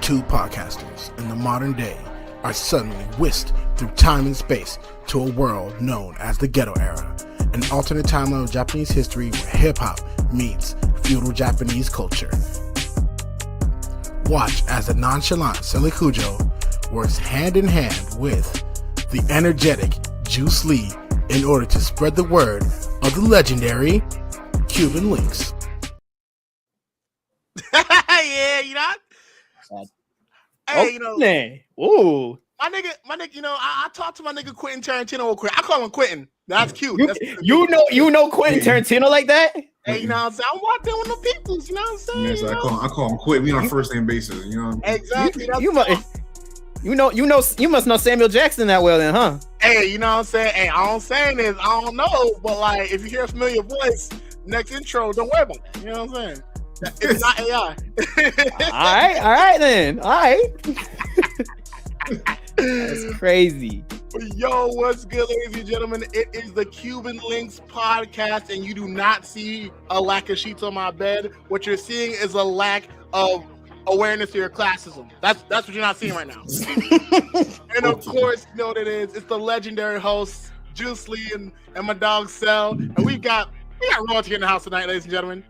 Two podcasters in the modern day are suddenly whisked through time and space to a world known as the Ghetto Era, an alternate timeline of Japanese history where hip-hop meets feudal Japanese culture. Watch as the nonchalant Silly Cujo works hand in hand with the energetic Juice Lee in order to spread the word of the legendary Cuban Linx. Yeah, you know. Hey, you know. Ooh. My nigga, you know, I talked to my nigga Quentin Tarantino real quick. I call him Quentin. That's cute. You know Quentin Tarantino like that? Hey, you know what I'm saying? I'm walking with the peoples, you know what I'm saying? Yeah, so I call him Quentin. We on first name basis, you know. Exactly. You must know Samuel Jackson that well then, huh? Hey, you know what I'm saying? Hey, all I'm saying is I don't know, but like if you hear a familiar voice, next intro, don't worry about that. You know what I'm saying? It's not AI. All right then. All right. That's crazy. Yo, what's good, ladies and gentlemen? It is the Cuban Linx podcast, and you do not see a lack of sheets on my bed. What you're seeing is a lack of awareness of your classism. That's what you're not seeing right now. And of course, you know what it is. It's the legendary host, Juice Lee, and my dog Cell. And we got royalty in the house tonight, ladies and gentlemen.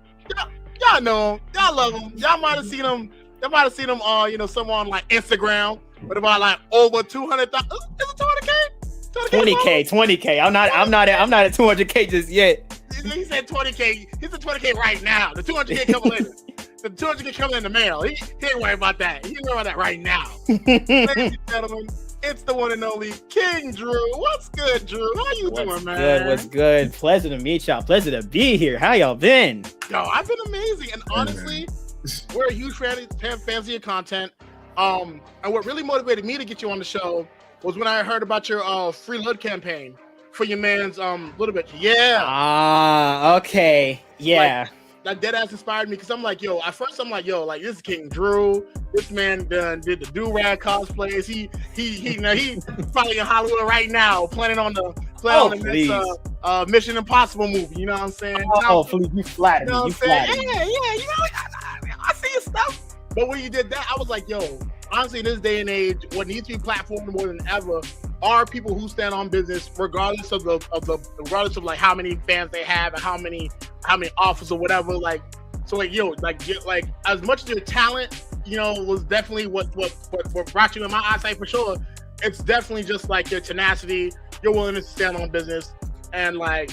Y'all know him. Y'all love him. Y'all might have seen him. Y'all might have seen him on, somewhere on like Instagram. But about like over 200,000. Is it 200K? 20K. I'm not at 200K just yet. He said 20K. He said 20K right now. The 200K coming later. The 200K coming in the mail. He ain't worry about that. He ain't worry about that right now. Ladies and gentlemen, it's the one and only King Drew. What's good, Drew? How you doing, man? What's good? Pleasure to meet y'all. Pleasure to be here. How y'all been? Yo, I've been amazing. And honestly, we're a huge fans of your content. And what really motivated me to get you on the show was when I heard about your free Lud campaign for your man's little bit. Yeah. Okay. Yeah. That dead ass inspired me because I'm like, yo, at first I'm like, yo, like this is King Drew. This man did the do-rag cosplays. He probably in Hollywood right now planning on the next Mission Impossible movie. You know what I'm saying? Please, you flatter me. You know what I'm saying? Yeah. I see your stuff. But when you did that, I was like, yo, honestly, in this day and age, what needs to be platformed more than ever are people who stand on business, regardless of like how many fans they have and how many offers or whatever. Like, so like, yo, like as much as your talent, was definitely what brought you in my eyesight for sure. It's definitely just like your tenacity, your willingness to stand on business, and like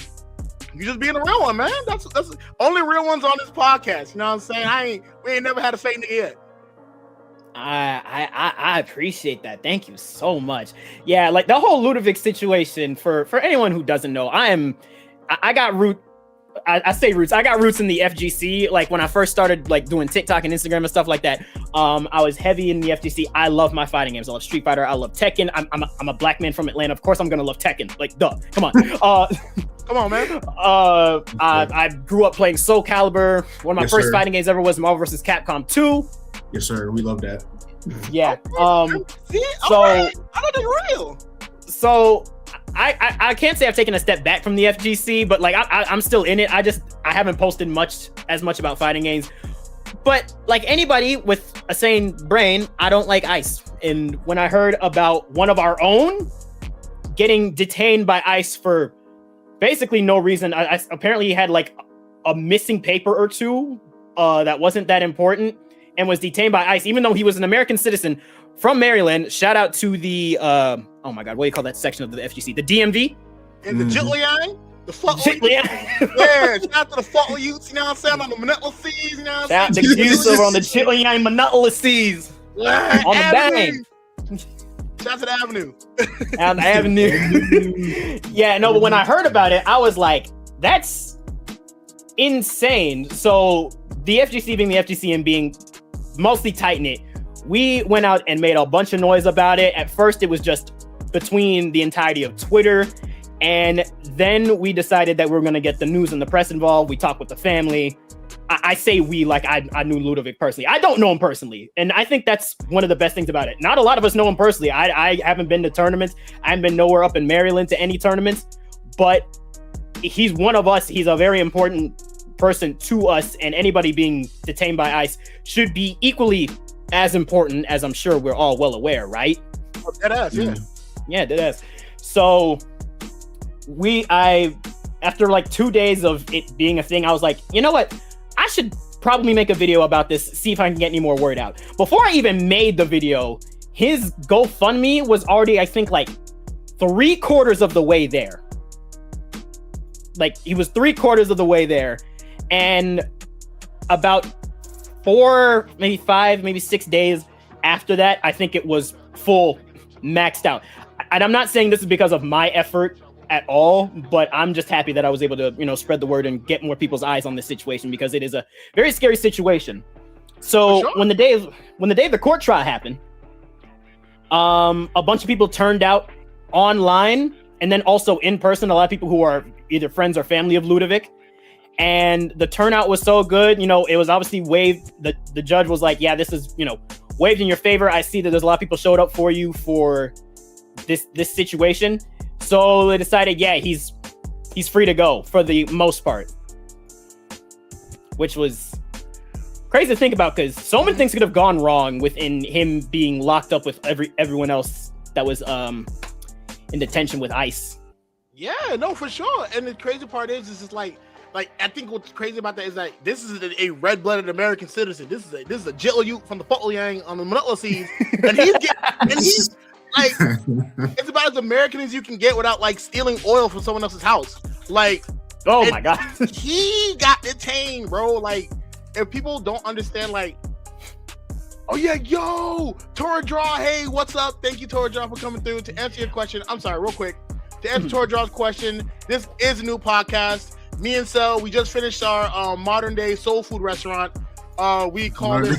you just being a real one, man. That's only real ones on this podcast. You know what I'm saying? We ain't never had a fake nigga yet. I appreciate that. Thank you so much. Yeah, like the whole Ludovic situation, for anyone who doesn't know, I got roots in the FGC. Like when I first started like doing TikTok and Instagram and stuff like that, I was heavy in the FGC. I love my fighting games. I love Street Fighter. I love Tekken. I'm a black man from Atlanta. Of course I'm gonna love Tekken. Like, duh. Come on. Come on, man. I grew up playing Soul Calibur. One of my first fighting games ever was Marvel vs. Capcom 2. Yes, sir. We love that. Yeah. See? I don't think real. So I can't say I've taken a step back from the FGC, but like I'm still in it. I haven't posted as much about fighting games. But like anybody with a sane brain, I don't like ICE. And when I heard about one of our own getting detained by ICE for basically no reason, I apparently he had like a missing paper or two that wasn't that important and was detained by ICE, even though he was an American citizen from Maryland. Shout out to the oh my god, what do you call that section of the FGC? The DMV? And the Jitliang? The fuck Jitliang. Yeah, shout out to the fuck youths, you know what I'm saying? On the Manila Seas, you know what I'm saying? Shout out to the youths over on the Jitliang Manila Seas. On the bang. Shout out to the Avenue. On the Avenue. Yeah, no, but when I heard about it, I was like, that's insane. So the FGC being the FGC and being mostly tight-knit, we went out and made a bunch of noise about it. At first, it was just between the entirety of Twitter. And then we decided that we were going to get the news and the press involved. We talked with the family. I say we like I knew Ludovic personally. I don't know him personally. And I think that's one of the best things about it. Not a lot of us know him personally. I haven't been to tournaments. I haven't been nowhere up in Maryland to any tournaments. But he's one of us. He's a very important person to us. And anybody being detained by ICE should be equally as important as I'm sure we're all well aware, right? Oh, dead ass, yeah. Yeah, dead ass. So after like 2 days of it being a thing, I was like, you know what? I should probably make a video about this, see if I can get any more word out. Before I even made the video, his GoFundMe was already, I think, like 3/4 of the way there. Like, he was 3/4 of the way there. And about 4, maybe 5, maybe 6 days after that, I think it was full maxed out. And I'm not saying this is because of my effort at all, but I'm just happy that I was able to, spread the word and get more people's eyes on this situation, because it is a very scary situation. So sure. when the day of the court trial happened, a bunch of people turned out online and then also in person. A lot of people who are either friends or family of Ludovic, and the turnout was so good. It was obviously waived. The judge was like, yeah, this is, waived in your favor. I see that there's a lot of people showed up for you for this situation. So they decided, yeah, he's free to go for the most part, which was crazy to think about, because so many things could have gone wrong within him being locked up with everyone else that was in detention with ICE. Yeah, no, for sure. And the crazy part is it's like I think what's crazy about that is like this is a red-blooded American citizen. This is a Jitla Ute from the Po'olyang on the Manila Seas, and he's like, it's about as American as you can get without like stealing oil from someone else's house. Like, oh my god, he got detained, bro. Like, if people don't understand, like, oh yeah, yo, Tora Draw, hey, what's up? Thank you, Tora Draw, for coming through. To answer your question, I'm sorry, real quick. To answer Tora Draw's question, this is a new podcast. Me and Sel, we just finished our modern day soul food restaurant. We called it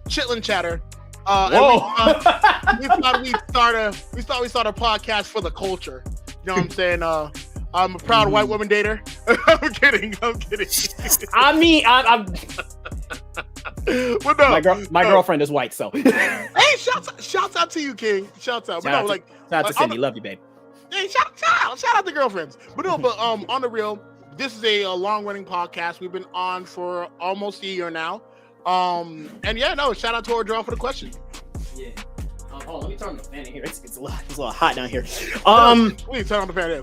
Chitlin Chatter. We thought we'd start a podcast for the culture. You know what I'm saying? I'm a proud white woman dater. I'm kidding. I mean, I'm but no, my girlfriend is white, so. Hey, shouts out to you, King. Shouts out. Shout out to Cindy. Love you, babe. Hey, shout out to girlfriends. But no, on the real, this is a long-running podcast. We've been on for almost a year now. And yeah, no, shout out to our draw for the question. Yeah. Hold on, let me turn on the fan in here. It's a little hot down here. Please turn on the fan.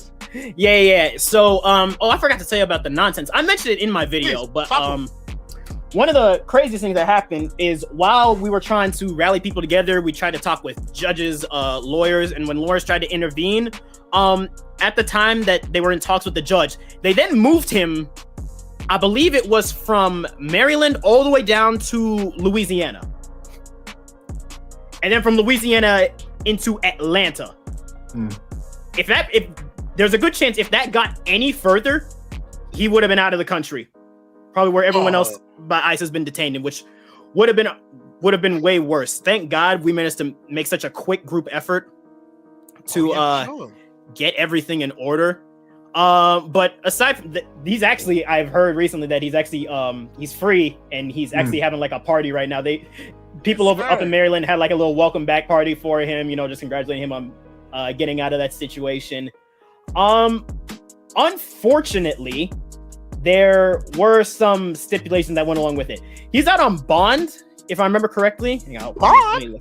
Yes. Yeah. So, I forgot to say about the nonsense. I mentioned it in my video, but one of the craziest things that happened is while we were trying to rally people together, we tried to talk with judges, lawyers, and when lawyers tried to intervene, at the time that they were in talks with the judge, they then moved him, I believe it was from Maryland all the way down to Louisiana. And then from Louisiana into Atlanta. If there's a good chance if that got any further, he would have been out of the country. Probably where everyone else by ICE has been detained, in which would have been way worse. Thank God we managed to make such a quick group effort to get everything in order. But aside from he's actually, I've heard recently that he's actually he's free and he's actually having like a party right now. People up in Maryland had like a little welcome back party for him, just congratulating him on getting out of that situation. Unfortunately, there were some stipulations that went along with it. He's out on bond, if I remember correctly. Bond?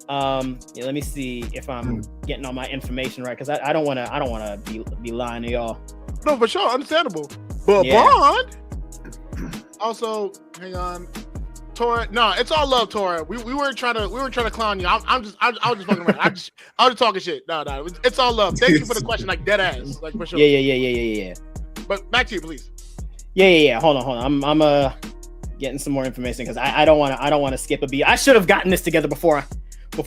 Yeah, let me see if I'm getting all my information right, because I don't want to be lying to y'all. No, for sure, understandable. But yeah. Bond. Also, hang on, Tora. No, it's all love, Tora. We weren't trying to clown you. I was just fucking around. I was just talking shit. No, it's all love. Thank you for the question, like dead ass, like for sure. Yeah. But back to you, please. Yeah. Hold on. I'm getting some more information because I don't want to skip a beat. I should have gotten this together before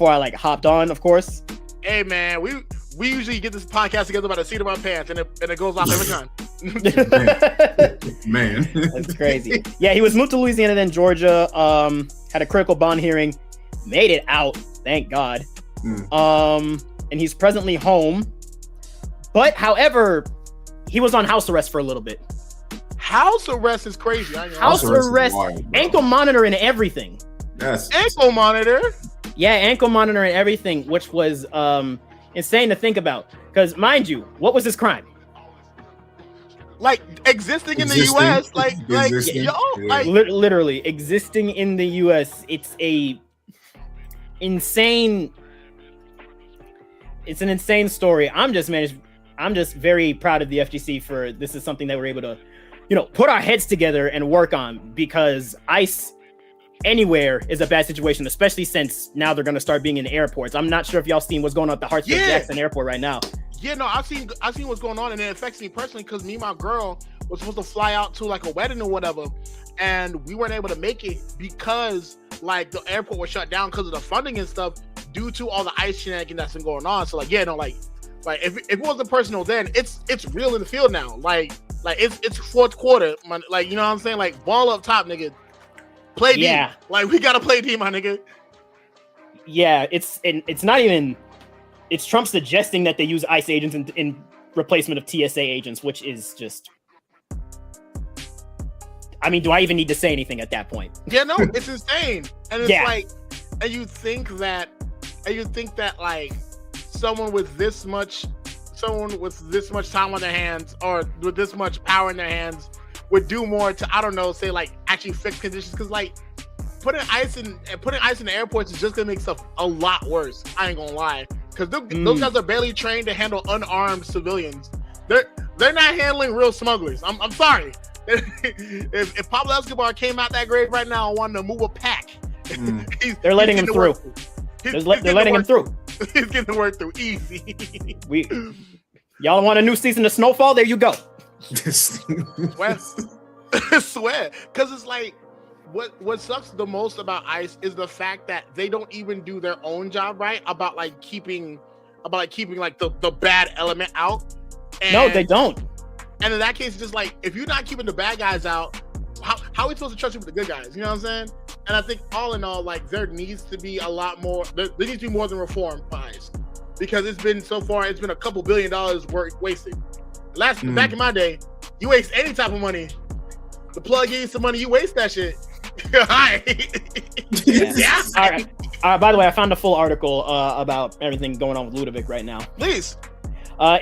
I like hopped on, of course. Hey man, we usually get this podcast together by the seat of our pants, and it goes off every time. Man, that's crazy. Yeah, he was moved to Louisiana, then Georgia. Had a critical bond hearing, made it out, thank God. And he's presently home, but however, he was on house arrest for a little bit. House arrest is crazy. House arrest, ankle monitor, and everything. Yes, ankle monitor. Yeah, ankle monitor and everything, which was insane to think about. Because, mind you, what was his crime? like existing in the U.S. Like yo, like literally existing in the U.S. It's an insane story. I'm just very proud of the FGC for this is something that we're able to, put our heads together and work on, because ice anywhere is a bad situation, especially since now they're going to start being in airports. I'm not sure if y'all seen what's going on at the Hartsfield-Jackson Airport right now. Yeah, no, I've seen what's going on, and it affects me personally because me and my girl was supposed to fly out to like a wedding or whatever, and we weren't able to make it because like the airport was shut down because of the funding and stuff due to all the ice shenanigans that's been going on. So like, yeah, no, like if it wasn't personal then, it's real in the field now. Like it's fourth quarter, like you know what I'm saying? Like ball up top, nigga. Play D. Yeah. Like we gotta play D, my nigga. Yeah, it's not even. It's Trump suggesting that they use ICE agents in replacement of TSA agents, which is just. I mean, do I even need to say anything at that point? Yeah, no, it's insane, and it's like, and you think that like someone with this much time on their hands or with this much power in their hands would do more to, I don't know, say like actually fix conditions, because like putting ice in the airports is just gonna make stuff a lot worse. I ain't gonna lie, because those guys are barely trained to handle unarmed civilians. They're not handling real smugglers. I'm sorry. If Pablo Escobar came out that grave right now and wanted to move a pack, they're letting him through. They're letting him through. He's getting the work through easy. Y'all want a new season of Snowfall? There you go. Swear, because it's like what sucks the most about ICE is the fact that they don't even do their own job right about keeping like the bad element out. And, no, they don't. And in that case, just like if you're not keeping the bad guys out, how are we supposed to trust you with the good guys? You know what I'm saying? And I think all in all, like there needs to be a lot more. There needs to be more than reform for ICE, because it's been a couple $2 billion wasted. Back in my day, you waste any type of money, the plug gives you some money, you waste that shit. Yeah. All right. By the way, I found a full article about everything going on with Ludovic right now. Please.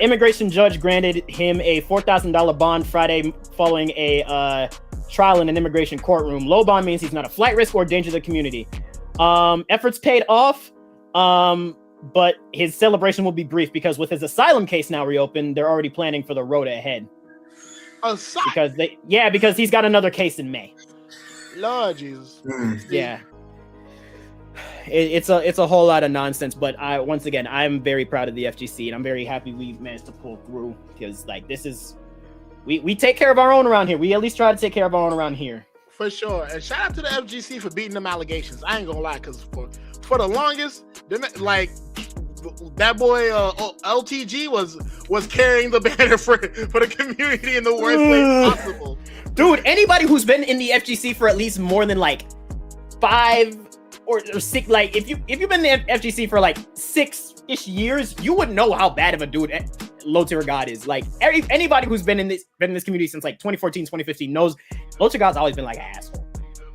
Immigration judge granted him a $4,000 bond Friday following a trial in an immigration courtroom. Low bond means he's not a flight risk or danger to the community. Efforts paid off, but his celebration will be brief because with his asylum case now reopened, they're already planning for the road ahead. Because he's got another case in May. Lord Jesus. Yeah. It's a whole lot of nonsense, but once again, I'm very proud of the FGC, and I'm very happy we managed to pull through, because like this is we take care of our own around here. We at least try to take care of our own around here. For sure. And shout out to the FGC for beating them allegations. I ain't gonna lie, because for the longest, like that boy LTG was carrying the banner for the community in the worst way possible. Dude, anybody who's been in the FGC for at least more than like 5 or 6, like if you've been in the FGC for like 6-ish years, you would know how bad of a dude Lotier God is. Like anybody who's been in this community since like 2014, 2015 knows Lotier God's always been like an asshole.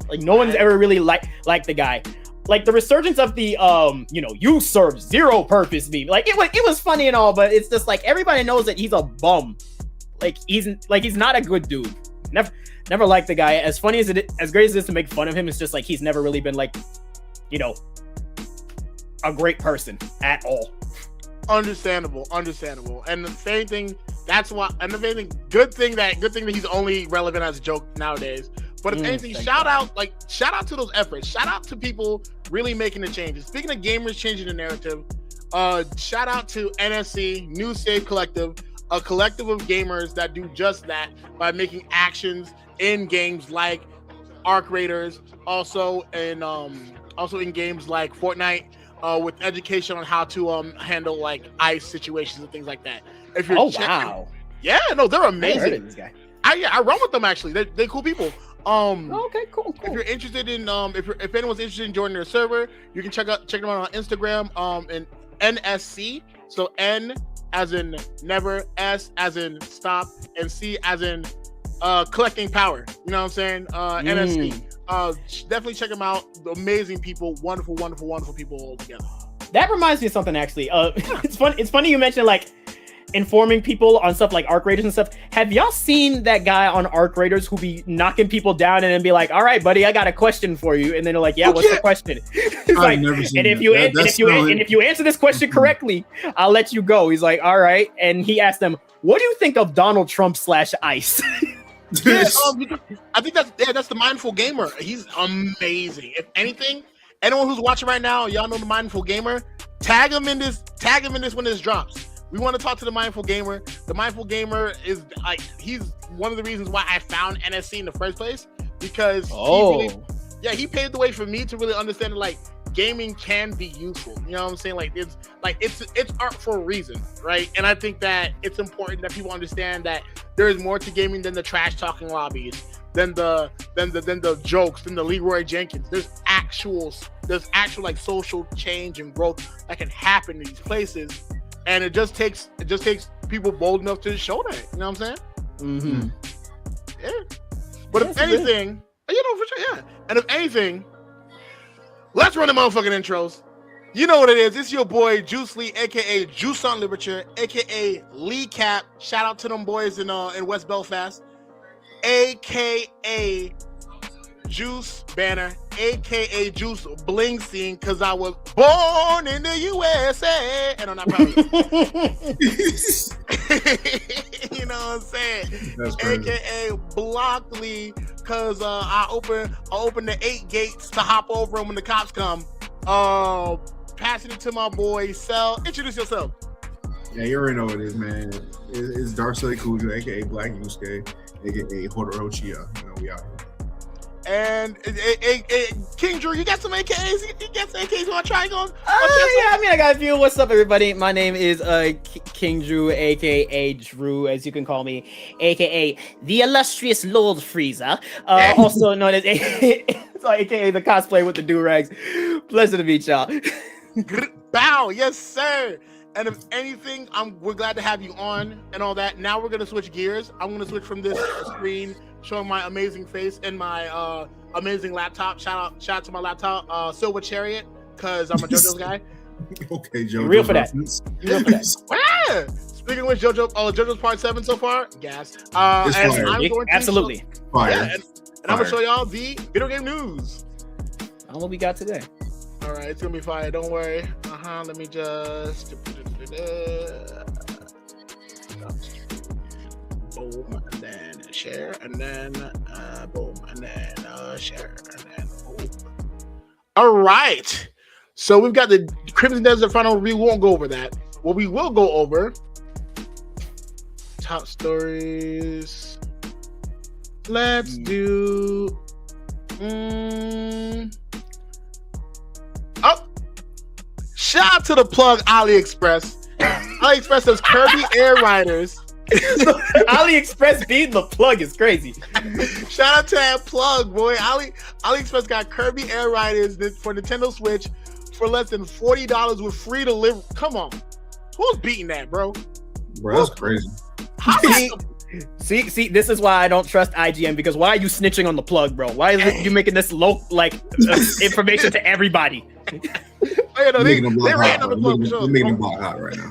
Like no one's ever really liked the guy. Like the resurgence of the you serve zero purpose meme. Like it was funny and all, but it's just like everybody knows that he's a bum. Like he's not a good dude. Never liked the guy. As funny as as great as it is to make fun of him, it's just like he's never really been like, a great person at all. Understandable. And the same thing. That's why. And the same thing. Good thing that he's only relevant as a joke nowadays. But if anything, shout out to those efforts. Shout out to people really making the changes. Speaking of gamers changing the narrative, shout out to NSC New Save Collective, a collective of gamers that do just that by making actions in games like Arc Raiders, also in games like Fortnite, with education on how to handle like ICE situations and things like that. If you're wow. Yeah, no, they're amazing. I heard of this guy. I run with them actually. They're cool people. Okay, cool. If you're interested in if anyone's interested in joining their server, you can check them out on Instagram and NSC. So N as in never, S as in stop, and C as in collecting power. You know what I'm saying? NSC. Definitely check them out. Amazing people, wonderful people all together. That reminds me of something actually. It's funny you mentioned like informing people on stuff like Arc Raiders and stuff. Have y'all seen that guy on Arc Raiders who be knocking people down and then be like, "All right, buddy, I got a question for you," and then they're like, "Yeah, what's the question?" He's like, "And if you answer this question correctly, I'll let you go." He's like, "All right," and he asked them, "What do you think of Donald Trump / ICE?" Yeah, I think that's the Mindful Gamer. He's amazing. If anything, anyone who's watching right now, y'all know the Mindful Gamer. Tag him in this when this drops. We want to talk to the Mindful Gamer. The Mindful Gamer is like he's one of the reasons why I found NSC in the first place because he paved the way for me to really understand that, like, gaming can be useful. You know what I'm saying? Like it's art for a reason, right? And I think that it's important that people understand that there is more to gaming than the trash talking lobbies, than the jokes, than the Leroy Jenkins. There's actual like social change and growth that can happen in these places, and it just takes people bold enough to show that. You know what I'm saying? Mm-hmm. Yeah. But if anything, for sure, yeah. And if anything, let's run the motherfucking intros. You know what it is. It's your boy Juice Lee, aka Juice on Literature, aka Lee Cap. Shout out to them boys in West Belfast, aka Juice Banner, aka Juice Bling Scene, because I was born in the USA, and I'm not proud of it. You know what I'm saying? That's crazy. AKA Block Lee, because I open the 8 gates to hop over them when the cops come. Passing it to my boy Cell. Introduce yourself. Yeah, you already know what it is, man. It's Darcy Kujo, aka Black Yusuke, aka Hodorochi. You know, we out here. And King Drew, you got some AKAs? You got some AKAs you want to try on? Yeah, I mean, I got a few. What's up, everybody? My name is King Drew, aka Drew, as you can call me, aka the illustrious Lord Frieza, also known as aka the cosplay with the do-rags. Pleasure to meet y'all. Bow, yes, sir. And if anything, we're glad to have you on and all that. Now we're gonna switch gears. I'm gonna switch from this screen showing my amazing face and my amazing laptop. Shout out to my laptop, Silver Chariot, because I'm a JoJo's guy. Okay, JoJo. You real for that. Yeah. Speaking of which, JoJo's part 7 so far. Gas. It's fire. Absolutely. Fire. Yeah, and I'm gonna show y'all the video game news. What we got today? All right, it's gonna be fire. Don't worry. Let me just boom, and then share, and then boom, and then share, and then boom. All right. So we've got the Crimson Desert final review. We won't go over that. What we will go over: top stories. Let's do. Shout out to the plug AliExpress. AliExpress does Kirby Air Riders. AliExpress being the plug is crazy. Shout out to that plug, boy. AliExpress got Kirby Air Riders for Nintendo Switch for less than $40 with free delivery. Come on, who's beating that, bro? Bro, that's crazy. See, this is why I don't trust IGN, because why are you snitching on the plug, bro? Why is you making this low information to everybody? They're rating on the plug. We're making them block hot right now.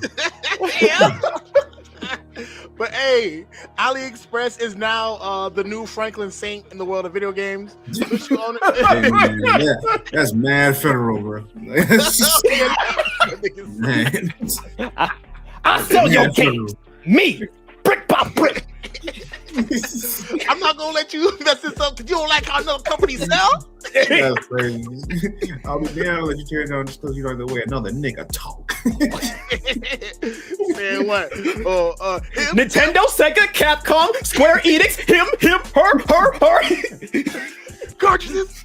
Yeah. But hey, AliExpress is now the new Franklin Saint in the world of video games. Hey, man, that's mad federal, bro. Man. I'll sell your games. Me, brick by brick. I'm not gonna let you mess this up because you don't like how another company sell. That's crazy. I'll be down, let you tear down just because you don't like the way another nigga talk. Man, what? Nintendo, Sega, Capcom, Square Enix, him, her. Cartridges.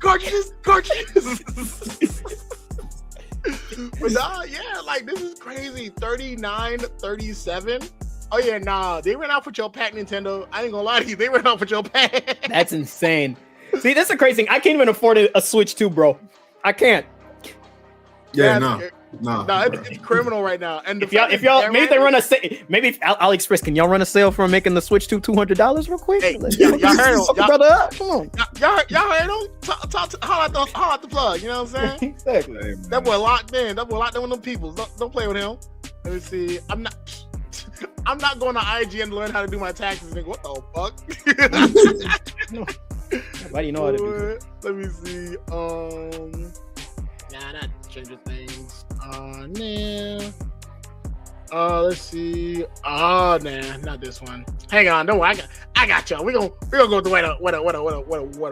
But yeah, like this is crazy. 39, 37. Oh yeah, nah, they ran out for your pack, Nintendo. I ain't gonna lie to you, they ran out for your pack. That's insane. See, that's the crazy thing. I can't even afford a Switch 2, bro. I can't. Yeah, no, it's criminal right now. And if y'all, maybe they run a sale. Maybe AliExpress, can y'all run a sale for making the Switch 2 $200 real quick? Hey, y'all heard him. Brother up. Come on. Y'all heard him. Holla at the plug. You know what I'm saying? Exactly. That boy locked in. That boy locked in with them people. Don't play with him. Let me see. I'm I'm not going to IGN to learn how to do my taxes. Nigga, what the fuck? Why do you know how to do it? Let me see. Nah, not Stranger Things. Nah. Let's see. Oh, nah, not this one. Hang on, don't worry. I got y'all. We gonna go to where to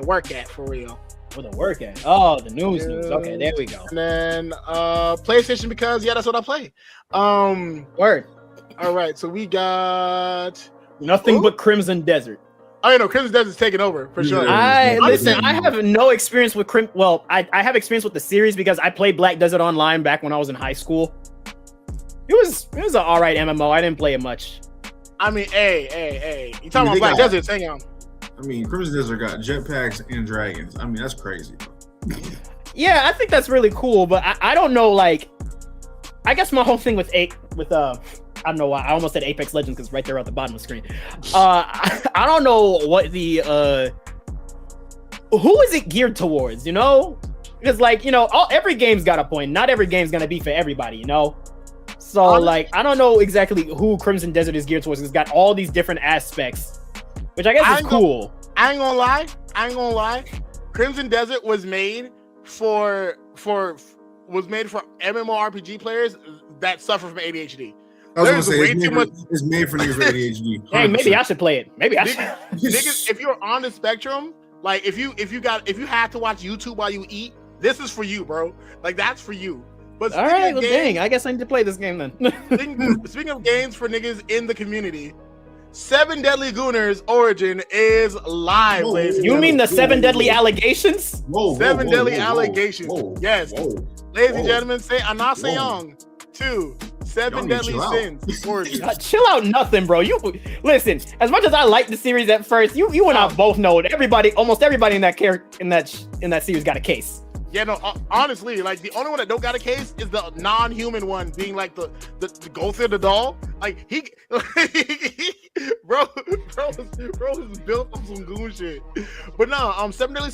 work at for real. Where to work at? Oh, the news. Okay, there we go. And then PlayStation because that's what I play. Word. All right, so we got nothing but Crimson Desert. Oh, you know, Crimson Desert's taking over for sure. I have no experience with Well, I have experience with the series because I played Black Desert Online back when I was in high school. It was an alright MMO. I didn't play it much. I mean, hey. You talking about Black Desert? Hang on. I mean, Crimson Desert got jetpacks and dragons. I mean, that's crazy. Yeah, I think that's really cool, but I don't know. Like, I guess my whole thing with I don't know why I almost said Apex Legends because right there at the bottom of the screen. I don't know what the who is it geared towards? You know, because like every game's got a point. Not every game's gonna be for everybody. You know. So, like, I don't know exactly who Crimson Desert is geared towards. It's got all these different aspects, which I guess is cool. I ain't gonna lie. Crimson Desert was made for MMORPG players that suffer from ADHD. I was gonna say it's made for niggas with ADHD. 100%. Hey, maybe I should play it. Maybe I should. Niggas, if you're on the spectrum, like if you have to watch YouTube while you eat, this is for you, bro. Like that's for you. But all right, well, dang, I guess I need to play this game then. Speaking of games for niggas in the community, 7 Deadly Gooners Origin is live. You mean the 7 Deadly Allegations? 7 Deadly Allegations. Yes. Ladies and gentlemen, say Anaseyong 2 7 Deadly Sins Origin. Chill out, nothing, bro. You listen. As much as I liked the series at first, you and I both know that almost everybody in that series got a case. Yeah, no, honestly, like the only one that don't got a case is the non-human one, being like the Gotha the doll. Like he bro is built on some goon shit. But no, 7 Deadly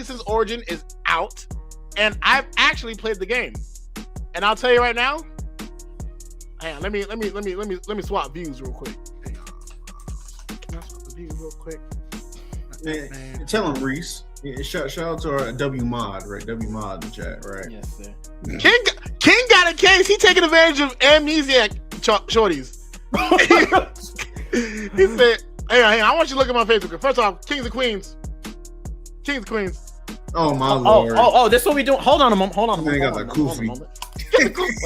Sins Origin is out, and I've actually played the game. And I'll tell you right now. Hang on, let me swap views real quick. Hang on. Can I swap the views real quick? Man, tell him, Reese. Yeah, shout out to our W Mod, right? W Mod in the chat, right? Yes, sir. King got a case. He taking advantage of amnesiac shorties. He said, "Hey, I want you to look at my Facebook. First off, Kings and Queens. Oh my lord. Oh, this is what we doing. Hold on a moment. Man got the koofy. What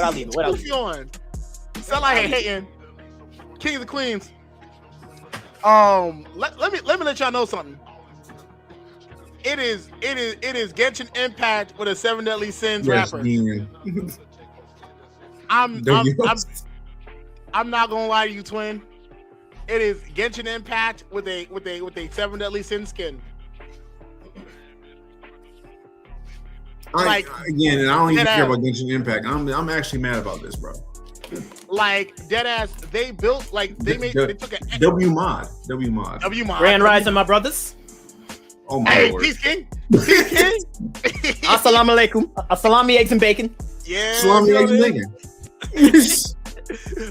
I'll leave it. Koofy on. Sound like hating. Kings and Queens. Let me let y'all know something. It is Genshin Impact with a 7 Deadly Sins rapper. I'm not gonna lie to you, twin. It is Genshin Impact with a 7 Deadly Sins skin. And I don't even care about Genshin Impact. I'm actually mad about this, bro. Like deadass, they built they took a W Mod. Grand Rising, my brothers. Oh my lord. Peace King. Assalamu alaikum. Salami, eggs and bacon. Yeah. Salami, eggs and bacon.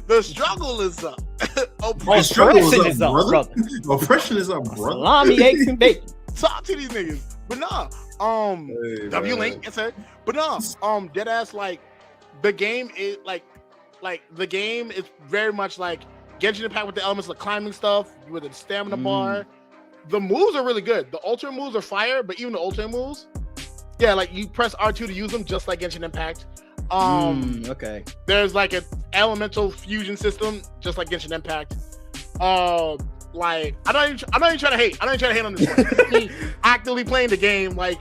The struggle is up. Oppression is up, brother. Oppression is up, brother. Salami, eggs and bacon. Talk to these niggas. But nah, W Link, yes sir. But nah, deadass, like the game is like the game is very much like Genshin Impact with the elements of climbing stuff with the stamina bar. The moves are really good. The ultimate moves are fire, but even the ultimate moves, yeah, like you press R2 to use them, just like Genshin Impact. Okay. There's like an elemental fusion system, just like Genshin Impact. Like I'm not even trying to hate. I'm not even trying to hate on this one. Actively playing the game, like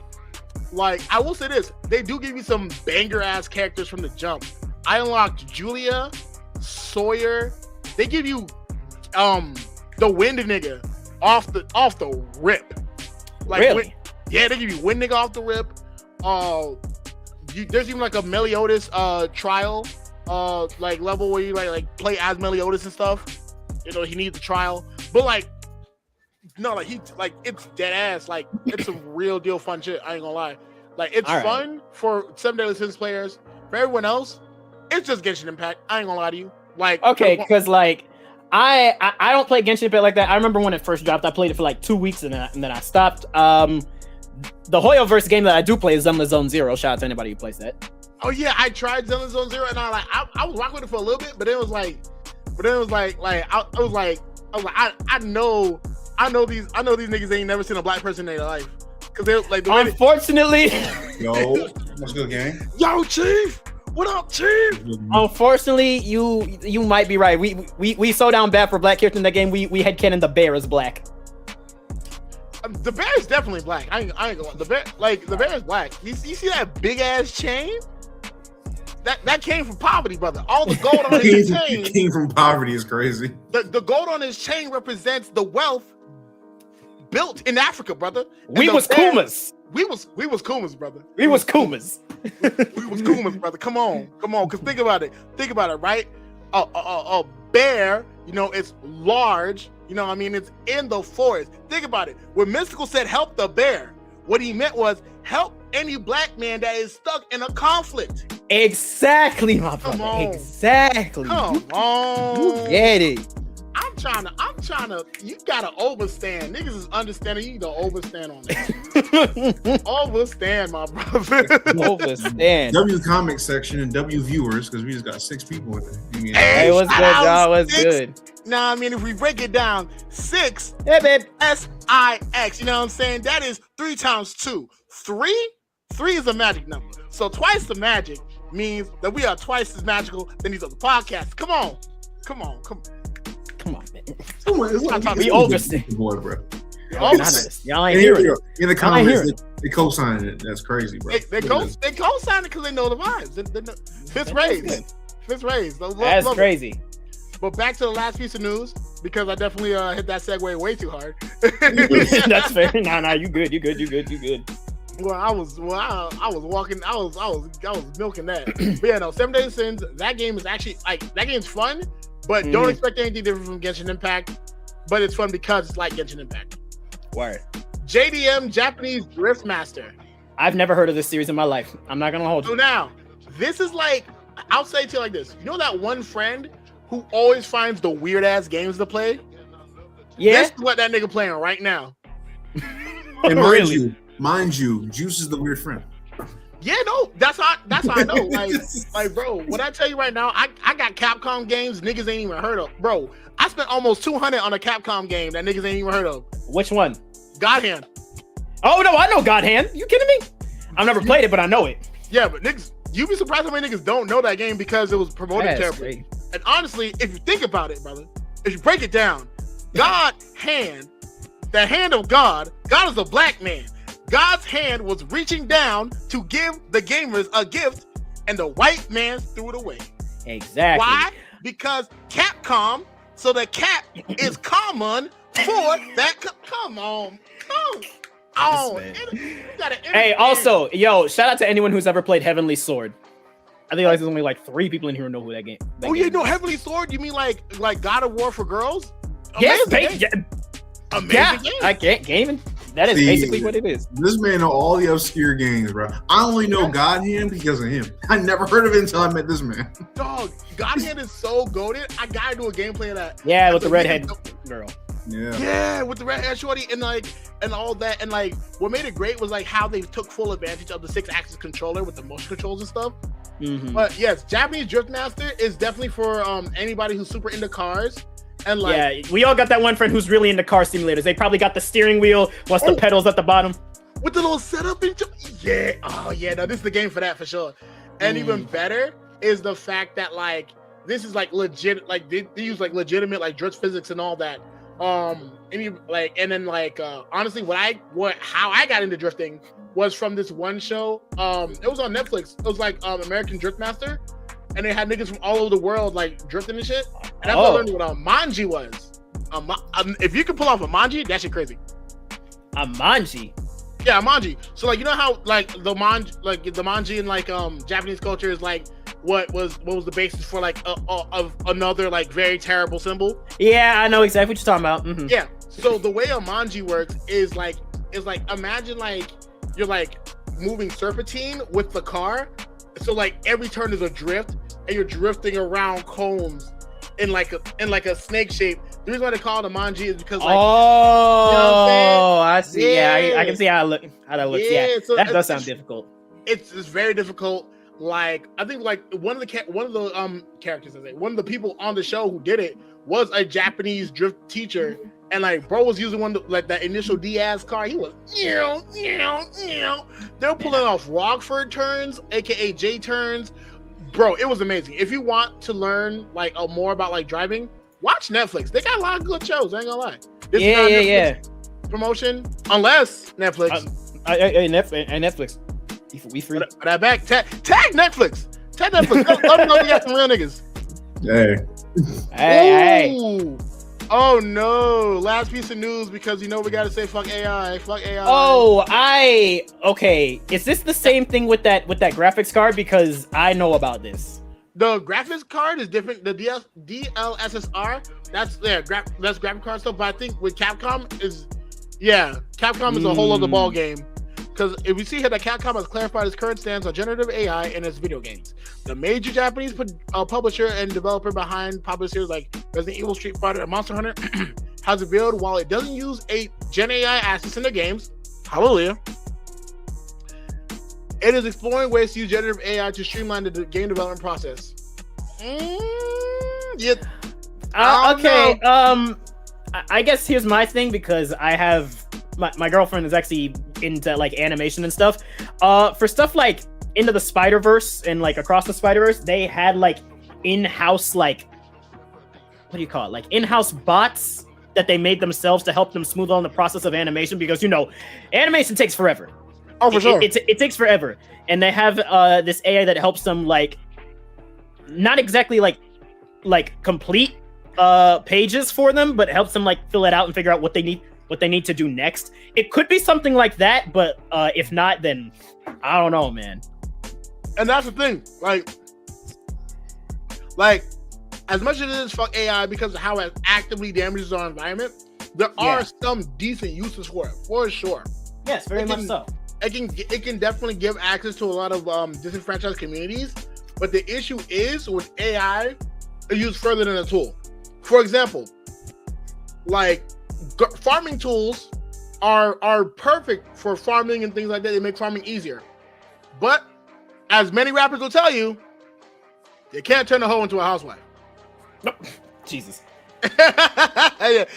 I will say this: they do give you some banger ass characters from the jump. I unlocked Julia, Sawyer. They give you the Wind nigga off the rip. Like really? Yeah, they give you Wind nigga off the rip. There's even like a Meliodas trial like level where you like play as Meliodas and stuff. You know, he needs a trial. But like no, like it's dead ass. Like it's some real deal fun shit. I ain't gonna lie. Like it's fun for 7 Deadly Sins players. For everyone else, it's just Genshin Impact. I ain't gonna lie to you. Like, okay, because like I don't play Genshin Impact like that. I remember when it first dropped, I played it for like 2 weeks and then I stopped. The Hoyoverse game that I do play is Zenless Zone Zero. Shout out to anybody who plays that. oh yeah, I tried Zenless Zone Zero, and I was rocking with it for a little bit, but it was like, I know these niggas ain't never seen a black person in their life, because they're like, Unfortunately, Yo, what's good, gang? yo, Chief, what up, Chief? Unfortunately, you might be right. We so down bad for black characters in that game. We had Kennen the Bear as black. The bear is definitely black. I ain't gonna. The bear is black. You see that big ass chain? That came from poverty, brother. All the gold on his chain. Came from poverty is crazy. The gold on his chain represents the wealth built in Africa, brother. And We was Kumas. We was Kumas, brother. We was Kumas. We was Kumas, brother. Come on. Cause think about it, right? A bear, you know, it's large. You know what I mean? It's in the forest. Think about it. When Mystical said help the bear, what he meant was help any black man that is stuck in a conflict. Exactly, my Come brother. on. Exactly. Come on. You get it. I'm trying to, you gotta overstand. Niggas is understanding, you need to overstand on that. Overstand, my brother. Overstand. W comic section and W viewers, because we just got 6 people in there. I mean, Hey, what's good, y'all? What's good? Nah, I mean, if we break it down, 6 Hey, babe. SIX, you know what I'm saying? That is 3 times 2. 3 is a magic number. So twice the magic means that we are twice as magical than these other podcasts. Come on, man. We overstand. Boy, bro. Y'all ain't hearing it. In the comments, they co-signed it. That's crazy, bro. They co-signed it because they know the vibes. Fifth raise. That's crazy. But back to the last piece of news, because I definitely hit that segue way too hard. That's fair. Nah, you good. Well, I was walking. I was milking that. But yeah, no, 7 Days of Sins. That game is actually that game's fun, but don't expect anything different from Genshin Impact. But it's fun because it's like Genshin Impact. Word. JDM, Japanese Drift Master. I've never heard of this series in my life. I'm not gonna hold So you. now, this is like, I'll say it to you like this. You know that one friend who always finds the weird ass games to play? Yeah. This is what that nigga playing right now. And Really? mind you, Juice is the weird friend. Yeah, no, that's how I know. Like, bro, what I tell you right now, I got Capcom games niggas ain't even heard of. Bro, I spent almost $200 on a Capcom game that niggas ain't even heard of. Which one? God Hand. Oh no, I know God Hand. You kidding me? I've never played it, but I know it. Yeah, but niggas, you'd be surprised how many niggas don't know that game because it was promoted That's terribly. great. And honestly, if you think about it, brother, if you break it down, God Hand, the hand of God is a black man. God's hand was reaching down to give the gamers a gift, and the white man threw it away. Exactly. Why? Because Capcom, so the cap is common for that. Come on. Hey, also, yo, shout out to anyone who's ever played Heavenly Sword. I think there's only like 3 people in here who know who that game. Oh yeah, no, Heavenly Sword. You mean like God of War for girls? Yes, Amazing game. Amazing game. I can't gaming. That is basically what it is. This man know all the obscure games, bro. I only know God Hand because of him. I never heard of it until I met this man. Dog, God Hand is so goated. I gotta do a gameplay of that. Yeah, with the redhead girl. Yeah, with the redhead shorty and all that. And like what made it great was like how they took full advantage of the 6-axis controller with the motion controls and stuff. Mm-hmm. But yes, Japanese Drift Master is definitely for anybody who's super into cars. And like, yeah, we all got that one friend who's really into car simulators. They probably got the steering wheel plus the pedals at the bottom. With the little setup and yeah. Oh yeah, no, this is the game for that for sure. And even better is the fact that like this is like legit, like they use like legitimate like drift physics and all that. Honestly, how I got into drifting was from this one show. It was on Netflix. It was like American Drift Master. And they had niggas from all over the world like drifting and shit. And that's what I learned what a manji was. If you can pull off a manji, that shit crazy. A manji? Yeah, a manji. So like you know how like the manji in like Japanese culture is like what was the basis for like of another like very terrible symbol? Yeah, I know exactly what you're talking about. Mm-hmm. Yeah. So the way a manji works is like imagine like you're like moving serpentine with the car. So like every turn is a drift, and you're drifting around cones, in like a snake shape. The reason why they call it a manji is because like, oh, you know what I'm I see. Yeah, I can see how that looks. Yeah, so that does sound difficult. It's very difficult. Like I think like one of the characters, one of the people on the show who did it was a Japanese drift teacher, and like bro was using one like that initial Diaz car. He was they were pulling off Rockford turns, aka J turns. Bro, it was amazing. If you want to learn like more about like driving, watch Netflix. They got a lot of good shows. I ain't gonna lie. This is not Netflix promotion, unless Netflix. Netflix. We free. But I back tag Netflix. Tag Netflix. Let me know we got some real niggas. Hey. Oh no! Last piece of news because we gotta say fuck AI. Fuck AI. Oh, okay. Is this the same thing with that graphics card? Because I know about this. The graphics card is different. The DLSSR, that's graphic card stuff. But I think with Capcom is a whole other ball game. Because if we see here that Capcom has clarified its current stance on generative AI in its video games. The major Japanese publisher and developer behind popular series like Resident Evil, Street Fighter, and Monster Hunter has revealed while it doesn't use a Gen AI assets in their games, hallelujah, it is exploring ways to use generative AI to streamline the game development process. Okay. I guess here's my thing because I have my girlfriend is actually into like animation and stuff. For stuff like Into the Spider-Verse and like Across the Spider-Verse, they had like in-house like what do you call it? Like in-house bots that they made themselves to help them smooth on the process of animation because animation takes forever. Oh, for sure. It takes forever. And they have this AI that helps them like not exactly like complete pages for them, but helps them like fill it out and figure out what they need to do next. It could be something like that, but if not, then I don't know, man. And that's the thing, like as much as it is fuck AI because of how it actively damages our environment, there are some decent uses for it, for sure. Yes, very much so. It can definitely give access to a lot of disenfranchised communities, but the issue is with AI, it's used further than a tool. For example, like farming tools are perfect for farming and things like that. They make farming easier. But as many rappers will tell you, they can't turn a hoe into a housewife. Jesus. It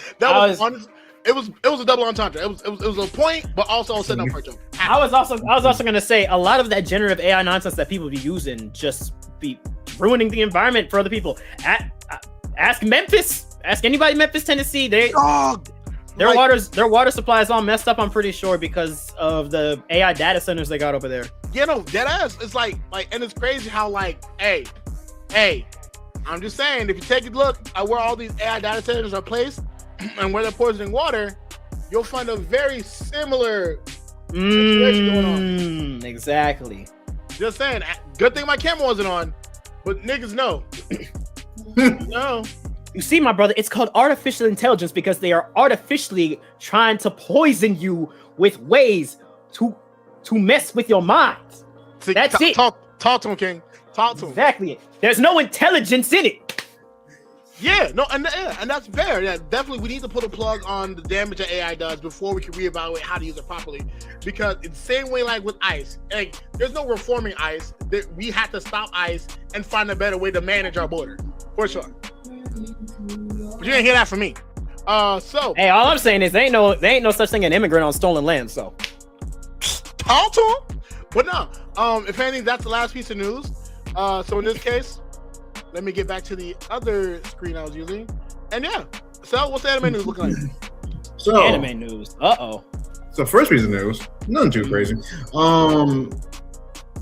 was a double entendre. It was a point, but also setting up for a joke. I was also gonna say a lot of that generative AI nonsense that people be using just be ruining the environment for other people. Ask Memphis. Ask anybody in Memphis, Tennessee. Their water supply is all messed up. I'm pretty sure because of the AI data centers they got over there. Yeah, no, dead ass. It's like, and it's crazy how hey, I'm just saying, if you take a look at where all these AI data centers are placed and where they're poisoning water, you'll find a very similar situation going on. Exactly. Just saying. Good thing my camera wasn't on, but niggas know. No. You see, my brother, it's called artificial intelligence because they are artificially trying to poison you with ways to mess with your mind. See, that's it. Talk to him, King. Talk to him. Exactly. There's no intelligence in it. Yeah, no, and that's fair. Yeah, definitely, we need to put a plug on the damage that AI does before we can reevaluate how to use it properly. Because it's the same way like with ICE. Like, there's no reforming ICE. We have to stop ICE and find a better way to manage our border, for sure. But you didn't hear that from me. So hey, all I'm saying is there ain't no such thing as an immigrant on stolen land. So talk to him. But no, if anything, that's the last piece of news. So in this case, let me get back to the other screen I was using. And yeah, so what's the anime news looking like? So anime news. So first piece of news, nothing too crazy.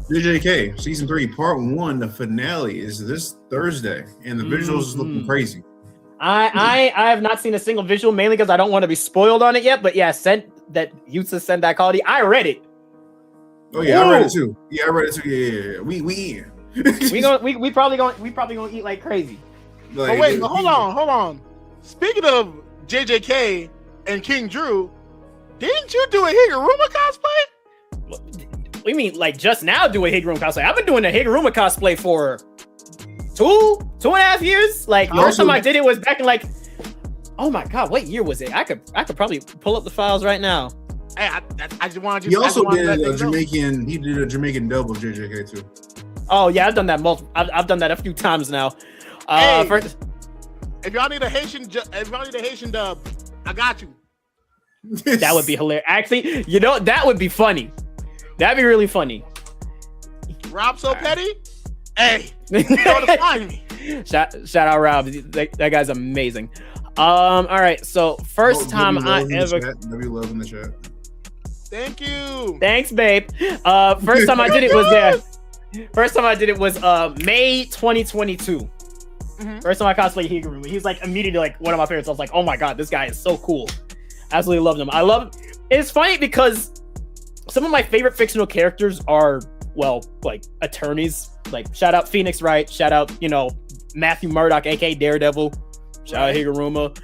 JJK season 3 part 1, the finale is this Thursday, and the visuals is looking crazy. I have not seen a single visual, mainly because I don't want to be spoiled on it yet. But yeah, sent that quality. I read it. Oh yeah, I read it too. Yeah, I read it too. Yeah. We probably gonna eat like crazy. But wait, hold on. Speaking of JJK and King Drew, didn't you do a Higuruma cosplay? What do you mean, like just now do a Higuruma cosplay? I've been doing a Higuruma cosplay for 2.5 years. Like Also- first time I did it was back in like, oh my god, what year was it? I could probably pull up the files right now. Hey, I just wanted you. He also I just wanted did to let a things know. Jamaican. He did a Jamaican dub of JJK too. Oh yeah, I've done that I've done that a few times now. Hey. First, If y'all need a Haitian dub, I got you. that would be hilarious. Actually, you know that would be funny. That'd be really funny. Rob So Petty. Hey, you know to find me. Shout out Rob. That guy's amazing. All right. So first time I ever. W love in the chat. Thank you. Thanks, babe. First time I did it was there. First time I did it was May 2022. Mhm. First time I cosplayed Higuruma. He was like immediately like one of my favorites. I was like, oh my god, this guy is so cool. Absolutely loved him. It's funny because some of my favorite fictional characters are, well, like attorneys. Like shout out Phoenix Wright, shout out, Matthew Murdock, aka Daredevil, shout out Higuruma.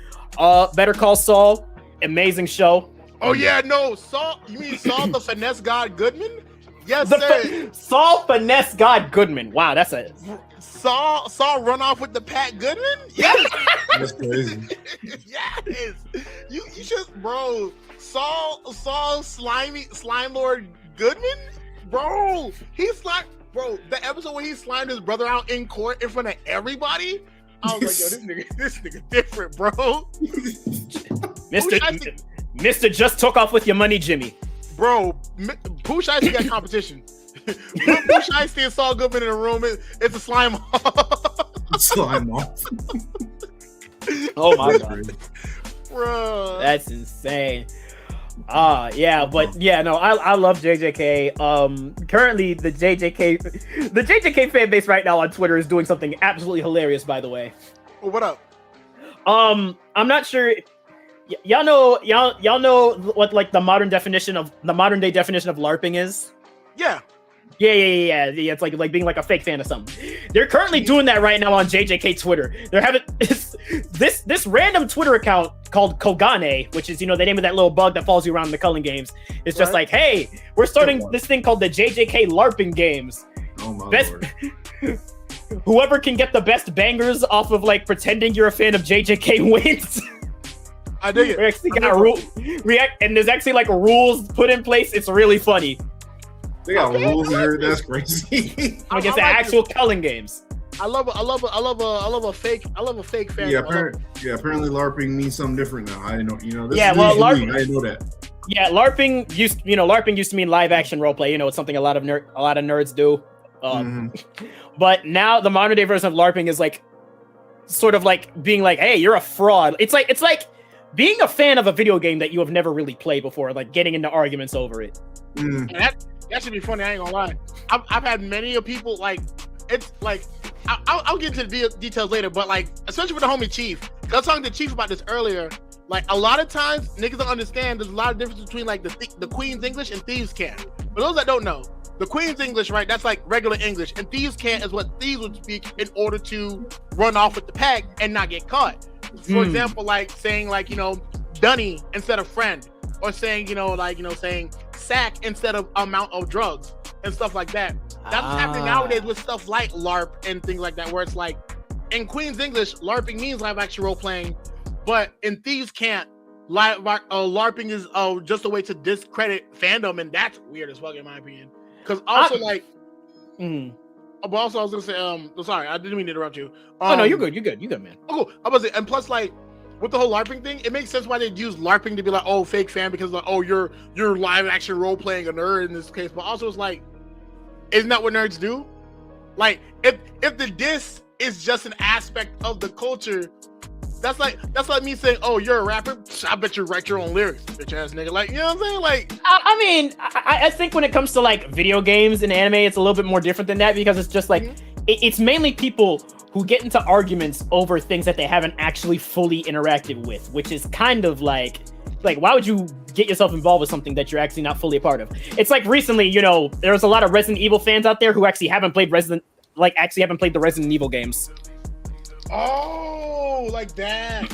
Better Call Saul, amazing show. Oh yeah, no, Saul. You mean Saul the finesse god Goodman? Yes, sir. Saul Finesse God Goodman. Wow, that's a Saul run off with the Pat Goodman? Yes. That's crazy. Yes. You should, bro. Saul slime lord Goodman? Bro, he's like, bro, the episode where he slimed his brother out in court in front of everybody. I was like, yo, this nigga different, bro. Mr. Just took off with your money, Jimmy. Bro, Pooh Shiesty got competition. Pooh Shiesty and Saul Goodman in a room. It's a slime off. Slime off. Oh my god, Bro. that's insane. Yeah, but yeah, no, I love JJK. Currently the JJK fan base right now on Twitter is doing something absolutely hilarious, by the way. Well, what up? I'm not sure. Y'all know what like the modern day definition of LARPing is? Yeah. Yeah. It's like being like a fake fan of something. They're currently doing that right now on JJK Twitter. They're having this random Twitter account called Kogane, which is the name of that little bug that follows you around in the Culling games. It's just like, hey, we're starting this thing called the JJK LARPing games. Oh my Best- lord. Whoever can get the best bangers off of like pretending you're a fan of JJK wins. I dig it. We actually got and there's actually like rules put in place. It's really funny. They got rules in here. That's crazy. Like it's the actual Culling games. I love a fake fan. Yeah, apparently LARPing means something different now. I didn't know. This Yeah, is well, LARPing. LARPing- I didn't know that. Yeah, LARPing used to mean live action roleplay. It's something a lot of nerds do. But now the modern day version of LARPing is like sort of like being like, hey, you're a fraud. It's like being a fan of a video game that you have never really played before, like getting into arguments over it. And that should be funny. I ain't gonna lie. I've had many of people like, it's like, I'll get into the details later, but like, especially with the homie Chief, 'cause I was talking to Chief about this earlier. Like a lot of times niggas don't understand there's a lot of difference between like the Queen's English and Thieves' Cant. For those that don't know, the Queen's English, right, that's like regular English, and Thieves' Cant is what thieves would speak in order to run off with the pack and not get caught. For example, like saying like, Dunny instead of friend, or saying, saying sack instead of amount of drugs and stuff like that. That's what's happening nowadays with stuff like LARP and things like that, where it's like in Queen's English, LARPing means live action role playing, but in Thieves' Cant, LARPing is just a way to discredit fandom, and that's weird as fuck in my opinion. Because also but also I was gonna say, sorry, I didn't mean to interrupt you. Oh no, you're good, man. Oh, I was, and plus like with the whole LARPing thing, it makes sense why they'd use LARPing to be like, oh, fake fan, because like, oh, you're live action role playing a nerd in this case. But also it's like, isn't that what nerds do? Like if the diss is just an aspect of the culture, that's like me saying, oh, you're a rapper, I bet you write your own lyrics, bitch ass nigga. Like, you know what I'm saying? Like, I mean, I think when it comes to like video games and anime, it's a little bit more different than that, because it's just like it's mainly people who get into arguments over things that they haven't actually fully interacted with, which is kind of like why would you get yourself involved with something that you're actually not fully a part of? It's like recently, there was a lot of Resident Evil fans out there who actually haven't played the Resident Evil games. Oh, like that.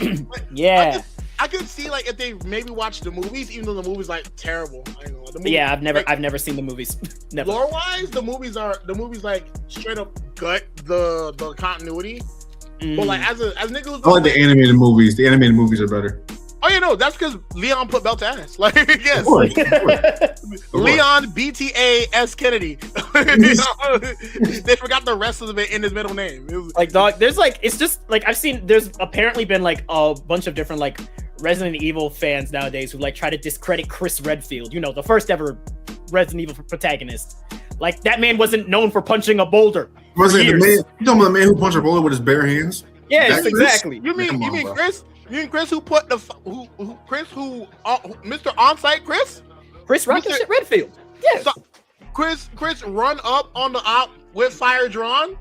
Yeah. I could see like if they maybe watched the movies, even though the movie's like terrible. I've never seen the movies. Never. Lore wise, the movies like straight up gut. the continuity. But like as niggas was I like the animated movies. The animated movies are better. Oh yeah, no, that's because Leon put belt to ass. Like yes, Of course. Leon BTA S Kennedy. They forgot the rest of it in his middle name. It was, Like dog, there's like it's just like I've seen. There's apparently been like a bunch of different like Resident Evil fans nowadays who like try to discredit Chris Redfield. You know, the first ever Resident Evil protagonist. Like that man wasn't known for punching a boulder. Was it the man? You talking about the man who punched a bullet with his bare hands? Yes, That's exactly. you mean bro. Chris? You mean Chris who put the Mr. Onsite Chris? Chris Rocket shit Redfield. Yes. So, Chris run up on the op with fire drawn.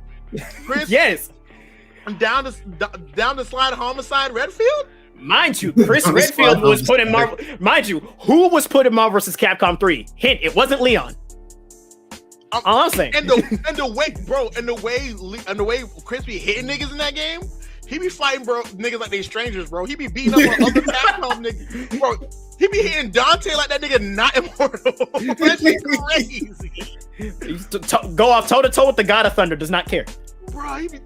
Chris Yes. down the slide homicide Redfield. Mind you, Chris Redfield was put in Marvel. Mind you, who was put in Marvel vs. Capcom 3? Hint: it wasn't Leon. All I'm saying. And the way Chris be hitting niggas in that game, he be fighting niggas like they strangers, bro. He be beating up on other Capcom niggas, bro. He be hitting Dante like that nigga not immortal. That's crazy. Go off toe to toe with the God of Thunder. Does not care. Bro, he be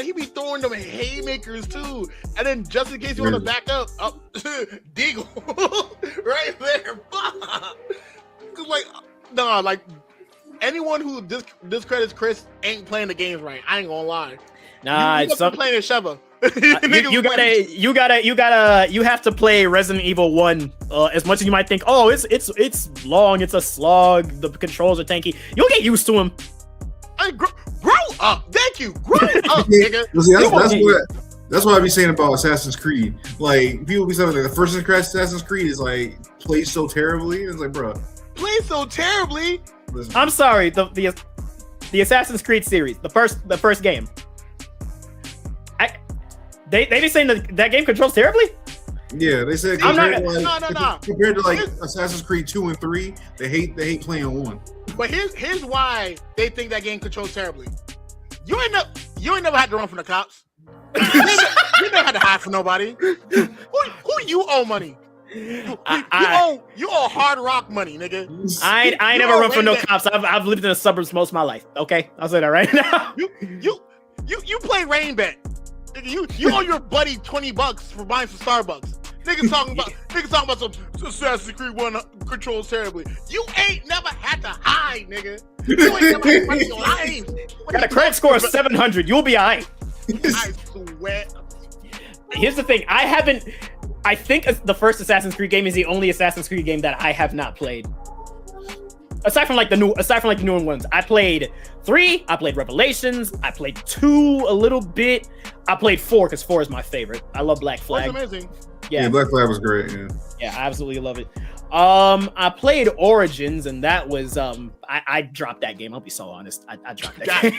he be throwing them haymakers too, and then just in case you want to back up, Deagle right there. Cause like anyone who discredits Chris ain't playing the games right. I ain't gonna lie. Nah, you playing in Sheva. You have to play Resident Evil 1 as much as you might think, oh, it's long, it's a slog, the controls are tanky. You'll get used to them. Grow up. Thank you. Grow up, nigga. That's what I be saying about Assassin's Creed. Like people be saying like the first Assassin's Creed is like played so terribly. It's like, bro, played so terribly. Listen. I'm sorry, the Assassin's Creed series, the first game. They be saying that game controls terribly? Yeah, they said no. Compared to like Assassin's Creed 2 and 3, they hate playing 1. But here's why they think that game controls terribly. You ain't never had to run from the cops. you never had to hide from nobody. Who you owe money? You owe Hard Rock money, nigga. I ain't never run from no cops. I've lived in the suburbs most of my life. Okay, I'll say that right now. You play Rain Bet. Nigga, you owe your buddy $20 for buying some Starbucks. Niggas talking about some Assassin's Creed 1 controls terribly. You ain't never had to hide, nigga. You ain't never had to money your life. Got a credit score of 700. You'll be alright. I swear. Here's the thing. I think the first Assassin's Creed game is the only Assassin's Creed game that I have not played. Aside from the newer ones, I played 3. I played Revelations. I played 2 a little bit. I played 4 because 4 is my favorite. I love Black Flag. That's amazing. Yeah, Black Flag was great. Yeah, I absolutely love it. I played Origins, and that was I dropped that game. I'll be so honest. I dropped that game.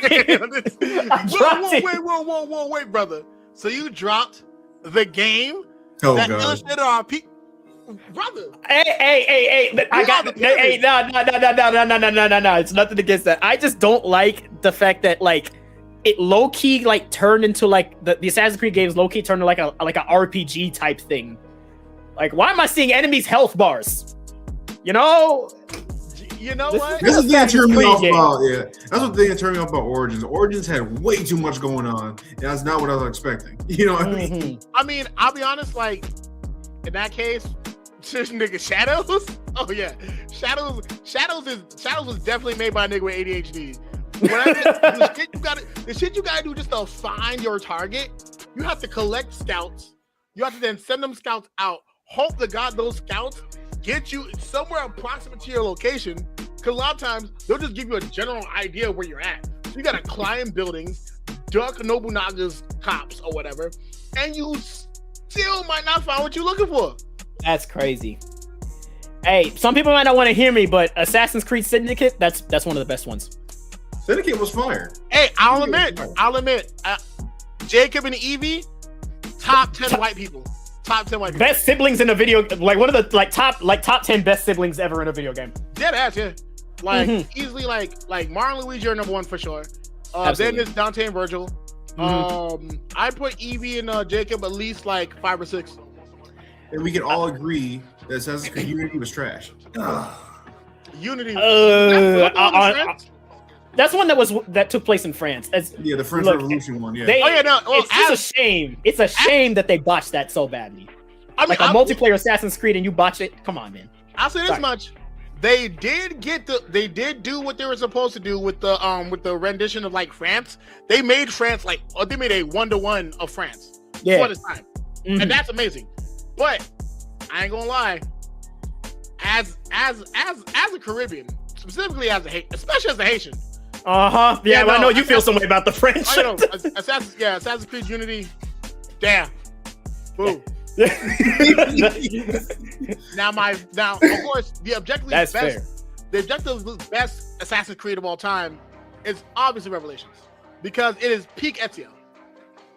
Wait, brother. So you dropped the game that illustrated our people. Brother. Hey! No. It's nothing against that. I just don't like the fact that like it low key like turned into like the Assassin's Creed games low key turned into like a RPG type thing. Like, why am I seeing enemies' health bars? You know what? This is the thing that turned me off about. Yeah, that's what the thing that turned me off about Origins. Origins had way too much going on. That's not what I was expecting. You know what I mean? I mean, I'll be honest. Like in that case. Nigga, Shadows? Oh yeah, Shadows was definitely made by a nigga with ADHD. The shit you gotta do just to find your target. You have to collect scouts. You have to then send them scouts out. Hope to God those scouts get you somewhere approximate to your location. Because a lot of times they'll just give you a general idea of where you're at. So you gotta climb buildings, duck Nobunaga's cops or whatever, and you still might not find what you're looking for. That's crazy. Hey, some people might not want to hear me, but Assassin's Creed Syndicate, that's one of the best ones. Syndicate was fire. Hey, I'll admit, Jacob and Evie, top 10 white people. Top 10 white people. Best siblings in a video, like one of the top 10 best siblings ever in a video game. Dead ass, yeah. Like easily, like Martin and Luigi are number 1 for sure. Then it's Dante and Virgil. I put Evie and Jacob at least like 5 or 6. And we can all agree that Assassin's Creed Unity was trash. Unity. That's one that took place in France. The French Revolution one. Yeah. It's just a shame. It's a shame that they botched that so badly. I mean, a multiplayer Assassin's Creed and you botch it. Come on, man. I'll say this much: they did do what they were supposed to do with the rendition of like France. They made France they made a 1-to-1 of France for this time, and that's amazing. But I ain't gonna lie, as a Caribbean, specifically especially as a Haitian. Yeah, I know you feel some way about the French. I know. Assassin's Creed Unity. Damn. Boo. Now, of course, the objectively best Assassin's Creed of all time is obviously Revelations because it is peak Ezio.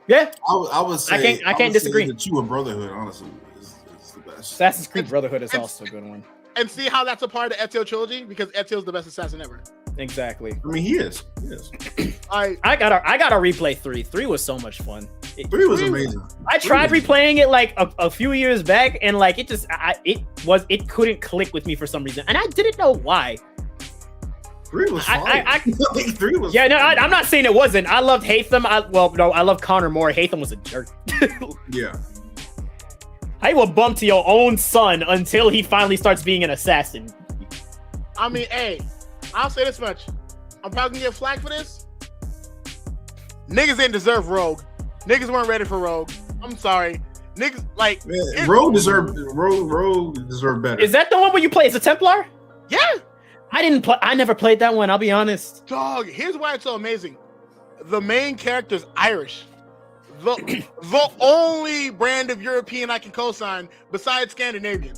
Yeah, I would say I can't disagree. The Cuban Brotherhood, honestly, is the best. Assassin's Creed Brotherhood is also a good one. And see how that's a part of the Ezio trilogy because Ezio is the best assassin ever. Exactly. I mean, he is. I gotta replay 3. 3 was so much fun. 3 was amazing. I tried replaying it like a few years back, and like it couldn't click with me for some reason, and I didn't know why. 3 was fine. 3 was. Yeah, no, I'm not saying it wasn't. I loved Hatham. I love Connor more. Hatham was a jerk. Yeah. I will bump to your own son until he finally starts being an assassin. I mean, hey, I'll say this much. I'm probably gonna get flack for this. Niggas didn't deserve Rogue. Niggas weren't ready for Rogue. I'm sorry. Niggas Rogue deserved better. Is that the one where you play as a Templar? Yeah. I never played that one, I'll be honest. Dog, here's why it's so amazing. The main character's Irish. The only brand of European I can co-sign besides Scandinavian.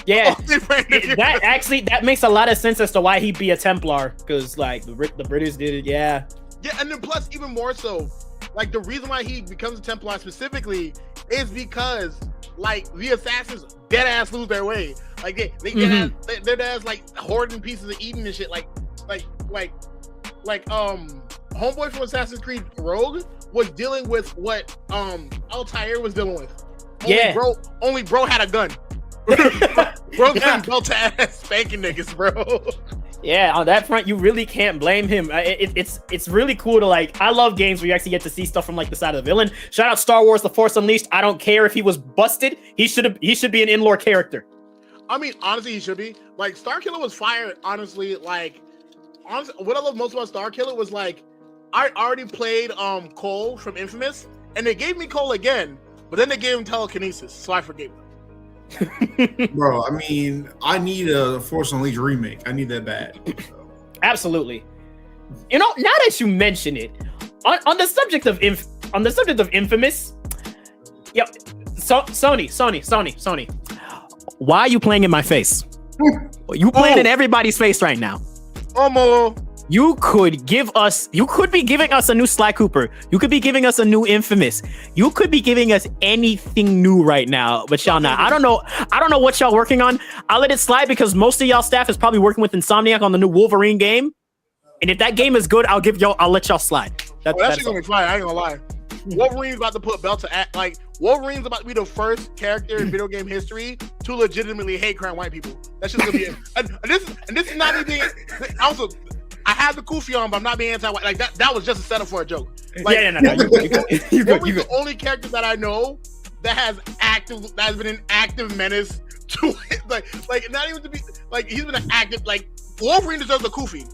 Yeah, that makes a lot of sense as to why he'd be a Templar, because like the British did it. Yeah, and then plus even more so, like the reason why he becomes a Templar specifically is because like the assassins dead ass lose their way. Like they dead ass like hoarding pieces of Eden and shit. Like homeboy from Assassin's Creed Rogue was dealing with what Altair was dealing with. Only bro had a gun. Bro got built ass spanking niggas, bro. Yeah, on that front, you really can't blame him. It's really cool to like. I love games where you actually get to see stuff from like the side of the villain. Shout out Star Wars: The Force Unleashed. I don't care if he was busted. He should be an in-lore character. I mean, honestly, he should be. Like Starkiller was fired. Honestly, what I love most about Starkiller was like, I already played Cole from Infamous, and they gave me Cole again, but then they gave him telekinesis, so I forgave him. Bro, I mean, I need a Force Unleashed remake. I need that bad. Absolutely. You know, now that you mention it, on the subject of Infamous, yo, Sony, why are you playing in my face? You playing in everybody's face right now. You could be giving us a new Sly Cooper. You could be giving us a new Infamous. You could be giving us anything new right now, but y'all not. I don't know what y'all working on. I'll let it slide because most of y'all staff is probably working with Insomniac on the new Wolverine game. And if that game is good, I'll let y'all slide. That's gonna be fine. I ain't gonna lie. Wolverine's about to put belt to act like Wolverine's about to be the first character in video game history to legitimately hate crime white people. That's just gonna be it. And this is not anything. Also, I have the kufi on, but I'm not being anti-white. Like that was just a setup for a joke. Like, no. You good. The only character that I know that has been an active menace to like not even to be like he's been an active like Wolverine deserves a kufi.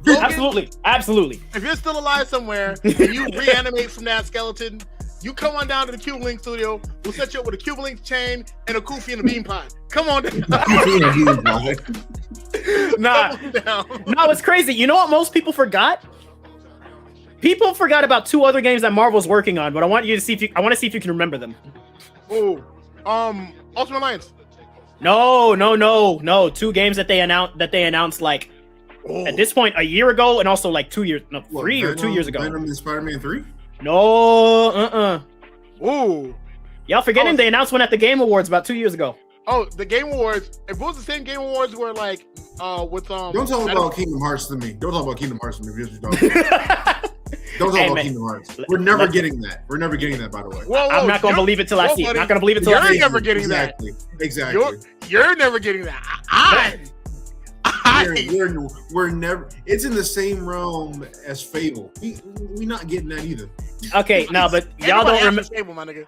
Logan, absolutely. If you're still alive somewhere and you reanimate from that skeleton, you come on down to the Cuban Linx studio. We'll set you up with a Cuban Linx chain and a kufi and a bean pod. Come on down. No, it's crazy. You know what most people forgot? People forgot about 2 other games that Marvel's working on, but I want to see if you can remember them. Oh, Ultimate Alliance. No. 2 games that they announced like at this point a year ago, and also like 2 years, no, 3 or 2 years ago. Venom and Spider-Man 3? No, Ooh. Y'all forgetting they announced one at the Game Awards about 2 years ago. Oh, the Game Awards. If it was the same Game Awards where like with Don't talk about Kingdom Hearts to me. Don't talk about Kingdom Hearts to me. Don't talk about Kingdom Hearts. We're never getting that. We're never getting that, by the way. Whoa, I'm not gonna believe it till I see it. I'm not gonna believe it till I see it. You're never getting that. Exactly. You're never getting that. I we're never. It's in the same realm as Fable. We not getting that either. Okay, no, but y'all don't remember Fable, my nigga.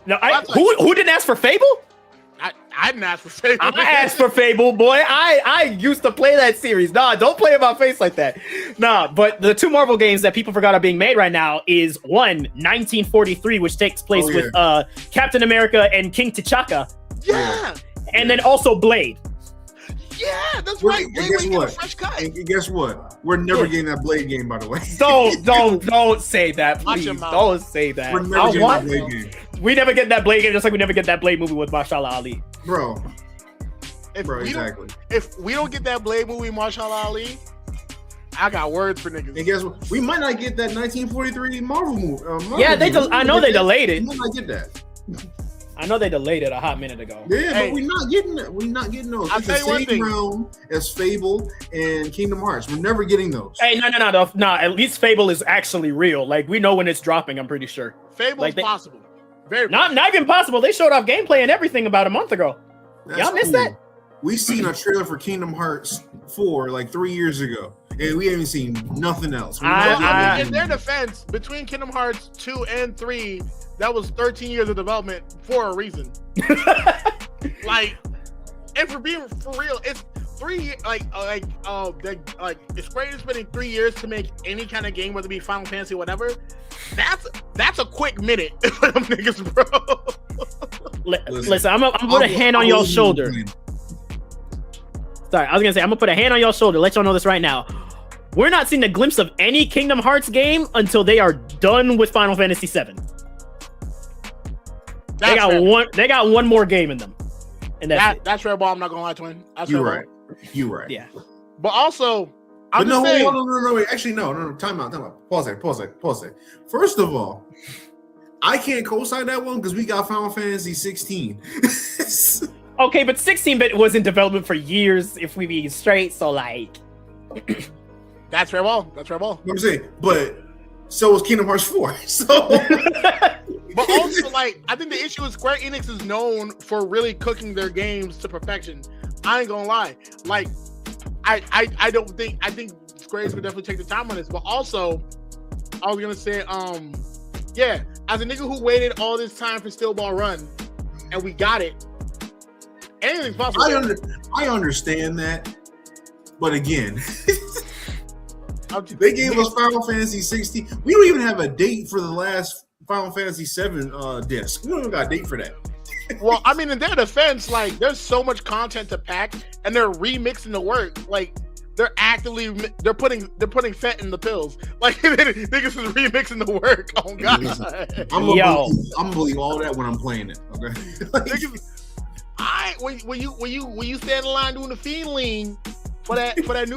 No, who didn't ask for Fable? I didn't ask for Fable. I asked for Fable, boy. I used to play that series. Nah, don't play in my face like that. Nah, but the two Marvel games that people forgot are being made right now is one, 1943, which takes place with Captain America and King T'Chaka. Yeah. And then also Blade. Yeah, that's right. And guess what? Fresh cut. And guess what? We're never getting that Blade game, by the way. Don't say that, Watch please. your mouth. Don't say that. We're never getting that Blade game. We never get that Blade game, just like we never get that Blade movie with Mahershala Ali. Bro. If we don't get that Blade movie, Marshall Ali, I got words for niggas. And guess what? We might not get that 1943 Marvel movie. I know they delayed it. We might not get that. I know they delayed it a hot minute ago. Yeah, but we're not getting that. We're not getting those. I'll It's tell the you one same thing. realm as Fable and Kingdom Hearts. We're never getting those. Hey, no. At least Fable is actually real. Like, we know when it's dropping, I'm pretty sure. Fable's possible. Very not even possible. They showed off gameplay and everything about a month ago. That's Y'all missed cool. that? We seen a trailer for Kingdom Hearts 4 like 3 years ago, and we haven't seen nothing else. In their defense, between Kingdom Hearts 2 and 3, that was 13 years of development for a reason. Like, and for real, it's 3 years. Square Enix spending 3 years to make any kind of game, whether it be Final Fantasy or whatever. That's a quick minute for them niggas, bro. Listen, I'm gonna put a hand on your shoulder. Sorry, I was gonna say I'm gonna put a hand on your shoulder. Let y'all know this right now. We're not seeing a glimpse of any Kingdom Hearts game until they are done with Final Fantasy VII. They got one more game in them, and that's fair, ball. I'm not gonna lie, twin. You're right. You're right. Yeah. But also, I'm But just saying. no. Wait. Actually, no. Time out. Pause it. First of all, I can't co-sign that one because we got Final Fantasy 16. Okay, but 16-bit was in development for years, if we be straight. So like, that's fair ball. I'm saying, but so was Kingdom Hearts 4. So, but also, like, I think the issue is Square Enix is known for really cooking their games to perfection. I ain't gonna lie. Like, I think Square Enix would definitely take the time on this. But also, I was gonna say, yeah, as a nigga who waited all this time for Steel Ball Run, and we got it. Anything's possible. I understand that, but again, they gave us Final Fantasy 16. We don't even have a date for the last Final Fantasy 7 disc. We don't even got a date for that. Well, I mean, in their defense, like, there's so much content to pack, and they're remixing the work. Like, they're putting fat in the pills. Like, niggas is remixing the work. Oh God. I'm gonna believe all that when I'm playing it. Okay. When you stand in line doing the fiend lean for that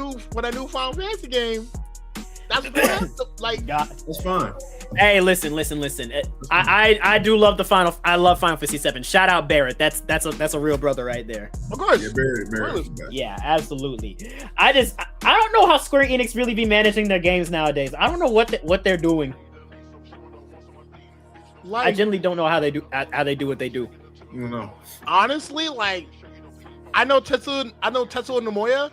new Final Fantasy game, that's like that's fine. Hey, listen. I do love I love Final Fantasy 7. Shout out Barrett. That's a real brother right there. Of course. Yeah, Barrett. Yeah, absolutely. I don't know how Square Enix really be managing their games nowadays. I don't know what they're doing. Like, I generally don't know how they do what they do. You know. Honestly, like, I know Tetsuo Nomura.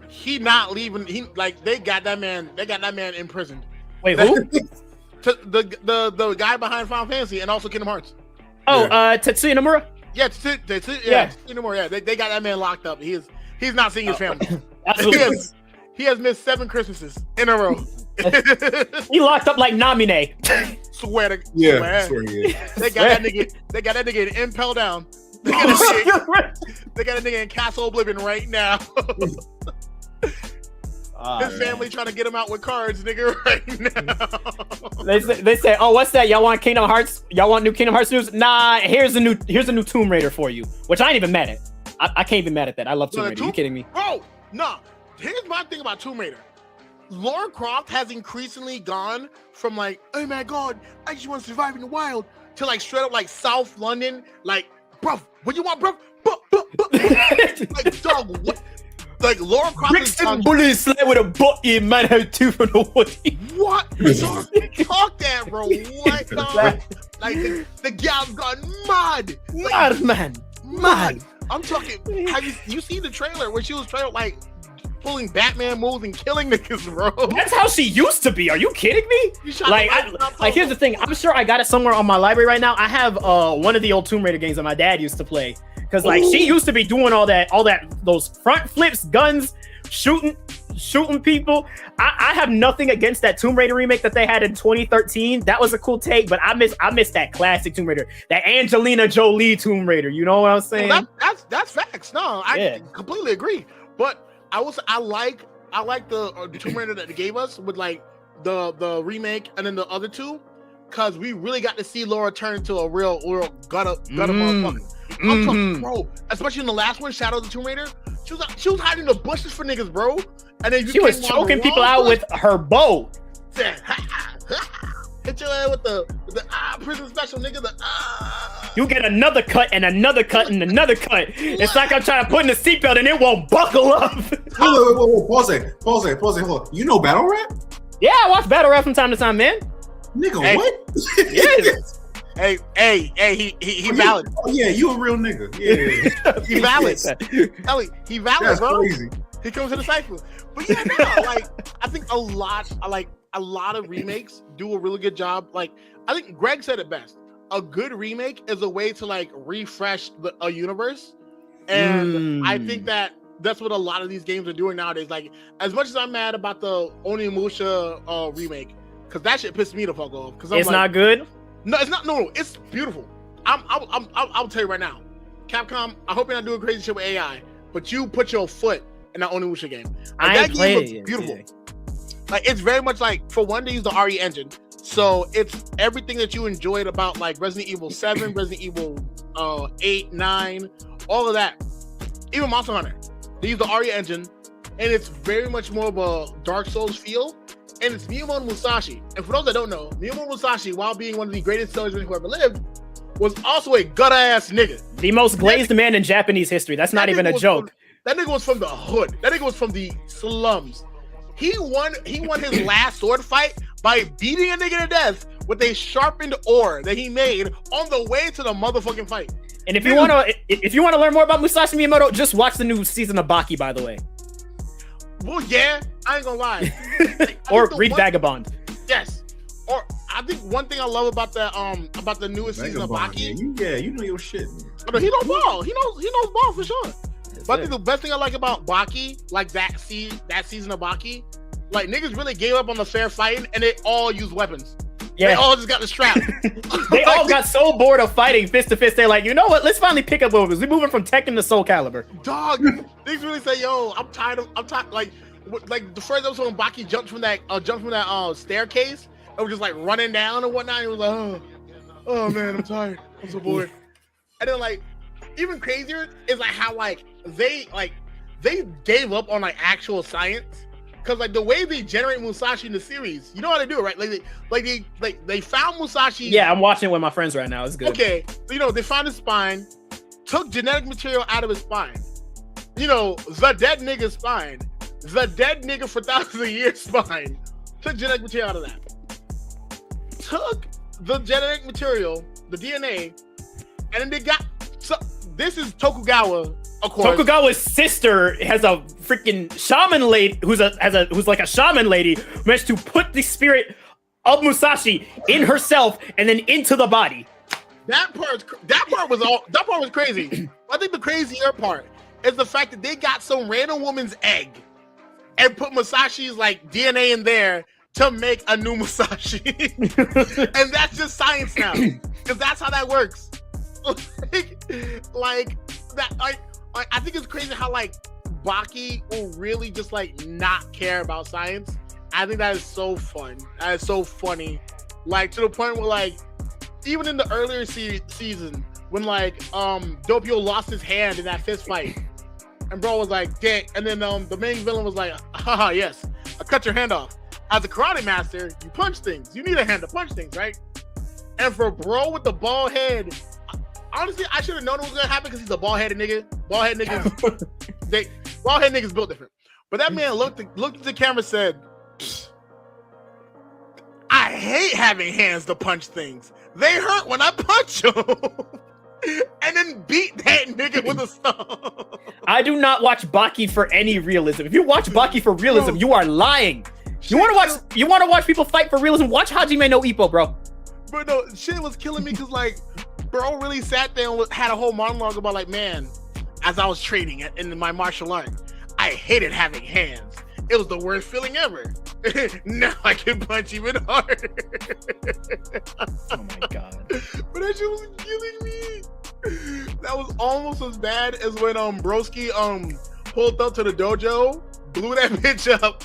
He not leaving. They got that man in prison. Wait, who? The guy behind Final Fantasy and also Kingdom Hearts. Oh, Tetsuya Nomura? Yeah, Tetsuya Nomura. Yeah, they got that man locked up. He's not seeing his family. Absolutely. He has missed 7 Christmases in a row. He locked up like Namine. Swear. Yeah. They got that nigga in Impel Down. They got a nigga in Castle Oblivion right now. His family trying to get him out with cards, nigga, right now. They say, oh, what's that? Y'all want Kingdom Hearts? Y'all want new Kingdom Hearts news? Nah, here's a new Tomb Raider for you, which I ain't even mad at. I can't even mad at that. I love Tomb Raider. You kidding me? Bro, nah. Here's my thing about Tomb Raider. Lara Croft has increasingly gone from like, oh my God, I just want to survive in the wild, to like straight up like South London, like, bro, what you want, bro? Like, dog, what? Like, Lara Croft Bricks and bullets slay with a body, man, how two from the woody. What? Talk that, bro. What? Like, the gal's gone mad. Mad, man. Mad. I'm talking. Have you seen the trailer where she was like pulling Batman moves and killing niggas, bro? That's how she used to be. Are you kidding me? Like here's the thing. I'm sure I got it somewhere on my library right now. I have one of the old Tomb Raider games that my dad used to play because like she used to be doing all that those front flips, guns, shooting people. I have nothing against that Tomb Raider remake that they had in 2013. That was a cool take, but I miss that classic Tomb Raider, that Angelina Jolie Tomb Raider. You know what I'm saying? Well, that's facts. No, I completely agree. But I like the Tomb Raider that they gave us with like the remake and then the other two, because we really got to see Laura turn into a real gutter motherfucker. I'm talking, bro, especially in the last one, Shadow of the Tomb Raider. She was hiding in the bushes for niggas, bro. And then she was choking people out with her bow. Hit your head with the prison special, nigga. You get another cut and another cut and another cut. It's like I'm trying to put in the seatbelt and it won't buckle up. Whoa, pause it. Hold on. You know battle rap? Yeah, I watch battle rap from time to time, man. Nigga, hey. What? Yes. Hey, he valid. Oh yeah, you a real nigga. Yeah. He valid. Ellie, he valid, that's bro. Crazy. He comes to the cypher. But yeah, no, like I think a lot of remakes do a really good job. Like I think Greg said it best. A good remake is a way to like refresh a universe, and I think that's what a lot of these games are doing nowadays. Like as much as I'm mad about the Onimusha remake, because that shit pissed me the fuck off. Because it's like, not good. No, it's not. No, it's beautiful. I'll tell you right now, Capcom. I hope you're not doing crazy shit with AI, but you put your foot in that Onimusha game. Like, that game looks beautiful. Yeah. Like it's very much like, for one, they use the RE engine, so it's everything that you enjoyed about like Resident Evil 7, Resident Evil 8, 9, all of that. Even Monster Hunter, they use the RE engine, and it's very much more of a Dark Souls feel. And it's Miyamoto Musashi. And for those that don't know, Miyamoto Musashi, while being one of the greatest swordsmen who ever lived, was also a gut ass nigga. The most glazed man in Japanese history. That's not even a joke. That nigga was from the hood. That nigga was from the slums. He won his last sword fight by beating a nigga to death with a sharpened oar that he made on the way to the motherfucking fight. And if you want to learn more about Musashi Miyamoto, just watch the new season of Baki, by the way. Well, yeah, I ain't gonna lie. Or read Vagabond. Yes. Or I think one thing I love about the newest season of Baki. You know your shit. No, he knows ball. He knows ball for sure. But I think the best thing I like about Baki, like that season of Baki, like niggas really gave up on the fair fighting and they all used weapons. Yeah. They all just got the strap. They all got so bored of fighting fist to fist. They're like, you know what? Let's finally pick up weapons. We're moving from Tekken to Soul Calibur. Dog, niggas really say, yo, I'm tired. Like the first episode when Baki jumped from that staircase and was just like running down and whatnot. He was like, oh man, I'm tired. I'm so bored. And then like, even crazier is like how like they gave up on like actual science. Cause like the way they generate Musashi in the series, you know how to do it, right? They found Musashi. Yeah, I'm watching it with my friends right now. It's good. Okay, so, they found his spine, took genetic material out of his spine. The dead nigga's spine, the dead nigga for thousands of years spine, took genetic material out of that. Took the genetic material, the DNA, and then they got. So this is Tokugawa. Of course. Tokugawa's sister has a freaking shaman lady who's like a shaman lady who managed to put the spirit of Musashi in herself and then into the body. That part was crazy. I think the crazier part is the fact that they got some random woman's egg and put Musashi's like DNA in there to make a new Musashi. And that's just science now. Because that's how that works. I think it's crazy how like Baki will really just like not care about science. I think that is so fun. That is so funny. Like to the point where like even in the earlier season when like Doppio lost his hand in that fist fight and bro was like dick, and then the main villain was like, haha, yes, I cut your hand off. As a karate master, you punch things. You need a hand to punch things, right? And for bro with the bald head, honestly, I should have known it was gonna happen because he's a bald-headed nigga. Bald-headed niggas built different. But that man looked at the camera and said, I hate having hands to punch things. They hurt when I punch them. and then beat that nigga with a stone. I do not watch Baki for any realism. If you watch Baki for realism, you are lying. You want to watch people fight for realism? Watch Hajime no Ippo, bro. But no, shit was killing me because like, bro really sat there and had a whole monologue about like, man, as I was training in my martial art, I hated having hands. It was the worst feeling ever. Now I can punch even harder. Oh my god. But that shit was killing me. That was almost as bad as when Broski pulled up to the dojo, blew that bitch up,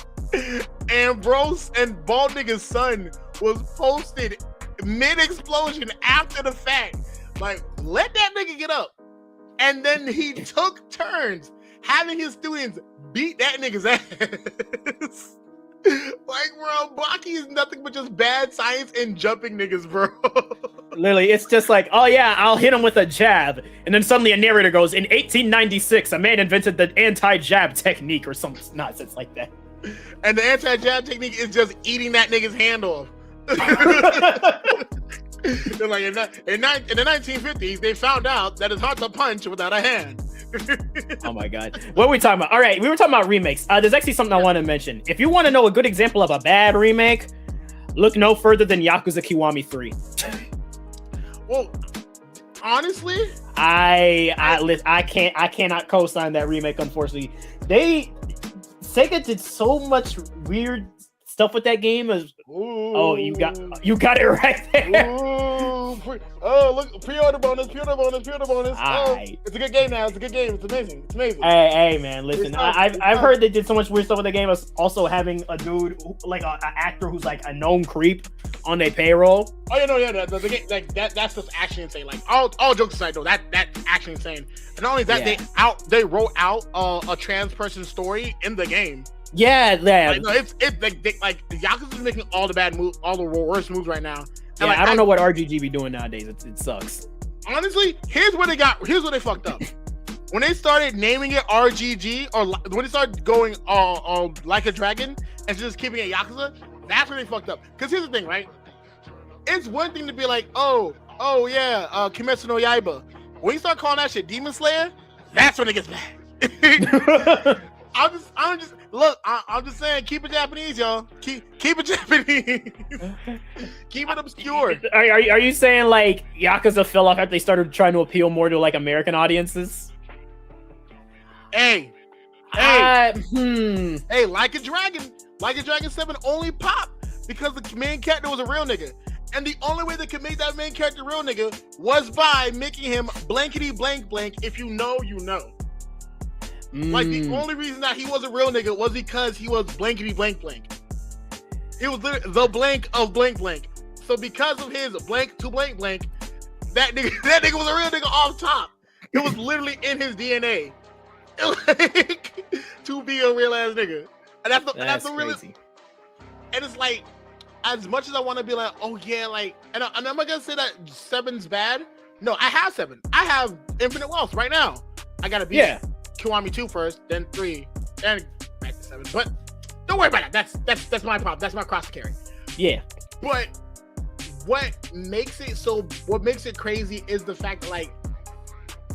and bald nigga's son was posted mid-explosion after the fact. Like, let that nigga get up. And then he took turns having his students beat that nigga's ass. Like, bro, Baki is nothing but just bad science and jumping niggas, bro. Literally, it's just like, oh yeah, I'll hit him with a jab. And then suddenly a narrator goes, in 1896, a man invented the anti-jab technique or some nonsense like that. And the anti-jab technique is just eating that nigga's hand off. They're like, in the 1950s, they found out that it's hard to punch without a hand. Oh my god. What are we talking about? All right, we were talking about remakes. There's actually something I want to mention. If you want to know a good example of a bad remake, look no further than Yakuza Kiwami 3. Well, honestly, I cannot co-sign that remake, unfortunately. Sega did so much weird stuff with that game. You got it right there. Look, pre-order bonus. It's a good game now. It's a good game. It's amazing. Hey, man, listen. I've heard they did so much weird stuff with the game. Also having a dude, like an actor who's like a known creep on their payroll. Oh yeah, no, yeah. The game, like that's just actually insane. Like all jokes aside, though, that's actually insane. And not only that, they wrote out a trans person story in the game. Yeah. Like, no, it's like the Yakuza's making all the bad moves, all the worst moves right now. And yeah, like, I don't know what RGG be doing nowadays. It sucks. Honestly, here's what they fucked up. When they started naming it RGG, or when they started going like a dragon and just keeping it Yakuza, that's where they fucked up. Because here's the thing, right? It's one thing to be like, oh yeah, Kimetsu no Yaiba. When you start calling that shit Demon Slayer, that's when it gets bad. I'm just saying, keep it Japanese, y'all. Keep it Japanese. Keep it obscure. Are you saying like Yakuza fell off after they started trying to appeal more to like American audiences? Hey, Like a Dragon 7 only popped because the main character was a real nigga. And the only way they could make that main character real nigga was by making him blankety blank blank. If you know, you know. Like, the only reason that he was a real nigga was because he was blankety blank blank. It was the blank of blank blank. So because of his blank to blank blank, that nigga was a real nigga off top. It was literally in his DNA. Like, to be a real ass nigga. And that's the real. And it's like, as much as I want to be like, oh yeah, like, and I'm not gonna say that 7's bad. No, I have 7. I have Infinite Wealth right now. I gotta beat Kiwami 2 first, then 3, then back to 7. But don't worry about that. That's my problem. That's my cross to carry. Yeah. But what makes it crazy is the fact that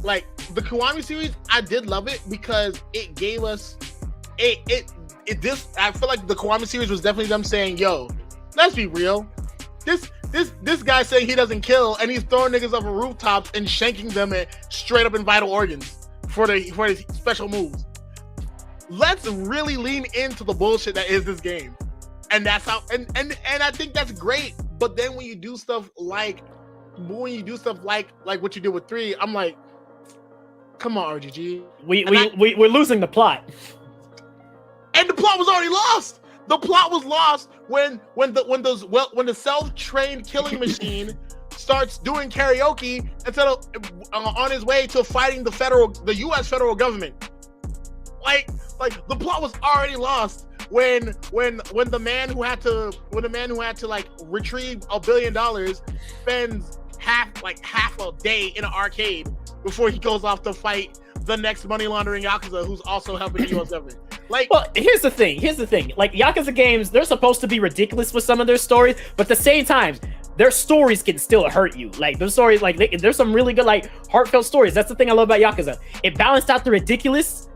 like the Kiwami series, I did love it because it gave us I feel like the Kiwami series was definitely them saying, yo, let's be real. This guy saying he doesn't kill and he's throwing niggas off of rooftops and shanking them straight up in vital organs for his special moves. Let's really lean into the bullshit that is this game. And that's how and I think that's great. But then when you do stuff like what you did with 3, I'm like, come on, RGG. We're losing the plot. And the plot was already lost. The plot was lost when the self-trained killing machine starts doing karaoke instead of on his way to fighting the U.S. federal government. Like the plot was already lost when the man who had to like retrieve $1 billion spends half a day in an arcade before he goes off to fight the next money laundering Yakuza who's also helping the U.S. government. Like, well, here's the thing. Like, Yakuza games, they're supposed to be ridiculous with some of their stories, but at the same time, their stories can still hurt you. Like their stories, like there's some really good, like heartfelt stories. That's the thing I love about Yakuza. It balanced out the ridiculous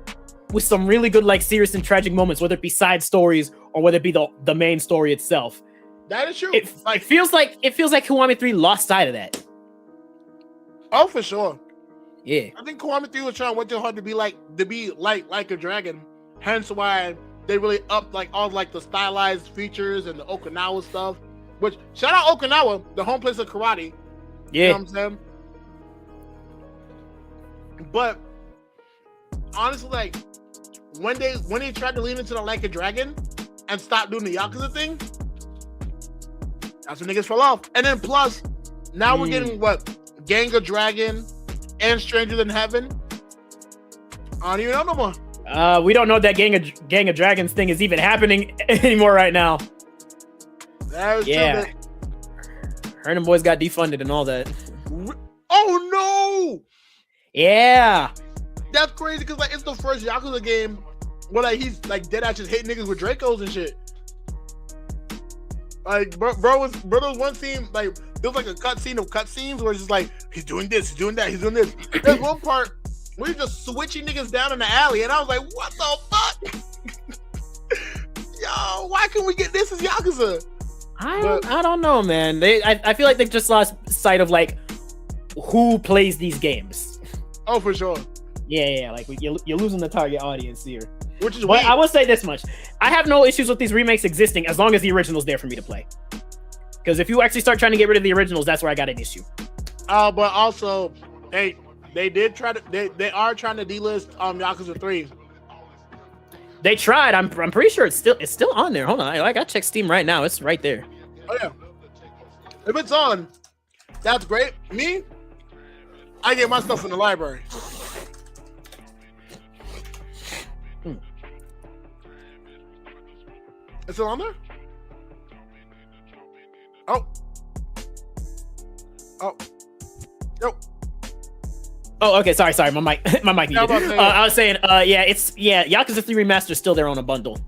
with some really good, like serious and tragic moments, whether it be side stories or whether it be the main story itself. That is true. It feels like Kiwami 3 lost sight of that. Oh, for sure. Yeah. I think Kiwami 3 was trying way too hard to be like a dragon. Hence why they really upped like all like the stylized features and the Okinawa stuff. Which shout out Okinawa, the home place of karate. Yeah. You know what I'm saying? But honestly, like when they tried to lean into the Like a Dragon and stop doing the Yakuza thing, that's when niggas fell off. And then plus, now we're getting what? Ganga Dragon and Stranger Than Heaven. I don't even know no more. We don't know that Gang of Dragons thing is even happening anymore right now. That was yeah. true. Her and them boys got defunded and all that. Oh no! Yeah. That's crazy because like it's the first Yakuza game where like he's like dead ass just hitting niggas with Dracos and shit. Like bro was one scene like there was like a cutscene of cutscenes where it's just like he's doing this, he's doing that, he's doing this. There's one part where he's just switching niggas down in the alley, and I was like, what the fuck? Yo, why can't we get this as Yakuza? I don't know, man. I feel like they've just lost sight of like who plays these games. Oh, for sure. Yeah. Like you're losing the target audience here. Which is but weird. I will say this much: I have no issues with these remakes existing as long as the original's there for me to play. Because if you actually start trying to get rid of the originals, that's where I got an issue. But also, they did try to they are trying to delist Yakuza 3. They tried. I'm pretty sure it's still on there. Hold on, I got check Steam right now. It's right there. Oh yeah. If it's on, that's great. Me, I get my stuff from the library. Is it on there? Oh. Oh, okay. Sorry. My mic muted. I was saying, Yakuza 3 Remastered is still there on a bundle.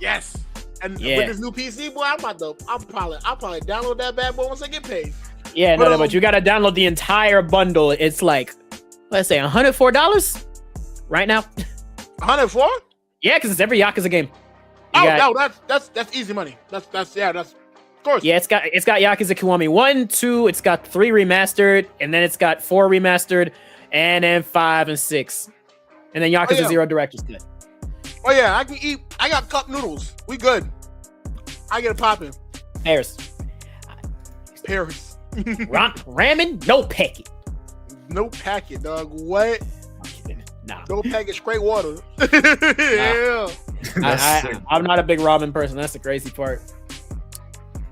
Yes. And with this new PC, boy, I'll probably download that bad boy once I get paid. Yeah, but you gotta download the entire bundle. It's like, let's say $104 right now. 104? Yeah, because it's every Yakuza game. That's easy money. That's of course. Yeah, it's got Yakuza Kiwami 1, 2, it's got 3 remastered, and then it's got 4 remastered, and then 5 and 6. And then Yakuza 0 Director's Cut. Oh yeah, I got cup noodles. We good. I get it popping. Paris. Ramen, no packet. No packet, dog. What? Nah. No packet, straight water. Yeah. I'm not a big ramen person. That's the crazy part.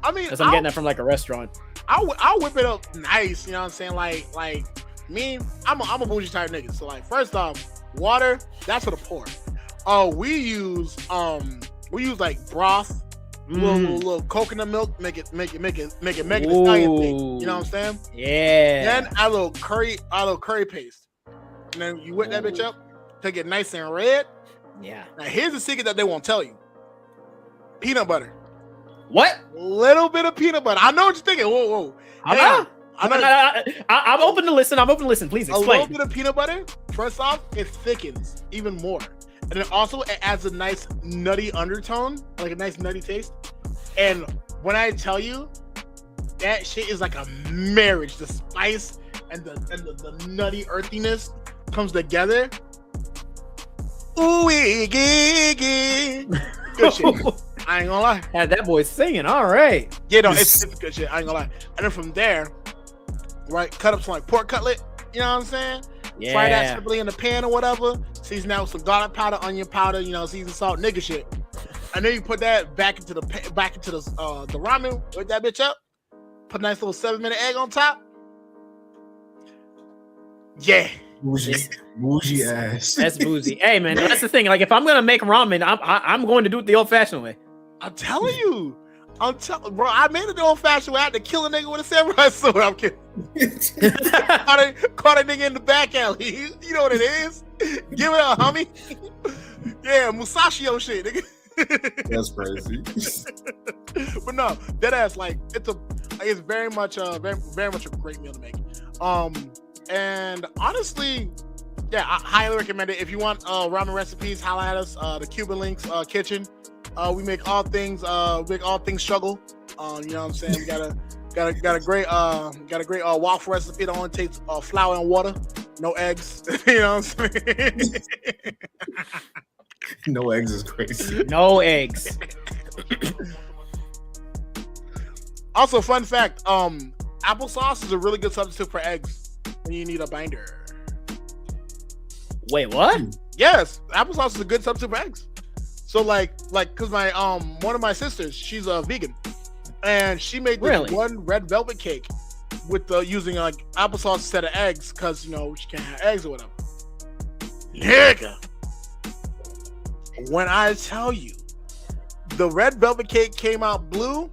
I mean, because I'm getting that from like a restaurant. I'll whip it up nice. You know what I'm saying? Like me, I'm a bougie type nigga. So like, first off, water, that's for the poor. We use like broth, little coconut milk, make it mega Italian thing. You know what I'm saying? Yeah. Then add a little curry paste, and then you whip that bitch up to get nice and red. Yeah. Now here's the secret that they won't tell you: peanut butter. What? Little bit of peanut butter. I know what you're thinking. Whoa. I'm open to listen. Please explain. A little bit of peanut butter. First off, it thickens even more. And then also it adds a nice nutty undertone, like a nice nutty taste. And when I tell you, that shit is like a marriage. The spice and the nutty earthiness comes together. Ooh, good shit. I ain't gonna lie. Had that boy singing. All right. Yeah, no, it's good shit. I ain't gonna lie. And then from there, right, cut up some like pork cutlet. You know what I'm saying? Yeah. Fry that simply in the pan or whatever. Season that with some garlic powder, onion powder, seasoned salt, nigga shit. And then you put that back into the ramen, whip that bitch up. Put a nice little 7-minute egg on top. Yeah. Bougie ass. That's bougie. Hey man, that's the thing. Like if I'm gonna make ramen, I'm going to do it the old-fashioned way. I'm telling you. Bro, I made it the old-fashioned way. I had to kill a nigga with a samurai sword. I'm kidding. Caught a nigga in the back alley. You know what it is? Give it up, homie. Yeah, Musashio shit, nigga. That's crazy. But no, that ass like it's very much very much a great meal to make. And honestly, yeah, I highly recommend it. If you want ramen recipes, holla at us. The Cuban Linx kitchen. We make all things struggle. You know what I'm saying? We got a great waffle recipe that only takes flour and water, no eggs. You know what I'm saying? No eggs is crazy. No eggs. Also, fun fact: applesauce is a really good substitute for eggs when you need a binder. Wait, what? Yes, applesauce is a good substitute for eggs. So like, cause my one of my sisters, she's a vegan, and she made this one red velvet cake with using like applesauce instead of eggs, cause you know she can't have eggs or whatever. Nigga, when I tell you, the red velvet cake came out blue,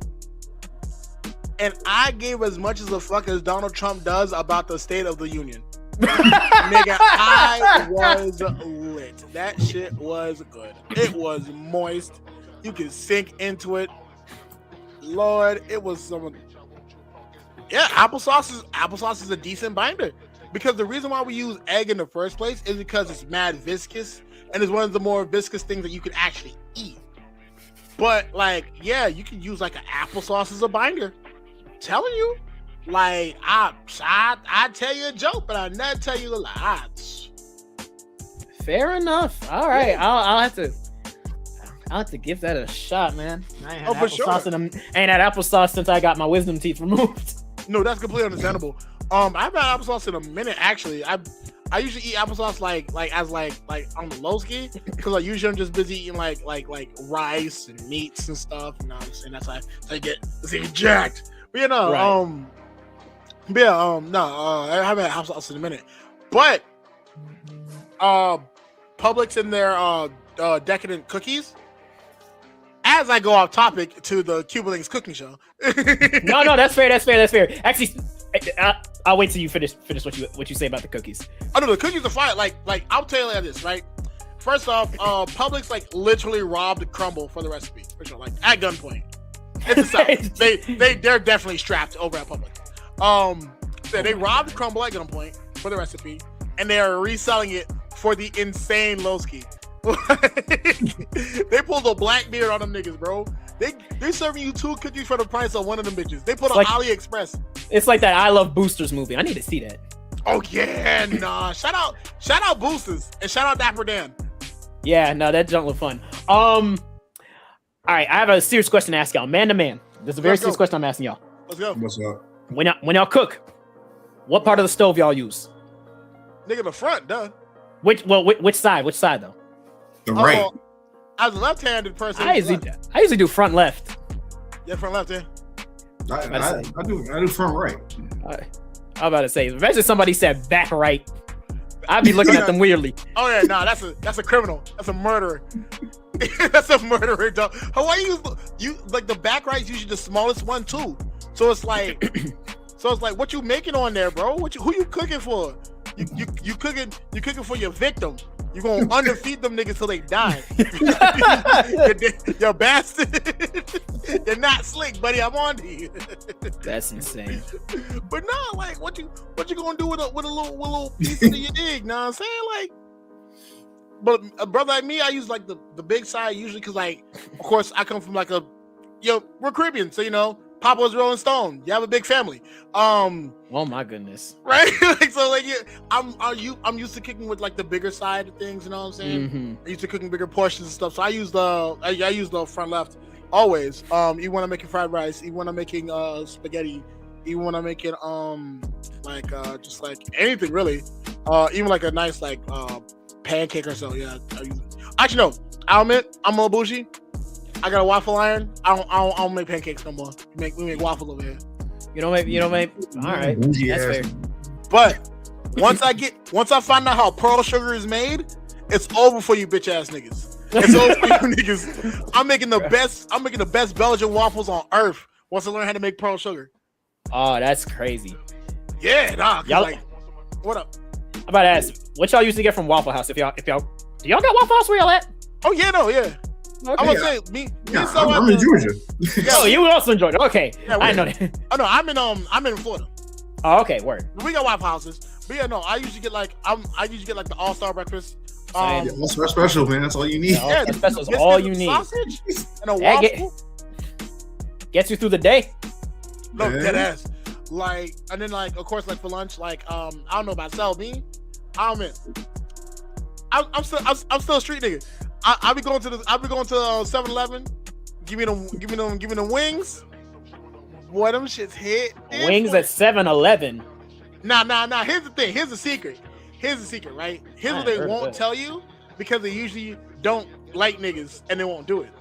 and I gave as much as a fuck as Donald Trump does about the State of the Union. Nigga, I was lit. That shit was good. It was moist. You could sink into it. Lord, it was some. Yeah, applesauce is a decent binder, because the reason why we use egg in the first place is because it's mad viscous, and it's one of the more viscous things that you can actually eat. But like, yeah, you can use like an applesauce as a binder. I'm telling you. Like, I tell you a joke, but I never tell you a lie. Fair enough. All right, I'll have to give that a shot, man. I ain't had applesauce ain't had applesauce since I got my wisdom teeth removed. No, that's completely understandable. I've had applesauce in a minute actually. I usually eat applesauce like on the low ski, because like usually I'm just busy eating like rice and meats and stuff. You know what I'm saying? That's how I get jacked. But you know, right. I haven't had applesauce in a minute. But Publix and their decadent cookies. As I go off topic to the Cuban Linx cooking show. No, that's fair. Actually, I'll wait till you finish what you say about the cookies. Oh no, the cookies are fire. Like I'll tell you like this, right? First off, Publix like literally robbed Crumble for the recipe, for sure, like at gunpoint. It's the South. They're definitely strapped over at Publix. So they robbed Crumble at gunpoint for the recipe, and they are reselling it for the insane Lowski. They pulled a black beard on them niggas, bro. They serving you 2 cookies for the price of one of them bitches. They put on like, AliExpress. It's like that I Love Boosters movie. I need to see that. Oh yeah, nah. Shout out Boosters and shout out Dapper Dan. Yeah, no, that junk look fun. All right, I have a serious question to ask y'all, man to man. This is a very serious question I'm asking y'all. Let's go. What's up? When y'all cook, what part of the stove y'all use? Nigga, the front, duh. Which side? Which side though? The right. As a left-handed person, I usually do front left. Yeah, front left, yeah. I do front right. I'm about to say, especially somebody said back right, I'd be looking at them weirdly. Oh yeah, nah, that's a criminal. That's a murderer. That's a murderer, dog. Hawaii, you like the back right is usually the smallest one too. So it's like, what you making on there, bro? Who you cooking for? You cooking for your victim. You gonna underfeed them niggas till they die. You're bastard. You're not slick, buddy. I'm on to you. That's insane. But no, like what you gonna do with a little piece of your dig? Know what I'm saying? Like, but a brother like me, I use like the big side usually because like, of course, I come from like we're Caribbean, so you know. Papa was Rolling Stone. You have a big family. Oh my goodness. Right? Like, so like I'm used to cooking with like the bigger side of things, you know what I'm saying? Mm-hmm. I used to cooking bigger portions and stuff. So I use the front left always. Even when I'm making fried rice, even when I'm making spaghetti, even when I'm making just like anything really. Even like a nice like pancake or so. Yeah. Actually no, I'll admit I'm a little bougie. I got a waffle iron. I don't make pancakes no more. We make waffles over here. You don't make. All right, that's fair. But once I find out how pearl sugar is made, it's over for you bitch ass niggas. It's over for you niggas. I'm making the best Belgian waffles on earth once I learn how to make pearl sugar. Oh, that's crazy. Yeah, nah. Y'all, like, what up? I'm about to ask, what y'all usually get from Waffle House? Do y'all got Waffle House where y'all at? Oh yeah, no, yeah. I'm gonna say me Yeah, so I'm in Georgia. Oh, you also in Georgia. Okay. Yeah, I know that. Oh no, I'm in Florida. Oh, okay, word. We got Waffle Houses. But yeah, no, I usually get like the All-Star breakfast. Same. That's special, man. That's all you need. Yeah, that's special. That's all you need. Sausage and a That waffle. Gets you through the day. No, Yeah. dead ass. Like, and then like, of course, like for lunch, like, I don't know about me. I'm still a street nigga. I'll be going to 7-Eleven. Give me them wings. Boy, them shits hit. Wings at 7-Eleven. Nah. Here's the thing. Here's the secret, right? Here's what they won't tell you, because they usually don't like niggas and they won't do it.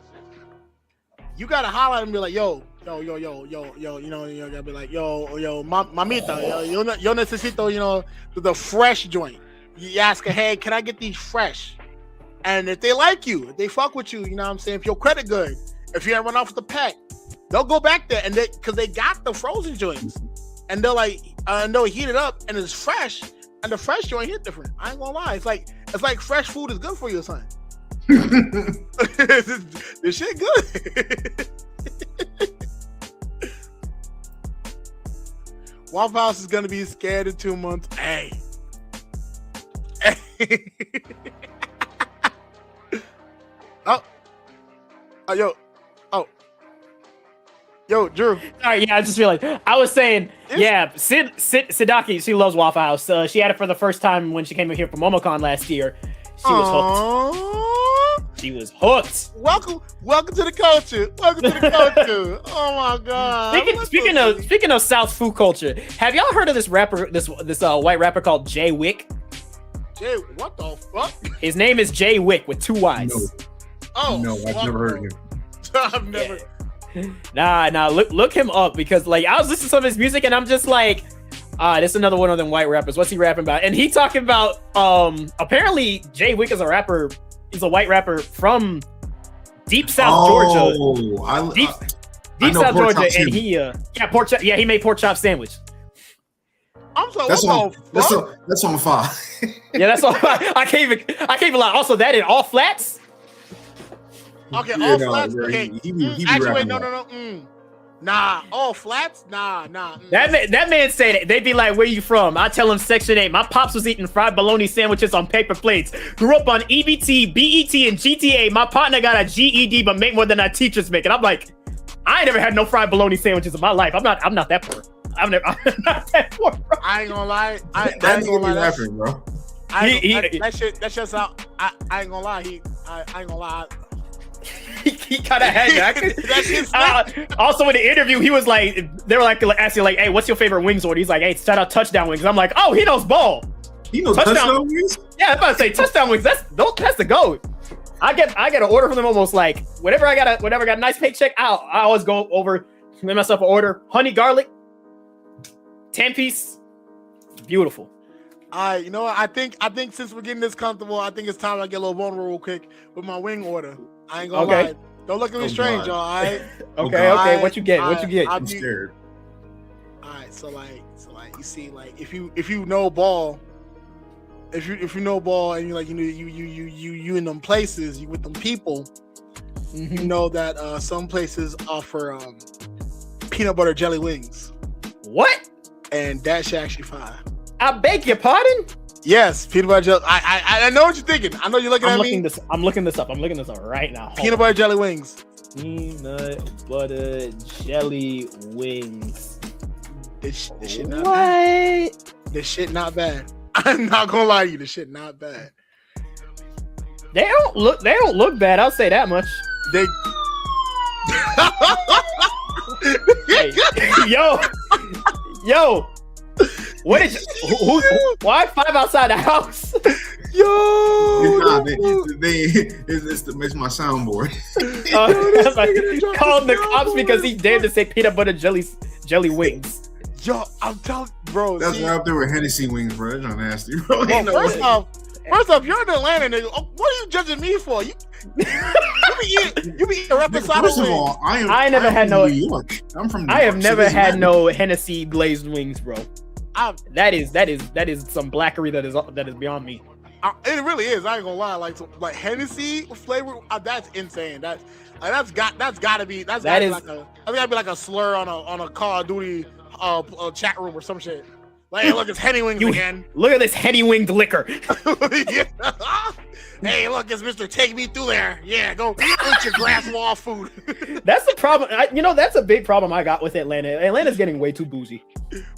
You gotta holler at them and be like, yo, you gotta be like, mamita, yo necesito, the fresh joint. You ask her, hey, can I get these fresh? And if they like you, if they fuck with you, you know what I'm saying? If your credit good, if you ain't run off with the pack, they'll go back there and because they got the frozen joints, and they'll they'll heat it up and it's fresh, and the fresh joint hit different. I ain't gonna lie, it's like fresh food is good for you or something. This shit good. Waffle House is gonna be scared in 2 months. Hey. Yo, Drew. All right, yeah, I just realized. I was saying, yeah, Sidaki, she loves Waffle House. She had it for the first time when she came in here for MomoCon last year. She was hooked. She was hooked. Welcome to the culture. Oh my god. Speaking of South food culture, have y'all heard of this rapper, this white rapper called Jay Wick? Jay, what the fuck? His name is Jay Wick with 2 Y's. No. Oh No, I've never heard of him. I've never. Nah, look him up, because like I was listening to some of his music and I'm just like, this is another one of them white rappers. What's he rapping about? And he talking about apparently Jay Wick is a rapper. He's a white rapper from deep South Georgia. Deep South Georgia, and he made pork chop sandwich. I'm sorry. That's on fire. Yeah, that's all. I can't even lie. Also, that in all flats. Okay, Yeah, all no, flats. bro, Okay, he be actually, wait, rapping no. Nah, all flats. Nah. That man said they'd be like, "Where you from?" I tell him Section 8. My pops was eating fried bologna sandwiches on paper plates. Grew up on EBT, BET, and GTA. My partner got a GED, but make more than our teachers make. And I'm like, I ain't never had no fried bologna sandwiches in my life. I'm not that poor. I'm not that poor, bro. I ain't gonna lie. I ain't That's gonna lie. rapping, bro. That shit's out. I ain't gonna lie. I ain't gonna lie. He kind of had that. Also in the interview, he was like, they were like asking like, "Hey, what's your favorite wings order?" He's like, "Hey, shout out touchdown wings." I'm like, "Oh, he knows ball." He knows touchdown wings? Yeah, I'm about to say touchdown wings. That's the goat. I get an order from them almost like whenever I got a nice paycheck, I always go over, make myself an order, honey garlic, 10-piece, beautiful. You know what? I think since we're getting this comfortable, I think it's time I get a little vulnerable real quick with my wing order. I ain't gonna lie. Don't look at me strange, y'all. All right. Okay. What you get? I'm scared. All right. So like you see, like if you know ball, if you know ball and you in them places, you with them people, you know that some places offer peanut butter jelly wings. What? And that shit actually fire. I beg your pardon? Yes, peanut butter jelly. I know what you're thinking. I know you're looking at me. I'm looking this up right now. Peanut butter jelly wings. Peanut butter jelly wings. This shit not bad. This shit not bad. I'm not gonna lie to you. This shit not bad. They don't look bad. I'll say that much. They. Hey, yo. What is who? Why 5 outside the house? Yo, It's my soundboard. Calling the cops because he dared to say peanut butter jelly wings. Yo, I'm telling, bro. That's right up there with Hennessy wings, bro. That's not nasty, bro. Well, first off, you're in Atlanta, nigga. Oh, what are you judging me for? You be eating reposado. First of all, I never had no. New York. I'm from. I have never had no Hennessy glazed wings, bro. That is some blackery that is beyond me. It really is. I ain't gonna lie. Like Hennessy flavor, that's insane. That's gotta be like a slur on a Call of Duty chat room or some shit. Like, hey, look, it's Henny Wings again. Look at this Henny Winged liquor. Yeah. Hey, look, it's Mr. Take Me Through there. Yeah, go eat your glass wall food. That's the problem. That's a big problem I got with Atlanta. Atlanta's getting way too bougie.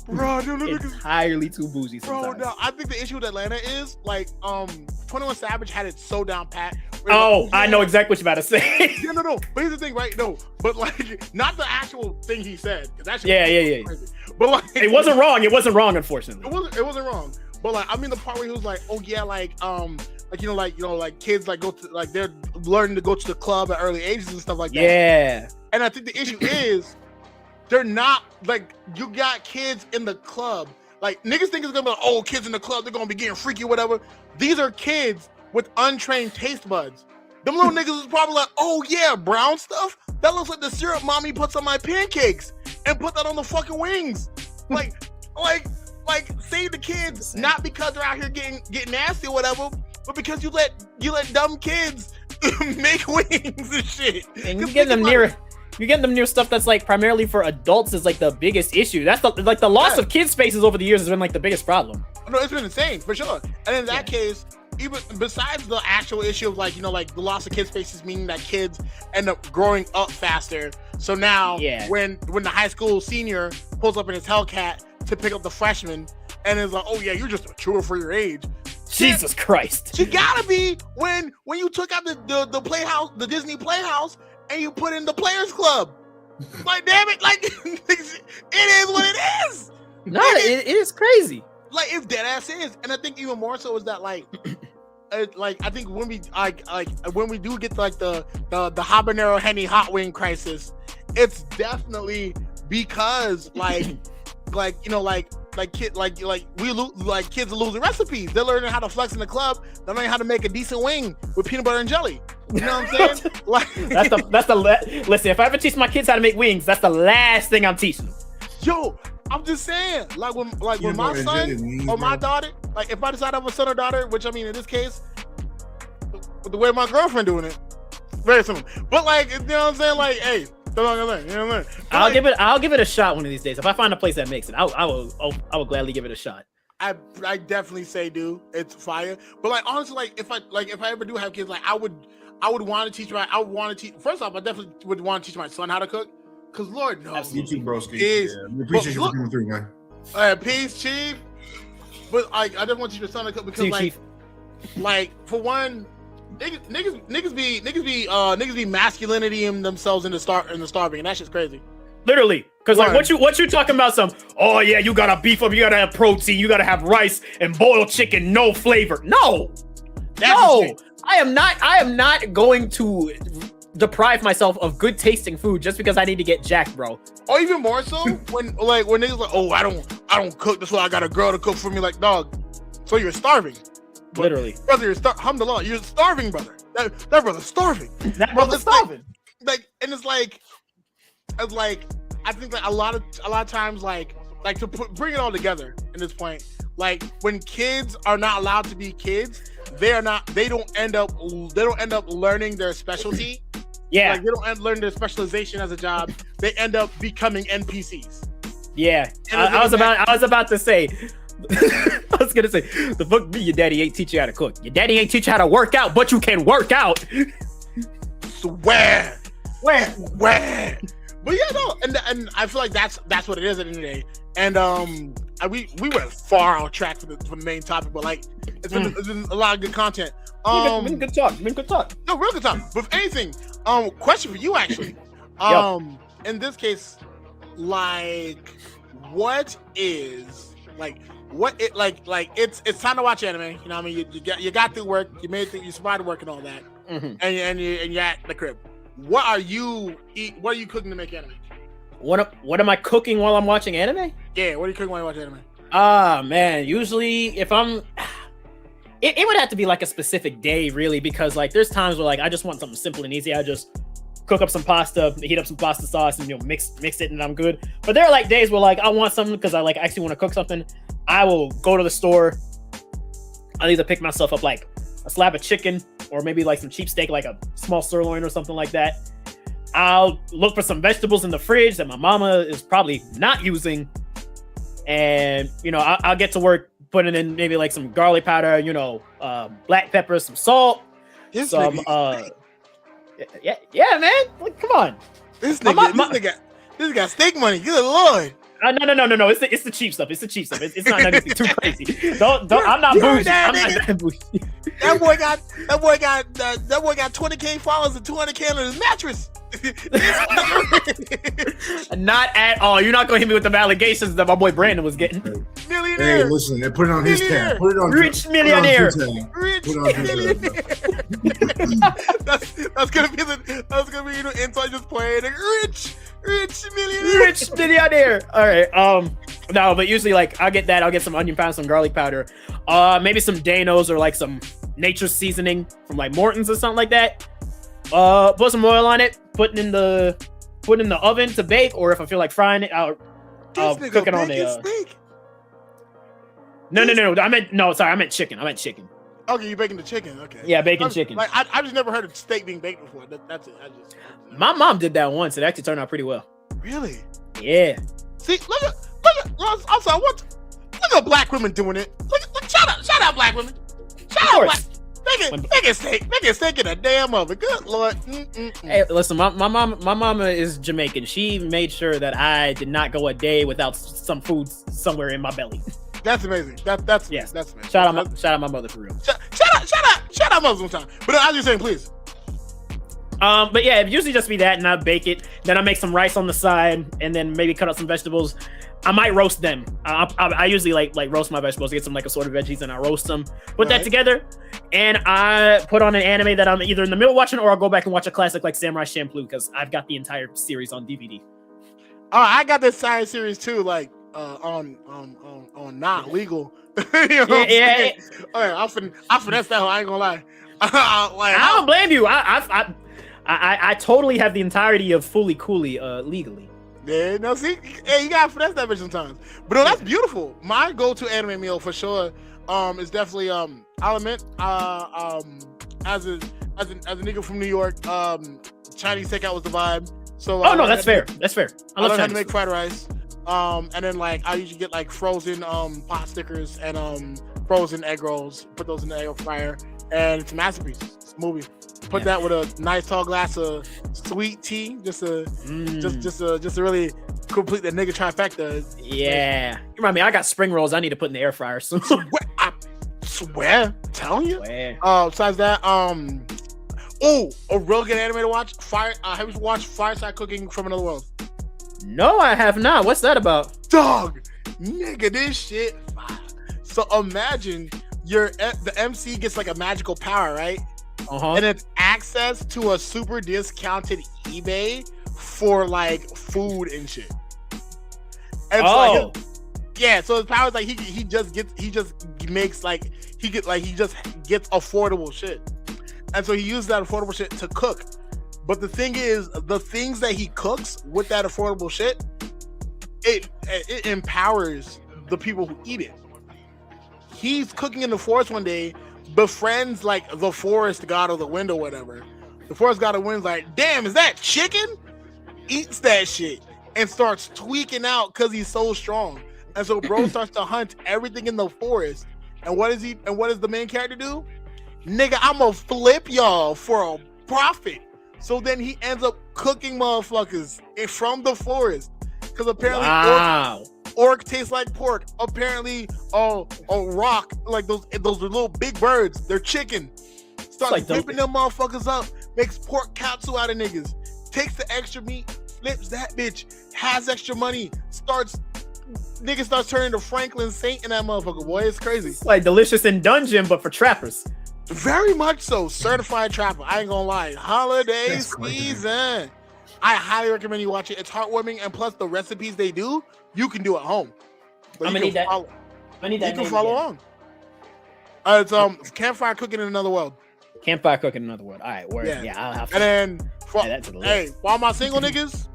Bro, dude, entirely too bougie sometimes. Bro, no, I think the issue with Atlanta is, like, 21 Savage had it so down pat. Oh, I know exactly what you're about to say. No. But here's the thing, right? No, but, like, not the actual thing he said. Yeah. Crazy. But, like, it wasn't wrong. It wasn't wrong, unfortunately. It wasn't wrong. But, like, I mean, the part where he was like, oh yeah, like kids like go to, like, they're learning to go to the club at early ages and stuff like that. Yeah. And I think the issue is they're not, like, you got kids in the club. Like, niggas think it's gonna be like, oh, kids in the club, they're gonna be getting freaky or whatever. These are kids with untrained taste buds. Them little niggas is probably like, oh yeah, brown stuff? That looks like the syrup mommy puts on my pancakes and put that on the fucking wings. Like, save the kids, not because they're out here getting nasty or whatever, but because you let dumb kids make wings and shit. And you're getting them near stuff that's, like, primarily for adults is, like, the biggest issue. That's the loss of kid spaces over the years has been, like, the biggest problem. No, it's been insane for sure. And in that case, even besides the actual issue of, like, like, the loss of kid spaces, meaning that kids end up growing up faster. So now, when the high school senior pulls up in his Hellcat to pick up the freshman and is like, oh yeah, you're just mature for your age. Jesus Christ. She gotta be when you took out the playhouse, the Disney Playhouse, and you put in the Players Club. Like, damn it, like, it is what it is. No, it is crazy. Like, if dead ass is. And I think even more so is that, like, I think when we do get to, like, the habanero Henny hot wing crisis, it's definitely because, kids are losing recipes. They're learning how to flex in the club. They're learning how to make a decent wing with peanut butter and jelly. You know what I'm saying? Like, listen, if I ever teach my kids how to make wings, that's the last thing I'm teaching. Yo, I'm just saying, when my son or my daughter, like, if I decide I have a son or daughter, which, I mean, in this case, the way my girlfriend doing it, very simple. But, like, you know what I'm saying? Like, hey, you know what I mean? I'll give it a shot one of these days. If I find a place that makes it, I will gladly give it a shot. I definitely say, dude, it's fire. But, like, honestly, like, if I ever do have kids, like, I would want to teach. First off, I definitely would want to teach my son how to cook. Cause Lord knows, you too, broski. We appreciate you for coming through, man. Peace, Chief. But, like, I definitely want to teach my son to cook because, like, for one, niggas be masculinity in themselves in the starving, and that's just crazy. Literally, because, like, what you talking about? Oh yeah, you gotta beef up, you gotta have protein, you gotta have rice and boiled chicken, no flavor. No, I am not going to deprive myself of good tasting food just because I need to get jacked, bro. Or even more so when niggas like, oh, I don't cook, that's why I got a girl to cook for me. Like, dog, so you're starving. Literally, brother, alhamdulillah, you're starving, brother. That brother's starving. That brother's starving. Like, and it's like I think that a lot of times, like to bring it all together in this point, like, when kids are not allowed to be kids, they don't end up learning their specialty. Yeah, like, they don't learn their specialization as a job. They end up becoming NPCs. Yeah, I was about to say. I was gonna say, the fuck me, your daddy ain't teach you how to cook. Your daddy ain't teach you how to work out, but you can work out. Swear. But yeah, no, and I feel like that's what it is at the end of the day. And we went far off track for the main topic, but, like, it's been a lot of good content. Been good talk. No, real good talk. But if anything, question for you actually. In this case, like, it's time to watch anime. You know what I mean? You got through work, you made it through, you survived work and all that, and you're at the crib. What are you cooking to make anime? What am I cooking while I'm watching anime? Yeah, what are you cooking while you watch anime? Man, usually if I'm, it would have to be like a specific day, really, because, like, there's times where, like, I just want something simple and easy. I just cook up some pasta, heat up some pasta sauce, and, mix it, and I'm good. But there are, like, days where, like, I want something because I actually want to cook something. I will go to the store, I'll either pick myself up like a slab of chicken or maybe like some cheap steak, like a small sirloin or something like that. I'll look for some vegetables in the fridge that my mama is probably not using. And, you know, I'll get to work putting in maybe like some garlic powder, you know, black pepper, some salt, yeah, man. Like, come on. This nigga steak money. Good Lord. No. It's the cheap stuff. It's the cheap stuff. It's not anything too crazy. Don't. I'm not bougie. I'm not that bougie. That boy got 20K followers and 200K on his mattress. Not at all. You're not gonna hit me with the allegations that my boy Brandon was getting. Millionaire. Hey, listen, they put it on his tab. Put it on rich millionaire. Rich millionaire. That's gonna be the inside just playing rich millionaire. Rich millionaire. All right. No, but usually like I'll get that. I'll get some onion powder, some garlic powder, maybe some Danos or like some nature seasoning from like Morton's or something like that. Put some oil on it. Put it in the oven to bake, or if I feel like frying it, I'll cook it on the. No. I meant chicken. Okay, you're baking the chicken. Okay. Yeah, baking chicken. Like I just never heard of steak being baked before. That's it. My mom did that once. It actually turned out pretty well. Really? Yeah. See, look at. I'm sorry. Look at black women doing it. Look, shout out black women. Shout out black. Make it steak in a damn oven. Good Lord. Hey, listen, my mama is Jamaican. She made sure that I did not go a day without some food somewhere in my belly. That's amazing. That's amazing. Shout out my mother for real. Shout out mother sometime. But I was just saying, please. But yeah, it usually just be that, and I bake it. Then I make some rice on the side, and then maybe cut up some vegetables. I might roast them. I usually like roast my vegetables, get some like assorted veggies, and I roast them. Put that together, and I put on an anime that I'm either in the middle watching, or I'll go back and watch a classic like Samurai Champloo, because I've got the entire series on DVD. I got this side series too, like on not legal. You know yeah. All right, I'll finesse that. I ain't gonna lie. I don't blame you. I totally have the entirety of Fully Cooley legally. Yeah, no, see, hey, you gotta finesse that bitch sometimes. But no, that's beautiful. My go-to anime meal for sure is definitely I'll admit as a nigga from New York, Chinese takeout was the vibe. So that's fair. That's fair. I learned how to make fried rice. And then like I usually get like frozen pot stickers and frozen egg rolls. Put those in the air fryer, and it's a masterpiece. It's a movie. Put that with a nice tall glass of sweet tea, just to really complete the nigga trifecta. Yeah, you remind me. I got spring rolls I need to put in the air fryer soon. I swear, telling you. Besides that, a real good anime to watch. Have you watched Fireside Cooking from Another World? No, I have not. What's that about? Dog, nigga, this shit. So imagine the MC gets like a magical power, right? And it's access to a super discounted eBay for like food and shit. And so his power is like he just gets affordable shit. And so he uses that affordable shit to cook. But the thing is, the things that he cooks with that affordable shit, it empowers the people who eat it. He's cooking in the forest one day, befriends like the forest god of the wind or whatever. The forest god of the wind's like, damn, is that chicken? Eats that shit and starts tweaking out because he's so strong. And so bro starts to hunt everything in the forest. And what does the main character do? Nigga, I'ma flip y'all for a profit. So then he ends up cooking motherfuckers from the forest. Because apparently orc tastes like pork. Apparently, a rock, like those little big birds, they're chicken. Starts like whipping them motherfuckers up, makes pork katsu out of niggas, takes the extra meat, flips that bitch, has extra money, starts turning to Franklin Saint in that motherfucker, boy. It's crazy. It's like Delicious in Dungeon, but for trappers. Very much so. Certified trapper. I ain't gonna lie. Holiday season. I highly recommend you watch it. It's heartwarming, and plus the recipes they do, you can do at home. I'm gonna need that. I need that. You can follow on. It's Campfire Cooking in Another World. Campfire Cooking in Another World. All right, word. Yeah, I'll have to. And then, for all my single niggas,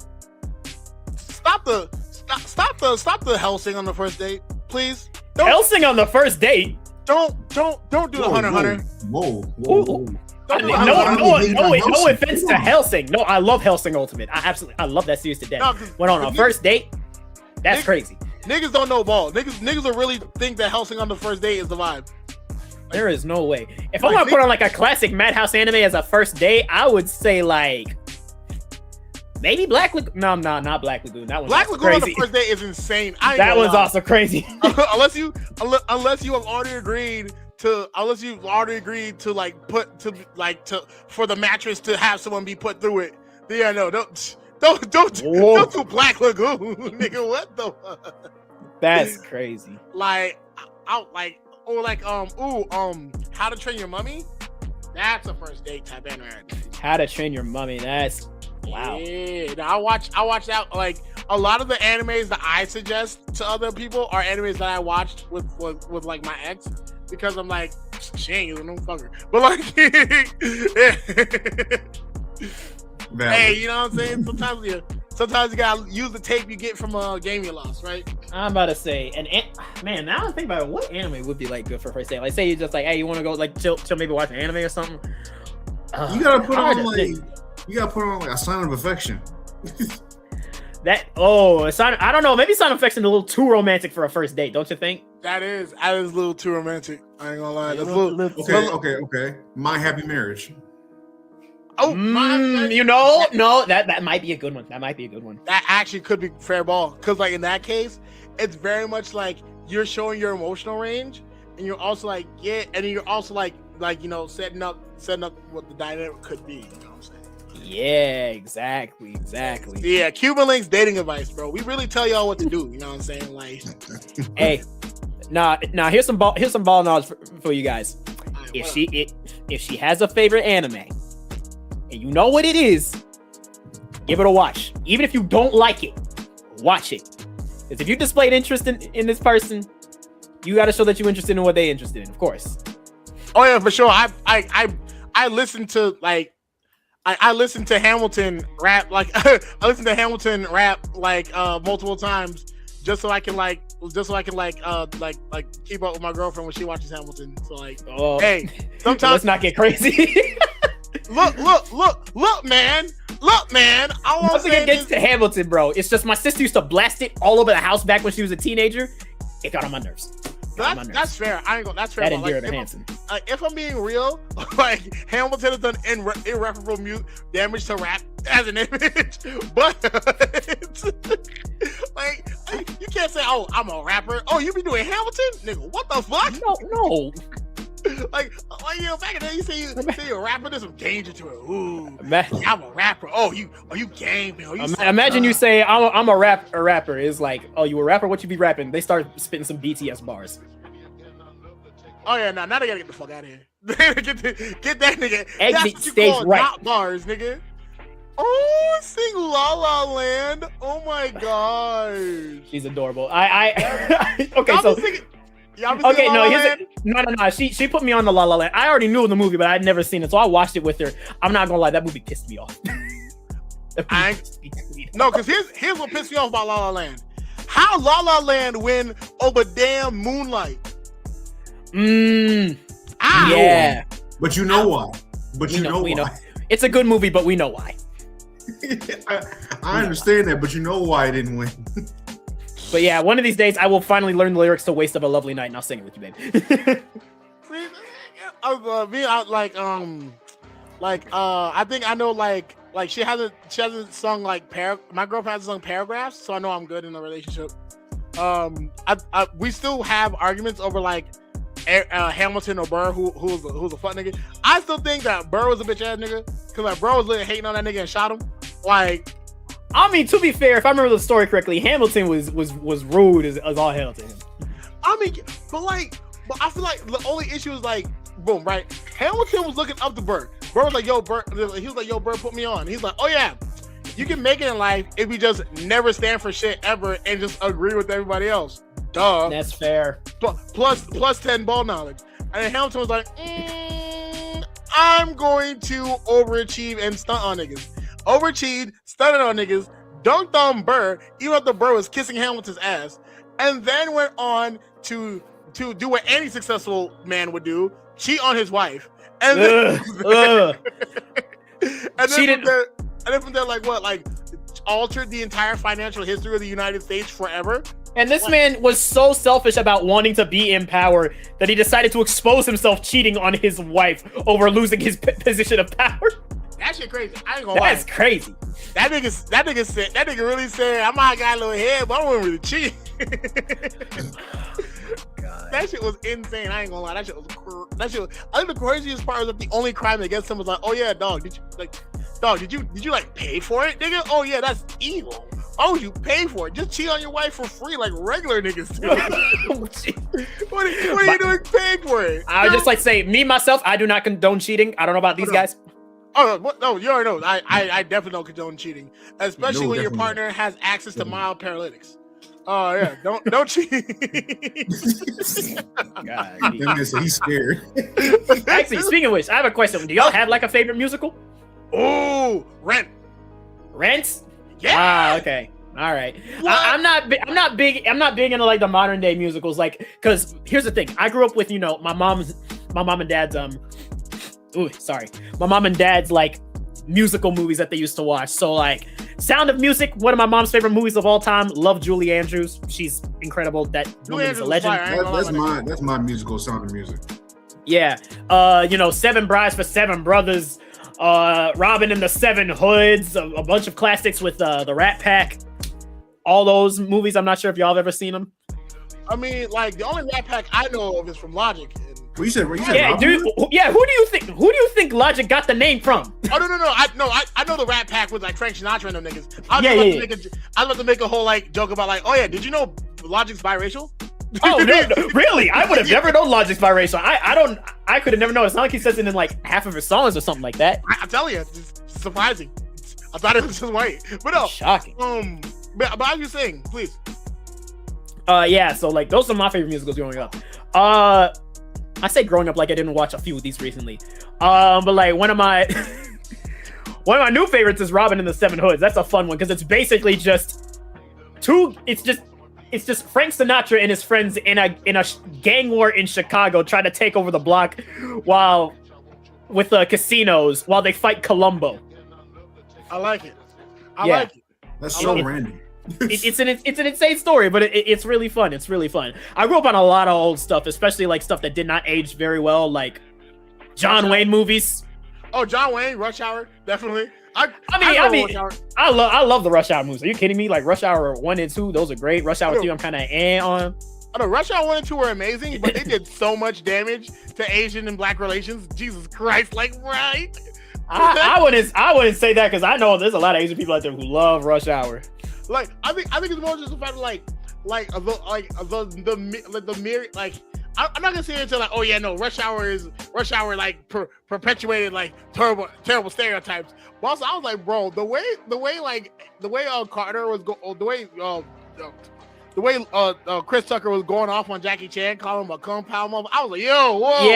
stop the Helsing on the first date, please. Helsing on the first date. don't do the Hunter Hunter. Whoa. No offense to Hellsing. No, I love Hellsing Ultimate. I love that series to death. Went on a first date. That's crazy. Niggas don't know ball. Niggas will really think that Hellsing on the first date is the vibe. There is no way. If I want to put on like a classic Madhouse anime as a first date, I would say like maybe Black Lagoon. No, not Black Lagoon. That one's Black Lagoon crazy. on the first date is insane. That one's also crazy. unless you have already agreed to for the mattress to have someone be put through it. Yeah, no, don't do Black Lagoon, nigga. What the fuck? That's crazy. How to Train Your Mummy? That's a first date type anime. How to Train Your Mummy. That's wow. Yeah, I watch out. Like a lot of the animes that I suggest to other people are animes that I watched with like my ex, because I'm like, she ain't using no fucker. But like, hey, you know what I'm saying? Sometimes you gotta use the tape you get from a game you lost, right? I'm about to say, man, now I think about it, what anime would be like good for first date? Like, say you just like, hey, you want to go like chill, maybe watch an anime or something. You gotta put on like a Sign of Affection. I don't know. Maybe Sign of Affection is a little too romantic for a first date, don't you think? That is a little too romantic. I ain't gonna lie. Okay. My Happy Marriage. Oh, that might be a good one. That actually could be fair ball, because like in that case, it's very much like you're showing your emotional range, and you're also like and you're also like setting up what the dynamic could be. You know what I'm saying? Yeah, exactly. Yeah, Cuban Linx dating advice, bro. We really tell y'all what to do. You know what I'm saying? Like, hey, nah. Here's some ball knowledge for you guys. Right, if she has a favorite anime, and you know what it is, give it a watch. Even if you don't like it, watch it. Because if you displayed interest in this person, you got to show that you're interested in what they're interested in, of course. Oh yeah, for sure. I listened to I listened to Hamilton rap multiple times just so I can keep up with my girlfriend when she watches Hamilton. So hey, sometimes let's not get crazy. Look, man. Nothing against Hamilton, bro. It's just my sister used to blast it all over the house back when she was a teenager. It got on my nerves. That's fair. That's fair. That endeared Hanson. If I'm being real, like Hamilton has done irreparable damage to rap as an image, but like you can't say, "Oh, I'm a rapper." Oh, you be doing Hamilton, nigga? What the fuck? No. Like back in the day, you say you're a rapper. There's some danger to it. Ooh, I'm a rapper. Oh, you gang, man. Imagine you say I'm a rapper. It's like, oh, you a rapper? What you be rapping? They start spitting some BTS bars. Oh yeah, now they gotta get the fuck out of here. get that nigga. Exit That's what stage you call right. Not bars, nigga. Oh, sing La La Land. Oh my gosh. She's adorable. Okay, so. Okay, no. She put me on the La La Land. I already knew the movie, but I'd never seen it, so I watched it with her. I'm not gonna lie, that movie pissed me off. No, because here's what pissed me off about La La Land. How La La Land win over damn Moonlight? Yeah. But you know why. We know. It's a good movie, but we know why. I understand that, but you know why it didn't win. But yeah, one of these days I will finally learn the lyrics to "Waste of a Lovely Night" and I'll sing it with you, baby. I think I know like she hasn't sung like my girlfriend hasn't sung Paragraphs, so I know I'm good in a relationship. We still have arguments over like Hamilton or Burr, who's a fuck nigga. I still think that Burr was a bitch ass nigga, because like Burr was literally hating on that nigga and shot him. Like, I mean, to be fair, if I remember the story correctly, Hamilton was rude as all hell to him. I mean, but I feel like the only issue is like, boom, right? Hamilton was looking up to Burr. Burr was like, yo, Burr. He was like, yo, Burr, put me on. He's like, oh yeah, you can make it in life if you just never stand for shit ever and just agree with everybody else. Duh. That's fair. Plus 10 ball knowledge. And then Hamilton was like, I'm going to overachieve and stunt on niggas. Overachieved, stunted on niggas, dunked on Burr, even though Burr was kissing Hamilton's ass, and then went on to to do what any successful man would do: cheat on his wife, and then, and then from there, like what, like altered the entire financial history of the United States forever. And this man was so selfish about wanting to be in power that he decided to expose himself cheating on his wife over losing his position of power. That shit crazy. I ain't gonna lie. That's crazy. That nigga really said, I might got a little head, but I don't really cheat. That shit was insane. I ain't gonna lie. I think the craziest part was that the only crime that gets him was like, oh yeah, dog, did you like pay for it, nigga? Oh yeah, that's evil. Oh, you pay for it. Just cheat on your wife for free like regular niggas do. What are you doing paying for it? I would just like say, me, myself, I do not condone cheating. I don't know about these guys. Oh, no, you already know. I definitely don't condone cheating. Especially when your partner has access to mild paralytics. Oh, yeah. Don't cheat. God, he's scared. Actually, speaking of which, I have a question. Do y'all have like a favorite musical? Oh, Rent. Rent? Yeah. Ah, okay. All right. I'm not big into like the modern day musicals, like, because here's the thing. I grew up with, my mom and dad's my mom and dad's like musical movies that they used to watch. So like Sound of Music, one of my mom's favorite movies of all time. Love Julie Andrews. She's incredible. That woman is a legend. That's my musical, Sound of Music. Yeah. Seven Brides for Seven Brothers, Robin and the Seven Hoods, a bunch of classics with the Rat Pack. All those movies. I'm not sure if y'all have ever seen them. I mean, like the only Rat Pack I know of is from Logic. Well, you said yeah, dude. Yeah, who do you think Logic got the name from? Oh no! I know the Rat Pack with like Frank Sinatra and them niggas. I was about to make a whole like joke about like, oh yeah, did you know Logic's biracial? Oh no, really? I would have never known Logic's biracial. I could have never known. It's not like he says it in like half of his songs or something like that. I'm telling you, it's surprising. I thought it was just white, but no, shocking. But how you saying, please? Yeah. So like, those are my favorite musicals growing up. I say growing up like I didn't watch a few of these recently. But like one of my new favorites is Robin and the Seven Hoods. That's a fun one because it's basically just it's just Frank Sinatra and his friends in a gang war in Chicago trying to take over the block with casinos while they fight Columbo. I like it. I like it. That's so random. It's an insane story, but it's really fun. It's really fun. I grew up on a lot of old stuff, especially like stuff that did not age very well, like John Wayne movies. Oh, John Wayne, Rush Hour, definitely. I love the Rush Hour movies. Are you kidding me? Like Rush Hour 1 and 2, those are great. Rush Hour 3, I'm kind of on. I know Rush Hour 1 and 2 were amazing, but they did so much damage to Asian and Black relations. Jesus Christ, like right? I wouldn't say that because I know there's a lot of Asian people out there who love Rush Hour. Like I think it's more just the fact of the mere like I'm not gonna say it until like, oh yeah, no, Rush Hour like perpetuated like terrible stereotypes. But also I was like, bro, the way Carter was the way Chris Tucker was going off on Jackie Chan, calling him a compound mother. I was like, yo, whoa.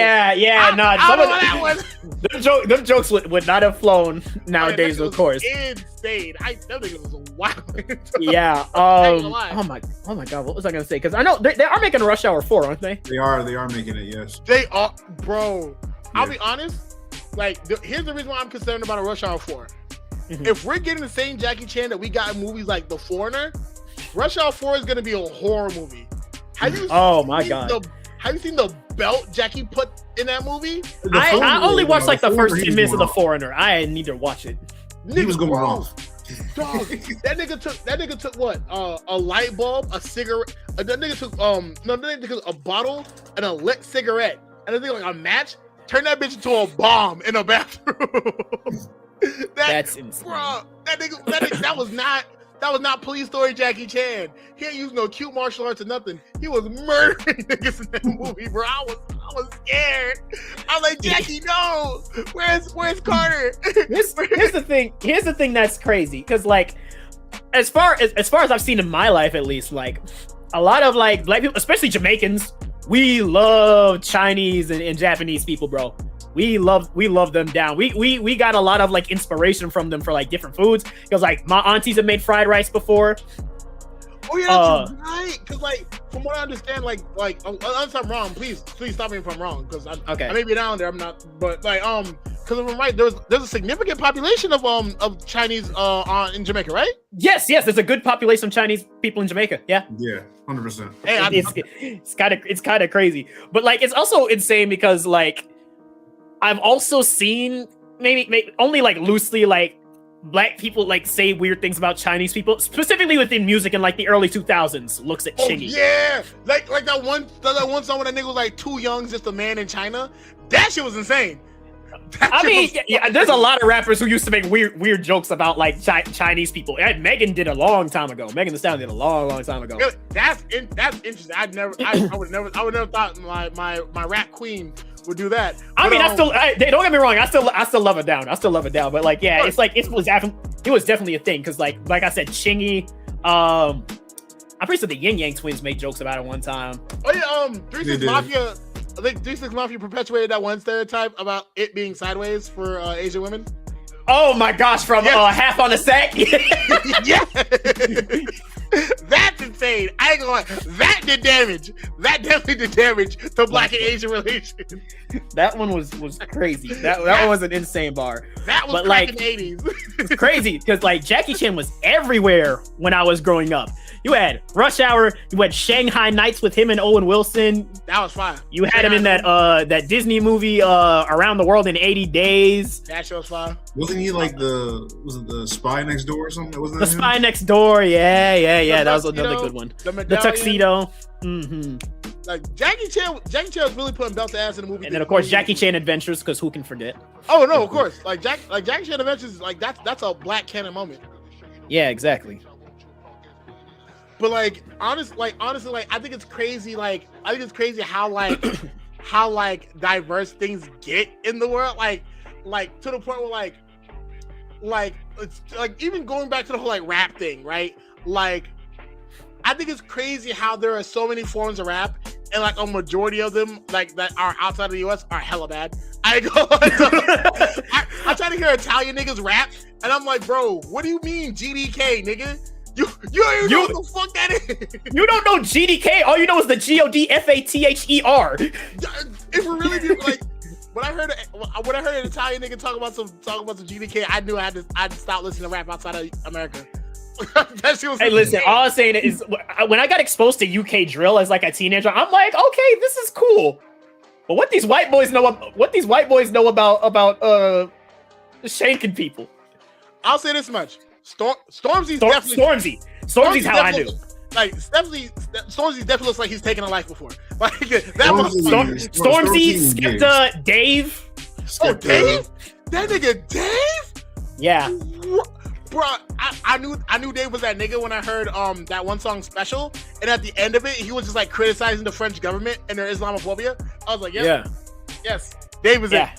Them jokes would not have flown nowadays, of course. Insane. That nigga was wild. Yeah. Oh my God. What was I gonna say? Because I know they are making a Rush Hour 4, aren't they? They are making it. Yes. They are, bro. I'll be honest. Like, here's the reason why I'm concerned about a Rush Hour 4. Mm-hmm. If we're getting the same Jackie Chan that we got in movies like The Foreigner, Rush Hour 4 is going to be a horror movie. Have you seen the belt Jackie put in that movie? I only watched like the first 10 minutes of The Foreigner. I need to watch it. He was going off. Dog, that nigga took what? A light bulb, a cigarette. That nigga took a bottle and a lit cigarette, and I think like a match. Turned that bitch into a bomb in a bathroom. That's insane. Bro, that nigga, that was not Police Story Jackie Chan. He ain't used no cute martial arts or nothing. He was murdering niggas in that movie, bro. I was scared. I was like, Jackie, no. Where's Carter? Here's the thing that's crazy, because like as far as I've seen in my life, at least, like a lot of like black people, especially Jamaicans, we love Chinese and Japanese people, bro. We love them down. We got a lot of like inspiration from them for like different foods, because like my aunties have made fried rice before. Oh yeah, that's right. Because like, from what I understand, unless I'm wrong, please stop me if I'm wrong. Because I may be down there. I'm not, but like, because if I'm right, there's a significant population of Chinese in Jamaica, right? Yes, there's a good population of Chinese people in Jamaica. Yeah, 100%. Hey, it's kind of crazy, but like, it's also insane because like, I've also seen maybe only like loosely like black people like say weird things about Chinese people, specifically within music in like the early 2000s. Looks at Chingy. Yeah, like that one song where that nigga was like too young, just a man in China. That shit was insane. There's a lot of rappers who used to make weird jokes about like Chinese people. Megan did a long time ago. Megan Thee Stallion did a long time ago. That's interesting. I would never thought my rap queen would do that. I mean, don't get me wrong. I still love it down. But like, yeah, it's like it was definitely a thing because like I said, Chingy. I'm pretty sure the Yin Yang Twins made jokes about it one time. Oh yeah, 3 6 Mafia. I think 3 6 Mafia perpetuated that one stereotype about it being sideways for Asian women. Oh my gosh, from Half on a Sack. Yeah. That's insane. I ain't gonna lie. That did damage. That definitely did damage to Black and Asian relations. That one was crazy. That one was an insane bar. That was like in the 80s. It's crazy because like Jackie Chan was everywhere when I was growing up. You had Rush Hour, you had Shanghai Nights with him and Owen Wilson. That was fine. You had him in that Disney movie Around the World in 80 Days. That show was fine. Wasn't he like the Spy Next Door or something? Wasn't that The Spy Next Door, yeah. That was another good one. The Tuxedo. Like Jackie Chan was really putting belt to ass in the movie. And then of course Jackie Chan Adventures, because who can forget? Oh no, of course. Like Jackie Chan Adventures, like that's a Black canon moment. Yeah, exactly. But like honestly, I think it's crazy. Like I think it's crazy how how diverse things get in the world. Like to the point where like it's like even going back to the whole like rap thing, right? Like I think it's crazy how there are so many forms of rap, and like a majority of them like that are outside of the US are hella bad. I try to hear Italian niggas rap, and I'm like, bro, what do you mean GDK, nigga? You don't even know what the fuck that is. You don't know GDK. All you know is the GODFATHER. If we really do, like, when I heard an Italian nigga talk about some GDK, I knew I had to stop listening to rap outside of America. That shit was hey, listen, all I'm saying is when I got exposed to UK drill as like a teenager, I'm like, okay, this is cool. But what these white boys know about shanking people. I'll say this much. Stormzy's definitely Stormzy's how I knew. Like Stormzy definitely looks like he's taken a life before. Like that was Stormzy skipped Dave. Dave? That nigga Dave? Yeah. Bro, I knew Dave was that nigga when I heard that one song Special, and at the end of it he was just like criticizing the French government and their Islamophobia. I was like, yes, Dave was it.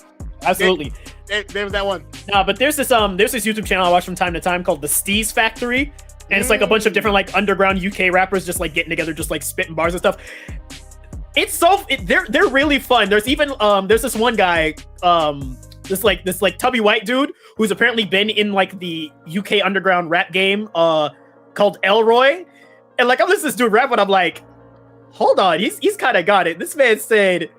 Absolutely. Dave was that one. Nah, but there's this YouTube channel I watch from time to time called The Steez Factory, and it's like a bunch of different like underground UK rappers just like getting together, just like spitting bars and stuff. They're really fun. There's even there's this one guy this tubby white dude who's apparently been in like the UK underground rap game called Elroy, and like I'm listening to this dude rap and I'm like, hold on, he's kind of got it. This man said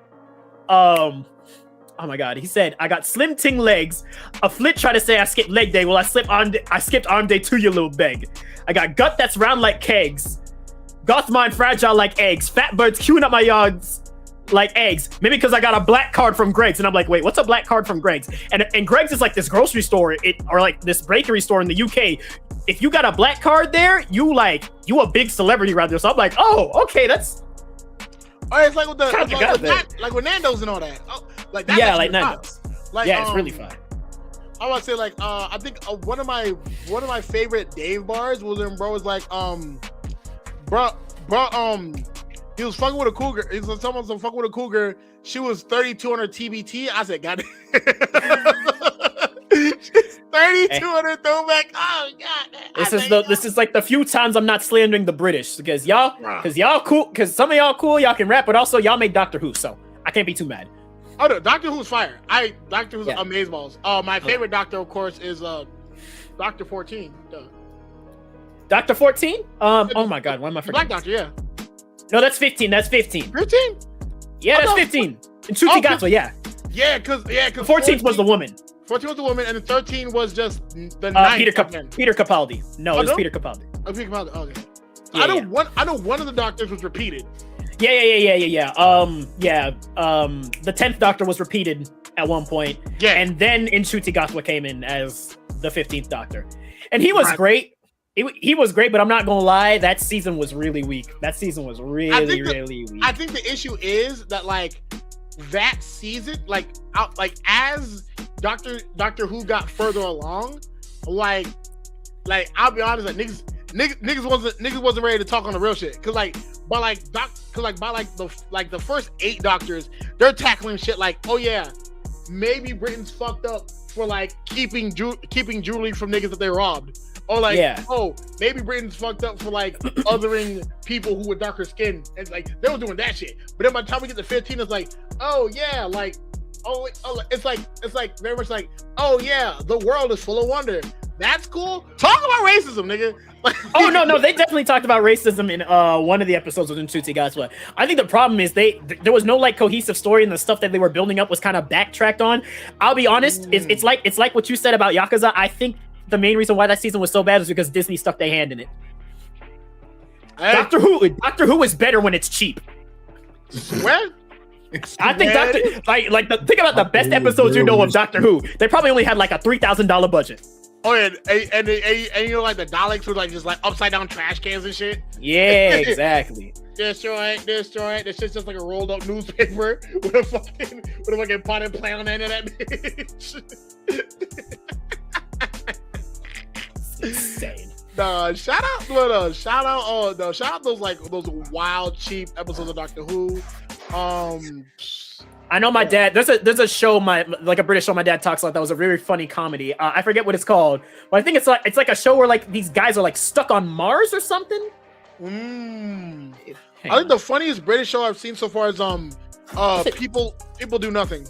oh my god, he said, I got slim ting legs. A flit tried to say I skipped leg day. Well, I skipped arm day too, you little beg. I got gut that's round like kegs. Goth mind fragile like eggs. Fat birds queuing up my yards like eggs. Maybe because I got a black card from Greg's. And I'm like, wait, what's a black card from Greg's? And Greg's is like this grocery store or like this bakery store in the UK. If you got a black card there, you a big celebrity around there. So I'm like, oh, okay, that's... Oh, it's like with like with Nando's and all that. Oh, like that. Yeah, like Nando's. Like, yeah, it's really fun. I want to say like I think one of my favorite Dave bars was when bro was like bro he was fucking with a cougar. He was someone was fucking with a cougar. She was 3,200 TBT. I said, God. 3,200 throwback. Oh God. This is like the few times I'm not slandering the British because y'all cool, because some of y'all cool, y'all can rap, but also y'all make Doctor Who, so I can't be too mad. Oh no, Doctor Who's fire. Doctor Who's amazeballs. My favorite Doctor, of course, is Doctor 14. Dr. 14? Oh my God, why am I The Black forgetting? Doctor, yeah. No, that's 15. That's 15. 15? Yeah, that's 15. And Chuchi Gatwa, yeah. Yeah, because 14th was the woman. 14 was the woman, and the 13 was just the ninth. Peter Capaldi. No, it was no? Peter Capaldi. Oh, Peter Capaldi. Oh, okay. Yeah, I know one of the doctors was repeated. Yeah. The 10th Doctor was repeated at one point. Yeah. And then Ncuti Gatwa came in as the 15th Doctor. And he was great. He was great, but I'm not gonna lie, that season was really weak. That season was really weak. I think the issue is that like that season, as Doctor Who got further along, like I'll be honest, like niggas wasn't ready to talk on the real shit. Cause by the first 8 Doctors, they're tackling shit like, oh yeah, maybe Britain's fucked up for like keeping jewelry from niggas that they robbed. Or oh, maybe Britain's fucked up for like othering people who with darker skin. And like they were doing that shit. But then by the time we get to 15, it's like, oh yeah, like it's like very much like, oh yeah, the world is full of wonder. That's cool. Talk about racism, nigga. Oh no, they definitely talked about racism in one of the episodes with Ncuti Gatwa. I think the problem is there was no like cohesive story, and the stuff that they were building up was kind of backtracked on. I'll be honest, it's like what you said about Yakuza. I think the main reason why that season was so bad is because Disney stuck their hand in it. Hey. Doctor Who is better when it's cheap. When? I think think about the best episodes you know of Doctor Who. They probably only had like a $3,000 budget. Oh yeah, and you know like the Daleks were like just like upside down trash cans and shit. Yeah, exactly. Destroy it. This shit's just like a rolled up newspaper with a fucking potted plant on the end of that bitch. Insane. Shout out those wild cheap episodes of Doctor Who. I know my dad. There's a show a British show my dad talks about that was a very funny comedy. I forget what it's called, but I think it's like a show where like these guys are like stuck on Mars or something. I think the funniest British show I've seen so far is People Do Nothing.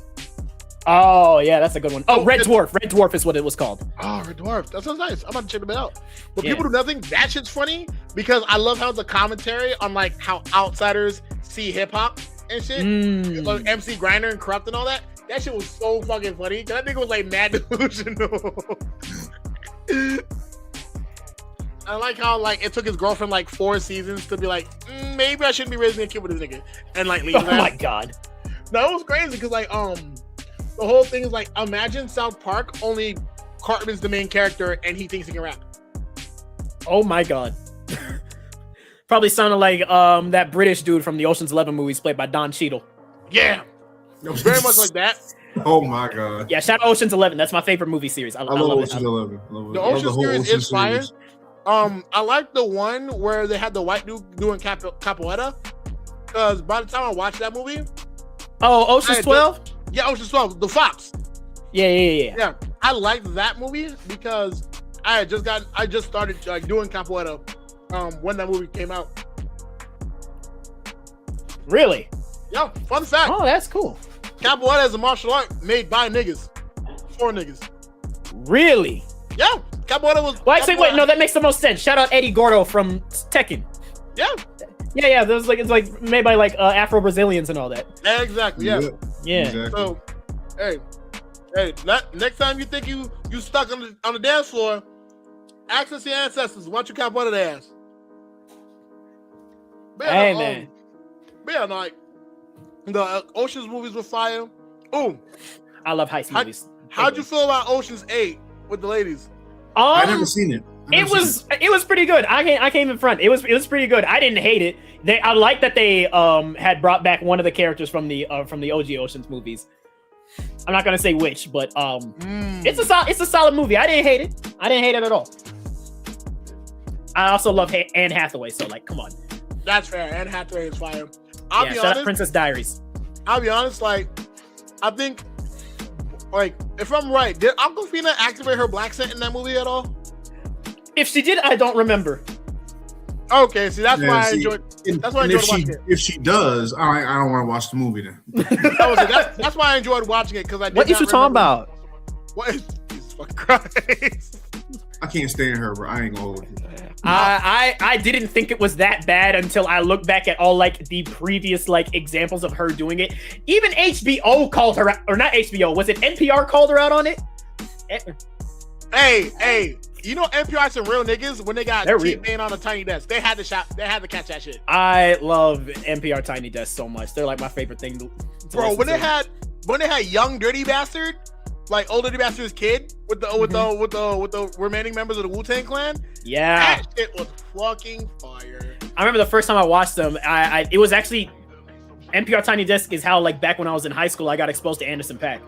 Oh yeah, that's a good one. Oh, Red Dwarf. Red Dwarf is what it was called. Oh, Red Dwarf. That sounds nice. I'm about to check them out. But People Do Nothing, that shit's funny because I love how it's a commentary on like how outsiders see hip hop and shit. Like MC Grinder and Corrupt and all that. That shit was so fucking funny. That nigga was like mad delusional. I like how like it took his girlfriend like 4 seasons to be like, maybe I shouldn't be raising a kid with this nigga, and like leave. Oh my god. No, it was crazy because like the whole thing is like, imagine South Park, only Cartman's the main character and he thinks he can rap. Oh my god. Probably sounded like that British dude from the Ocean's 11 movies played by Don Cheadle. Yeah. Very much like that. Oh my god. Yeah, shout out Ocean's 11. That's my favorite movie series. I love Ocean's 11. The Ocean series is fire. I like the one where they had the white dude doing capoeira. Because by the time I watched that movie... Oh, Ocean's 12? Yeah, Ocean's 12. The Fox. Yeah. I liked that movie because I just started like doing capoeira when that movie came out. Really? Yeah, fun fact. Oh, that's cool. Capoeira is a martial art made by niggas. For niggas. Really? Yeah. Capoeira was... Well, actually, wait, no, that makes the most sense. Shout out Eddie Gordo from Tekken. Yeah. Yeah, it's like made by like Afro-Brazilians and all that. Exactly, yeah. Exactly. So, hey, next time you think you stuck on the dance floor, access your ancestors. Why don't you capoeira their ass? Man. But yeah, like the Ocean's movies were fire. Oh, I love heist movies. How'd you feel about Ocean's 8 with the ladies? I never seen it. It was pretty good. I came in front. It was pretty good. I didn't hate it. I like that they had brought back one of the characters from the OG Ocean's movies. I'm not gonna say which, but it's a solid movie. I didn't hate it. I didn't hate it at all. I also love Anne Hathaway, so like, come on. That's fair. Anne Hathaway is fire. I'll be honest. Shout out Princess Diaries. I'll be honest. Like, I think, like, if I'm right, did Awkwafina activate her black scent in that movie at all? If she did, I don't remember. Okay, see, that's why I enjoyed. That's why I enjoyed watching it. If she does, I don't want to watch the movie then. That's why I enjoyed watching it because I. What you talking about? What is Jesus fucking Christ? I can't stand her, bro. I ain't gonna hold you. I didn't think it was that bad until I looked back at all like the previous like examples of her doing it. Even HBO called her out, or not HBO, was it NPR called her out on it? Hey, you know NPR some real niggas when they got T-Pain on a tiny desk. They had to catch that shit. I love NPR Tiny Desk so much. They're like my favorite thing to bro, when they had Young Dirty Bastard, like Old Dirty Bastard's kid with the remaining members of the Wu-Tang Clan. Yeah, that shit was fucking fire. I remember the first time I watched them. It was actually NPR Tiny Desk is how like back when I was in high school I got exposed to Anderson .Paak.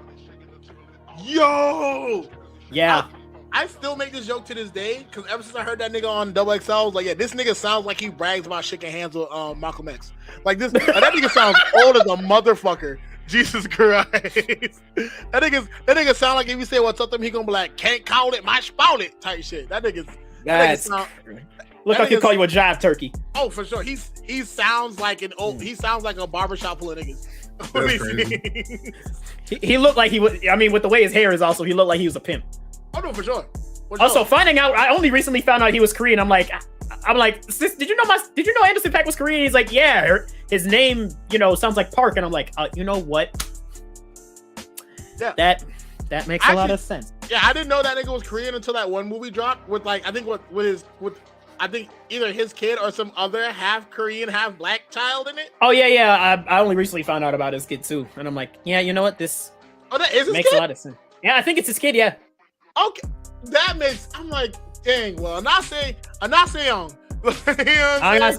Yo, yeah. I still make this joke to this day because ever since I heard that nigga on Double XL, I was like, yeah, this nigga sounds like he brags about shaking hands with Malcolm X. Like this, that nigga sounds old as a motherfucker. Jesus Christ. That nigga sound like if you say what's up to him, he gonna be like, can't call it, my spout it type shit. That nigga look like he'll call you a jive turkey. Oh, for sure. He sounds like he sounds like a barbershop full of niggas. He looked like he was, I mean, with the way his hair is also, he looked like he was a pimp. Oh no, for sure. Also, finding out, I only recently found out he was Korean. I'm like, sis, did you know Anderson .Paak was Korean? He's like, yeah, his name, sounds like Park, and I'm like, you know what? Yeah, that makes a lot of sense. Yeah, I didn't know that nigga was Korean until that one movie dropped with like I think I think either his kid or some other half Korean, half black child in it. Oh yeah. I only recently found out about his kid too, and I'm like, yeah, you know what? This that is his makes kid? a lot of sense. Yeah, I think it's his kid. Yeah. Okay, that makes. I'm like, dang. Well, I'm not saying. You know what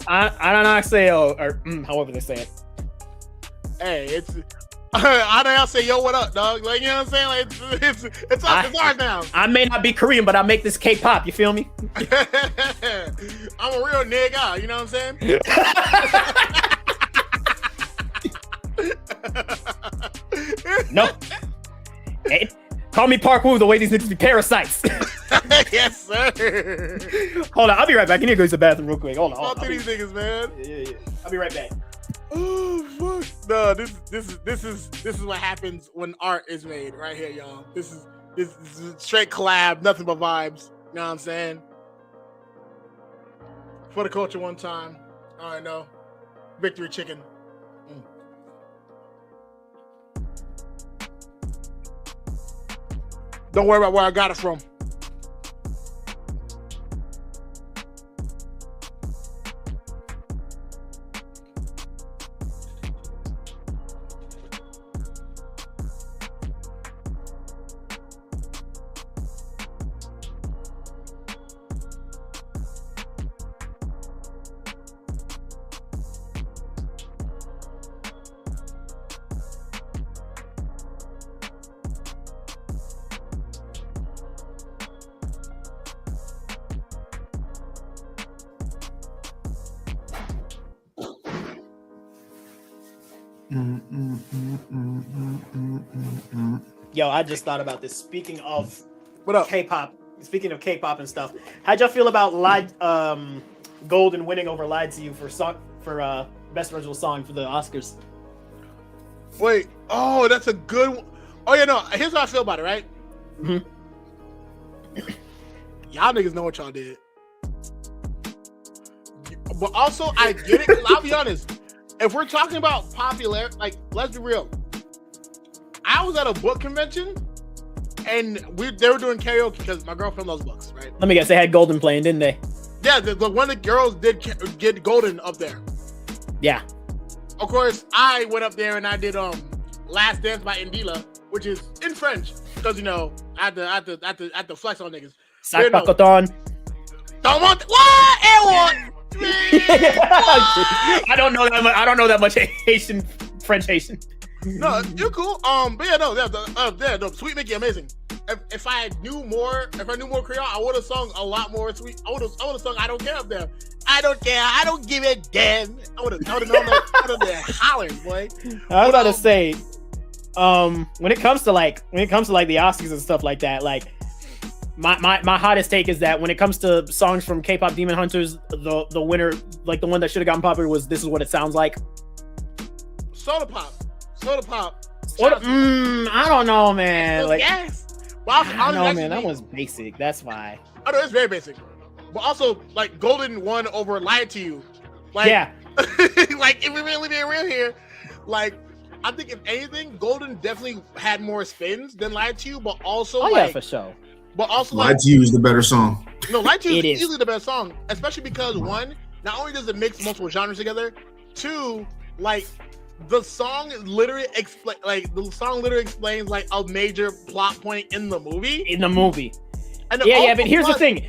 I don't say or however they say it. Hey, it's. I don't say yo, what up, dog? Like you know what I'm saying? Like it's ours now. I may not be Korean, but I make this K-pop. You feel me? I'm a real nigga. You know what I'm saying? No. Hey, call me Park Woo the way these niggas be parasites. Yes, sir. Hold on, I'll be right back. I need to go to the bathroom real quick. Hold on. Talk to these niggas, man. Yeah. I'll be right back. Oh fuck! No, this is what happens when art is made right here, y'all. This is straight collab, nothing but vibes. You know what I'm saying? For the culture, one time. I know. Victory chicken. Don't worry about where I got it from. Yo, I just thought about this. Speaking of what up? K-pop. Speaking of K-pop and stuff, how'd y'all feel about Golden winning over Lied to You for best original song for the Oscars? Wait, oh, that's a good one. Oh yeah, no. Here's how I feel about it, right? Mm-hmm. Y'all niggas know what y'all did, but also I get it. 'Cause I'll be honest. If we're talking about popularity, like let's be real. I was at a book convention, and they were doing karaoke because my girlfriend loves books, right? Let me guess, they had Golden playing, didn't they? Yeah, the one of the girls did get Golden up there. Yeah. Of course, I went up there and I did Last Dance by Indila, which is in French because I had to flex on niggas. Sac Pacoton. Don't want what? I don't know that much Haitian, French Haitian. No, you're cool. But yeah, no, Sweet Mickey, amazing. If I knew more Creole, I would have sung a lot more sweet. I would have sung I Don't Care up there. I don't care. I don't give a damn. I would have known that. I would have been hollering, boy. I was about to say, when it comes to like the Oscars and stuff like that, like my hottest take is that when it comes to songs from K-pop Demon Hunters, the winner, like the one that should have gotten popular, was This Is What It Sounds Like. Soda Pop. I don't know, man. Like, yes. I don't know, man. That was basic. That's why. I know it's very basic, but also like Golden won over Lied to You. Like, yeah, like if we really being real here, like I think if anything, Golden definitely had more spins than Lied to You, but also yeah, for sure. But also Lied to You is the better song. No, Lied to You It is is. easily the best song, especially because one, not only does it mix multiple genres together, two, like the song literally explains like a major plot point in the movie. And Yeah, but here's the thing.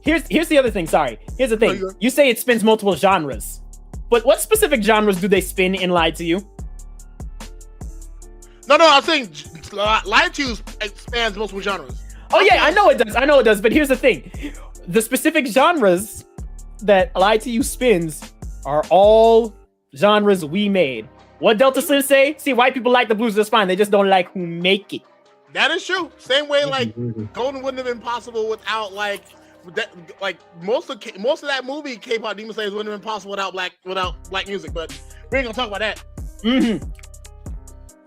Here's the other thing. Sorry. Here's the thing. No, you say it spins multiple genres, but what specific genres do they spin in Lied to You? No, I'm saying Lied to You expands multiple genres. Oh yeah, I know it does. But here's the thing: the specific genres that Lied to You spins are all genres we made. What Delta Slim say? See, white people like the blues, that's fine. They just don't like who make it. That is true. Same way, like Golden wouldn't have been possible without like that. Like most of that movie, K-pop Demon Slayers wouldn't have been possible without black music. But we ain't gonna talk about that. Mm-hmm.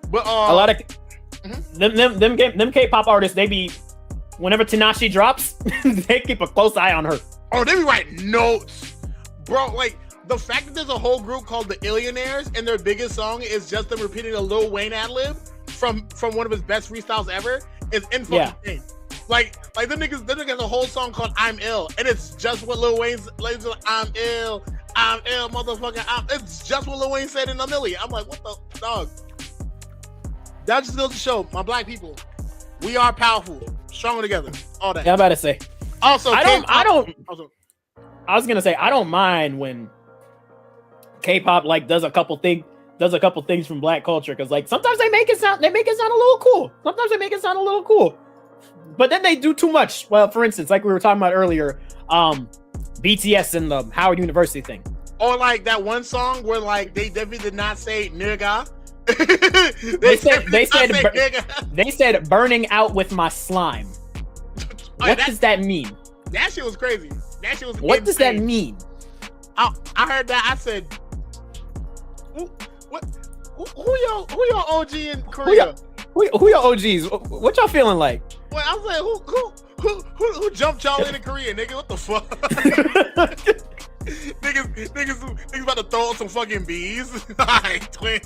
But a lot of them K-pop artists, they be whenever Tanashi drops, they keep a close eye on her. Oh, they be writing notes, bro. Like the fact that there's a whole group called the Illionaires and their biggest song is just them repeating a Lil Wayne ad-lib from one of his best freestyles ever is insane. Like them niggas has a whole song called "I'm Ill" and it's just what Lil Wayne's like. I'm ill, motherfucker. It's just what Lil Wayne said in a million. I'm like, what the dog? That just goes to show my black people, we are powerful, stronger together. All that. Yeah, I'm about to say. Also, I was gonna say I don't mind when K-pop like does a couple things from black culture because like sometimes they make it sound a little cool. Sometimes they make it sound a little cool, but then they do too much. Well, for instance, like we were talking about earlier, BTS and the Howard University thing. Or like that one song where like they definitely did not say nigga. they said burning out with my slime. What does that mean? That shit was crazy. That shit was What insane. does that mean? I heard that. I said, who your OG in Korea? Who your OGs? What y'all feeling like? Well, I was like, who jumped y'all into Korea, nigga? What the fuck? niggas about to throw out some fucking bees. Alright, twin.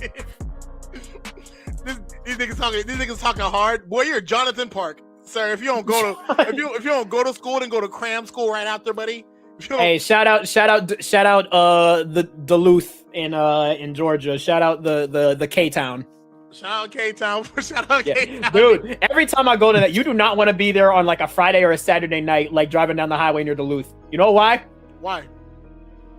These niggas talking hard. Boy, you're Jonathan Park, sir. If you don't go to if you don't go to school, then go to cram school right after, buddy. Hey, shout out the Duluth in Georgia. Shout out the K-Town. Shout out K-Town. Shout out K-Town. Dude, every time I go to that, you do not want to be there on like a Friday or a Saturday night, like driving down the highway near Duluth. You know why? Why?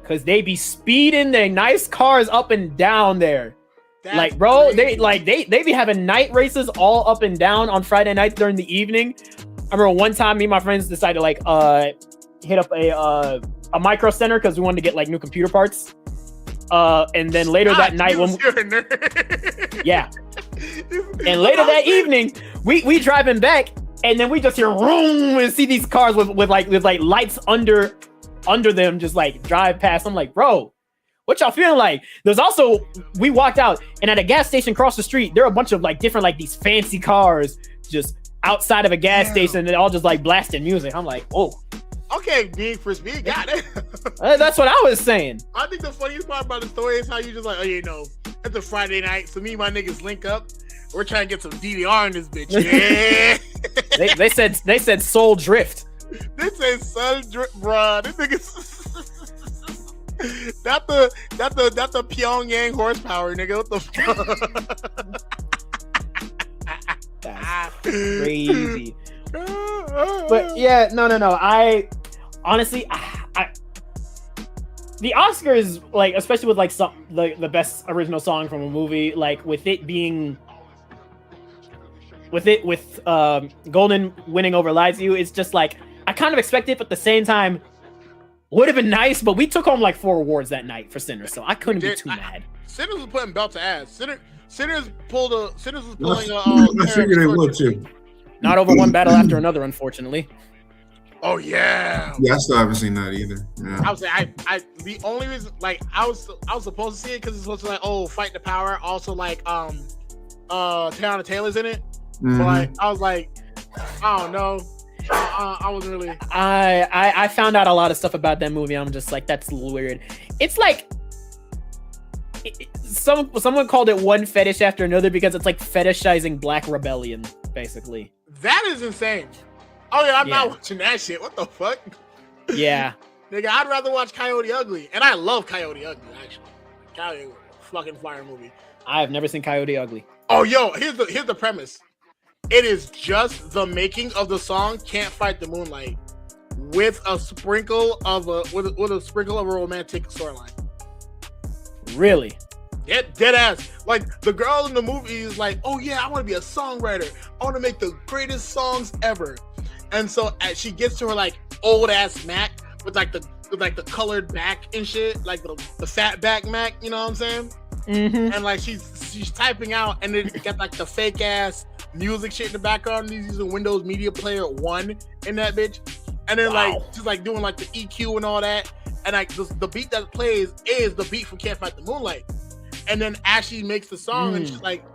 Because they be speeding their nice cars up and down there. That's like, bro, crazy. they be having night races all up and down on Friday nights during the evening. I remember one time me and my friends decided to like hit up a micro center because we wanted to get like new computer parts. And then later that night when yeah. And later that evening, we driving back and then we just hear vroom and see these cars with lights under them just like drive past. I'm like, bro, what y'all feeling like? There's also, we walked out and at a gas station across the street, there are a bunch of like different like these fancy cars just outside of a gas station and all just like blasting music. I'm like, oh. Okay, being for speed, got it. That's what I was saying. I think the funniest part about the story is how you just like, oh, you know, it's a Friday night, so me and my niggas link up. We're trying to get some DDR in this bitch. Yeah. they said soul drift. They said soul drift, bruh. This nigga. Not the Pyongyang horsepower, nigga. What the fuck? That's crazy. But yeah, no. I honestly, the Oscars, like especially with like some like the best original song from a movie, like with Golden winning over Lied to You, it's just like I kind of expect it, but at the same time, would have been nice. But we took home like 4 awards that night for Sinners, so I couldn't be too mad. Sinners was putting belt to ass. Sinners was pulling. I figured they would too. Not over one battle after another, unfortunately. Oh yeah. Yeah, I still haven't seen that either. Yeah. I would say I the only reason like I was supposed to see it because it's supposed to like fight the power. Also like Tiana Taylor's in it. Mm-hmm. But like I was like I don't know. I wasn't really. I found out a lot of stuff about that movie. I'm just like, that's weird. It's like someone called it one fetish after another because it's like fetishizing Black rebellion, basically. That is insane. Oh yeah, I'm not watching that shit. What the fuck? Yeah. Nigga, I'd rather watch Coyote Ugly, and I love Coyote Ugly actually. Coyote Ugly, fucking fire movie. I have never seen Coyote Ugly. Oh yo, here's the premise. It is just the making of the song "Can't Fight the Moonlight" with a sprinkle of a romantic storyline. Really? Yeah, dead ass. Like the girl in the movie is like, "Oh yeah, I want to be a songwriter. I want to make the greatest songs ever." And so as she gets to her like old ass Mac with like the colored back and shit, like the fat back Mac, you know what I'm saying? Mm-hmm. And like she's typing out, and then got like the fake ass music shit in the background. He's using Windows Media Player 1 in that bitch, and then like she's like doing like the EQ and all that, and like the beat that plays is the beat from Can't Fight the Moonlight, and then Ashley makes the song and she's like,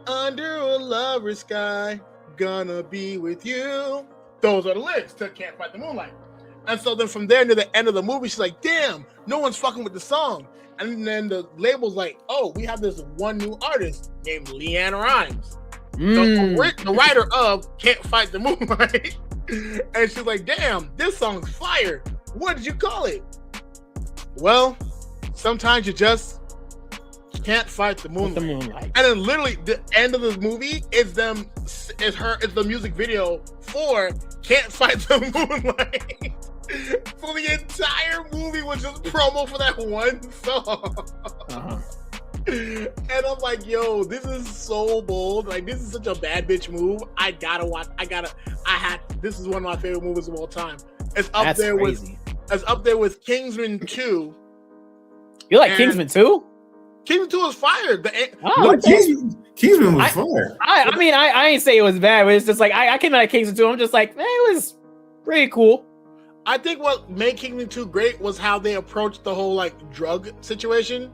"Under a lover's sky, gonna be with you." Those are the lyrics to Can't Fight the Moonlight. And so then from there to the end of the movie, she's like, "Damn, no one's fucking with the song." And then the label's like, "Oh, we have this one new artist named Leanne Rimes, the writer of Can't Fight the Moonlight." And she's like, "Damn, this song's fire. What did you call it?" Well, sometimes you just can't fight the moonlight. And then literally the end of the movie is the music video for Can't Fight the Moonlight. So the entire movie was just promo for that one song. And I'm like, yo, this is so bold. Like, this is such a bad bitch move. I gotta watch. This is one of my favorite movies of all time. It's up there with Kingsman 2. You like Kingsman 2? Kingsman 2 was fire. Kingsman was fire. I mean, I ain't say it was bad, but it's just like I came out of Kingsman 2. I'm just like, man, it was pretty cool. I think what made Kingsman 2 great was how they approached the whole like drug situation.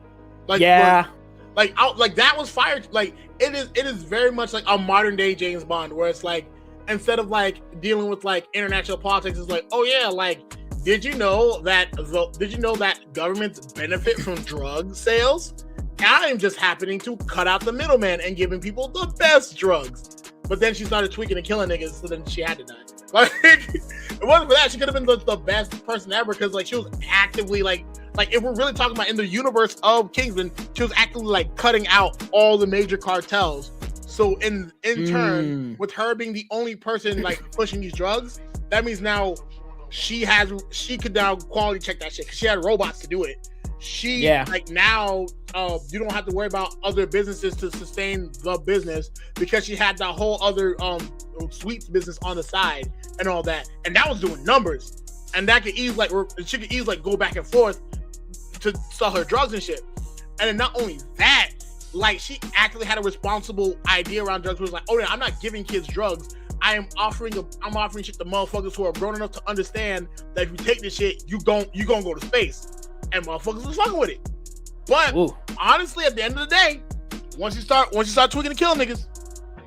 Like, yeah, like that was fire. Like it is very much like a modern day James Bond, where it's like instead of like dealing with like international politics, it's like, oh yeah, like did you know that governments benefit from drug sales? I'm just happening to cut out the middleman and giving people the best drugs. But then she started tweaking and killing niggas, so then she had to die. Like, it wasn't for that, she could have been the best person ever, because like she was actively like if we're really talking about in the universe of Kingsman, she was actively like cutting out all the major cartels. So in turn, with her being the only person like pushing these drugs, that means now she could now quality check that shit because she had robots to do it. Like now you don't have to worry about other businesses to sustain the business because she had that whole other sweets business on the side and all that, and that was doing numbers, and that could easily she could easily go back and forth to sell her drugs and shit. And then not only that, like she actually had a responsible idea around drugs. It was like, oh yeah, I'm not giving kids drugs. I'm offering shit to motherfuckers who are grown enough to understand that if you take this shit, you gonna go to space. And motherfuckers was fucking with it. But honestly, at the end of the day, once you start tweaking and killing niggas,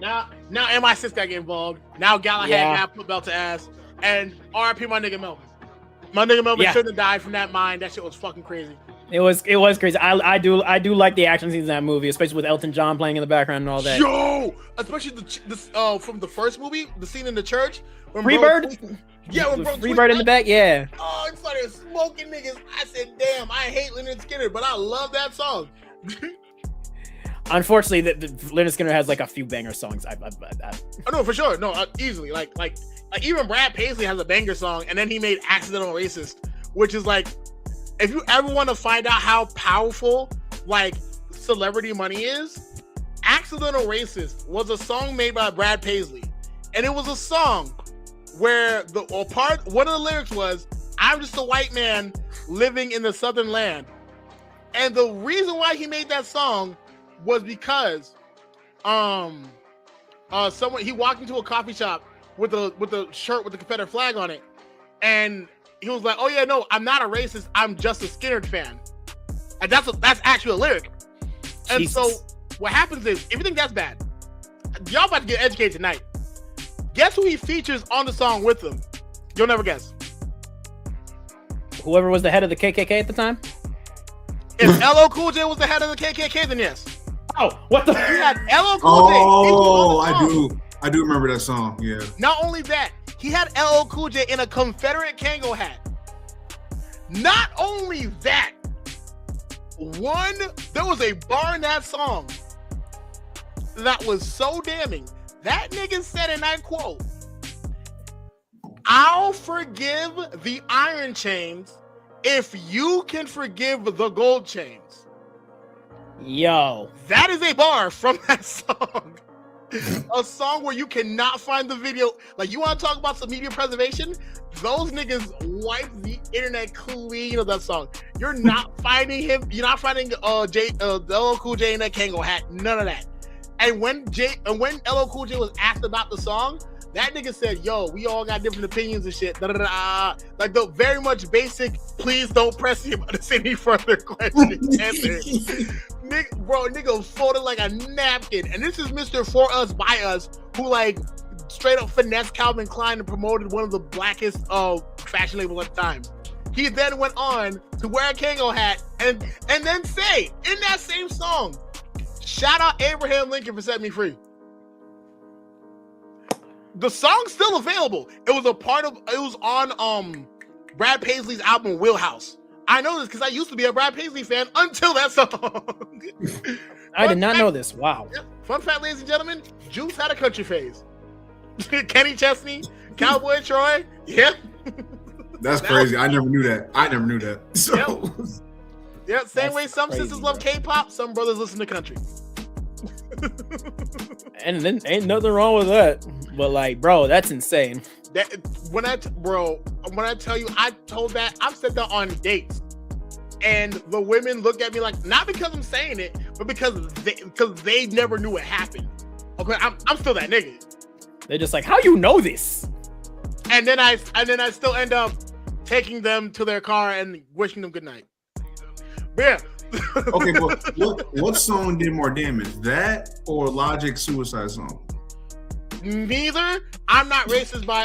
now MI6 got get involved. Now Galahad got put belt to ass. And RIP my nigga Melvin. My nigga Melvin shouldn't have died from that mine. That shit was fucking crazy. It was crazy. I do like the action scenes in that movie, especially with Elton John playing in the background and all that. Yo, especially from the first movie, the scene in the church. Freebird. Yeah, when Freebird in the back. Yeah. Oh, it started smoking niggas. I said, damn, I hate Leonard Skinner, but I love that song. Unfortunately, the Leonard Skinner has like a few banger songs. I know for sure. No, easily. Like even Brad Paisley has a banger song, and then he made "Accidental Racist," which is like, if you ever want to find out how powerful like celebrity money is, "Accidental Racist" was a song made by Brad Paisley, and it was a song where one of the lyrics was, "I'm just a white man living in the Southern land," and the reason why he made that song was because he walked into a coffee shop with a shirt with the Confederate flag on it, and he was like, "Oh yeah, no, I'm not a racist. I'm just a Skinner fan," and that's actually a lyric. And so what happens is, if you think that's bad, y'all about to get educated tonight. Guess who he features on the song with him? You'll never guess. Whoever was the head of the KKK at the time. If LL Cool J was the head of the KKK, then yes. Oh, what the? He had LL Cool J. Oh, I do remember that song. Yeah. Not only that, he had LL Cool J in a Confederate Kango hat. Not only that, there was a bar in that song that was so damning. That nigga said, and I quote, "I'll forgive the iron chains if you can forgive the gold chains." Yo. That is a bar from that song. A song where you cannot find the video. Like, you want to talk about some media preservation? Those niggas wiped the internet clean of that song. You're not finding him. You're not finding LL Cool J in that Kango hat. None of that. And when LL Cool J was asked about the song, that nigga said, "Yo, we all got different opinions and shit." Da, da, da. Like the very much basic, please don't press him to any further questions. Nigga folded like a napkin. And this is Mr. For Us By Us, who like straight up finessed Calvin Klein and promoted one of the blackest fashion labels at the time. He then went on to wear a Kango hat and then say in that same song, "Shout out Abraham Lincoln for setting me free." The song's still available. It was on Brad Paisley's album Wheelhouse. I know this because I used to be a Brad Paisley fan until that song. I did not know this. Wow. Fun fact, ladies and gentlemen, Juice had a country phase. Kenny Chesney, Cowboy Troy, yeah. That's crazy. I never knew that. So yeah, same way some crazy, sisters love K-pop, some brothers listen to country. And then ain't nothing wrong with that. But like, bro, that's insane. When I tell you, I've said that on dates, and the women look at me like, not because I'm saying it, but because they never knew it happened. Okay, I'm still that nigga. They're just like, how you know this? And then I still end up taking them to their car and wishing them good night. But yeah. Okay, but what song did more damage? That or Logic's Suicide Song? Neither. I'm Not Racist by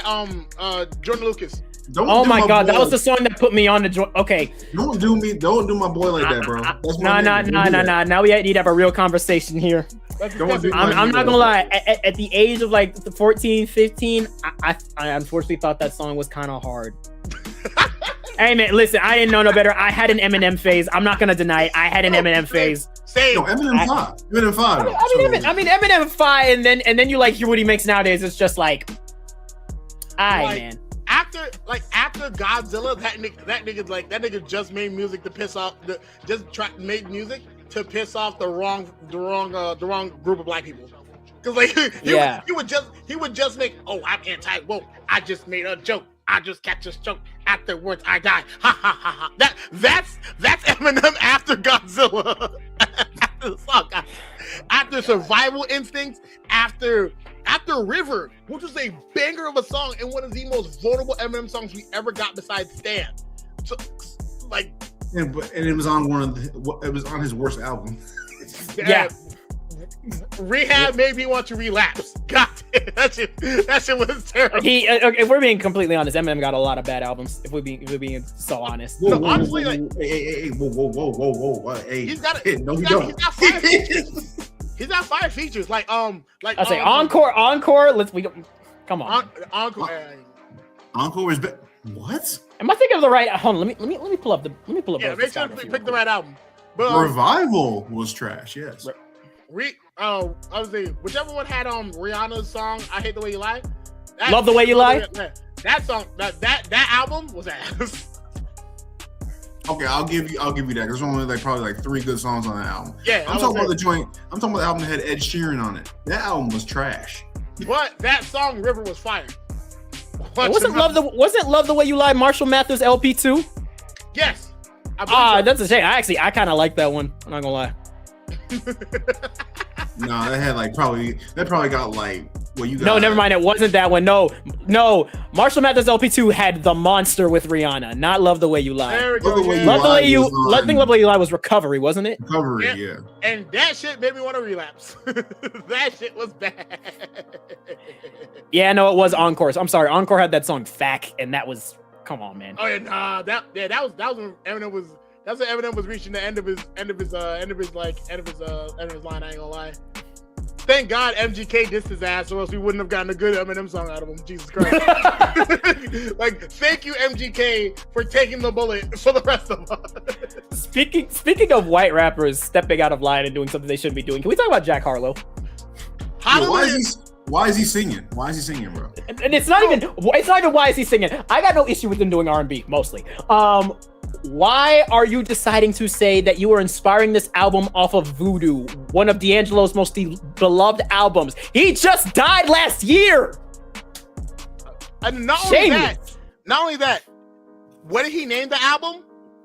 Jordan Lucas. Oh my god, that was the song that put me on the okay. Don't do my boy like that, bro. Nah. Now we need to have a real conversation here. I'm not gonna lie. At the age of like 14, 15, I unfortunately thought that song was kind of hard. Hey man, listen, I didn't know no better. I had an Eminem phase. I'm not gonna deny it. I had an Eminem phase. Same. No, Eminem 5. Eminem 5. I mean Eminem 5, and then you like hear what he makes nowadays. It's just like, man. After Godzilla, that nigga just made music to piss off made music to piss off the wrong group of black people. Cause like he would just make, "Oh, I'm anti-woke. I just made a joke. I just catch a joke. Afterwards, I die. Ha ha ha ha." That's Eminem after Godzilla. After the song, after Survival Instincts, after River, which was a banger of a song and one of the most vulnerable Eminem songs we ever got besides Stan. So, like, and it was on it was on his worst album. Yeah. Rehab made me want to relapse. God damn, that shit was terrible. If we're being completely honest, Eminem got a lot of bad albums. If we're being so honest. Honestly, whoa, hey, he's got fire features. He's got fire features. Like I say encore. Come on. Encore is better. What? Am I thinking of the right? Hold on, let me pull up. Yeah, make sure to pick the right album. But Revival was trash. Yes. I was saying, whichever one had Rihanna's song "I Hate the Way You Lie." Love the Way You Lie. That song, that album was ass. Okay, I'll give you that. There's only probably 3 good songs on that album. Yeah, I'm talking about the joint. I'm talking about the album that had Ed Sheeran on it. That album was trash. But that song River was fire. Wasn't Love the Way You Lie Marshall Mathers LP 2? Yes. That's a shame. I kind of like that one. I'm not gonna lie. No, that had probably got what you got. No, never mind. It wasn't that one. No. Marshall Mathers LP2 had The Monster with Rihanna, not Love the Way You Lie. There we go. Love the Way You Lie was Recovery, wasn't it? Recovery, yeah. And that shit made me want to relapse. That shit was bad. Yeah, no, it was Encore. I'm sorry, Encore had that song "Fack," and that was, come on, man. Oh yeah, nah, that was when Eminem was. That's when Eminem was reaching the end of his line. I ain't gonna lie. Thank God MGK dissed his ass, or else we wouldn't have gotten a good Eminem song out of him. Jesus Christ! Like, thank you MGK for taking the bullet for the rest of us. Speaking of white rappers stepping out of line and doing something they shouldn't be doing, can we talk about Jack Harlow? Yo, why is he singing? Why is he singing, bro? And it's not even why is he singing. I got no issue with him doing R&B mostly. Why are you deciding to say that you are inspiring this album off of Voodoo, one of D'Angelo's most beloved albums? He just died last year. And not only that, what did he name the album?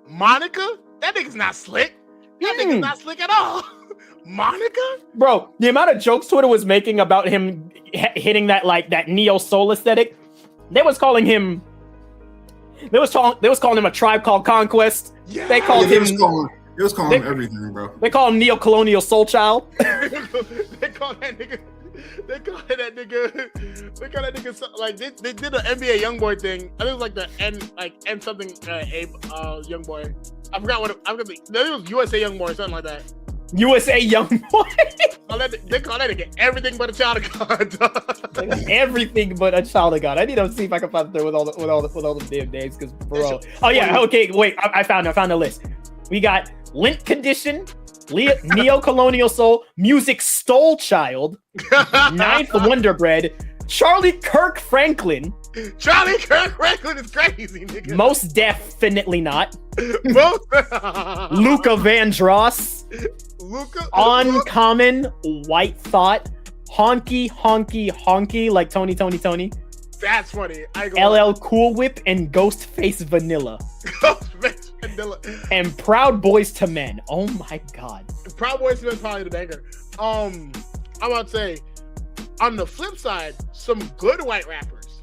Monica? That nigga's not slick. That nigga's not slick at all. Monica? Bro, the amount of jokes Twitter was making about him hitting that neo soul aesthetic, they was calling him a Tribe Called Conquest. Yeah. They called him. It was calling him everything, bro. They call him neo-colonial soul child. They call that nigga like they did an NBA YoungBoy thing. I think it was like the N something Abe YoungBoy. I forgot what I think it was USA YoungBoy or something like that. USA YoungBoy. They call that nigga everything but a child of God. Everything but a child of God. I need to see if I can find it there with all the damn names, because bro. Oh yeah, okay, wait. I found the list. We got Lint Condition, Neo-Colonial Soul, Music Stole Child, Ninth Wonder Bread, Charlie Kirk Franklin. Charlie Kirk Franklin is crazy, nigga. Most definitely not. Luca Vandross. Uncommon, White Thought, Honky, like Tony. That's funny. LL Cool Whip and Ghostface Vanilla. Ghostface Vanilla. And Proud Boys to Men. Oh my God. Proud Boys to Men is probably the banger. I'm about to say, on the flip side, some good white rappers.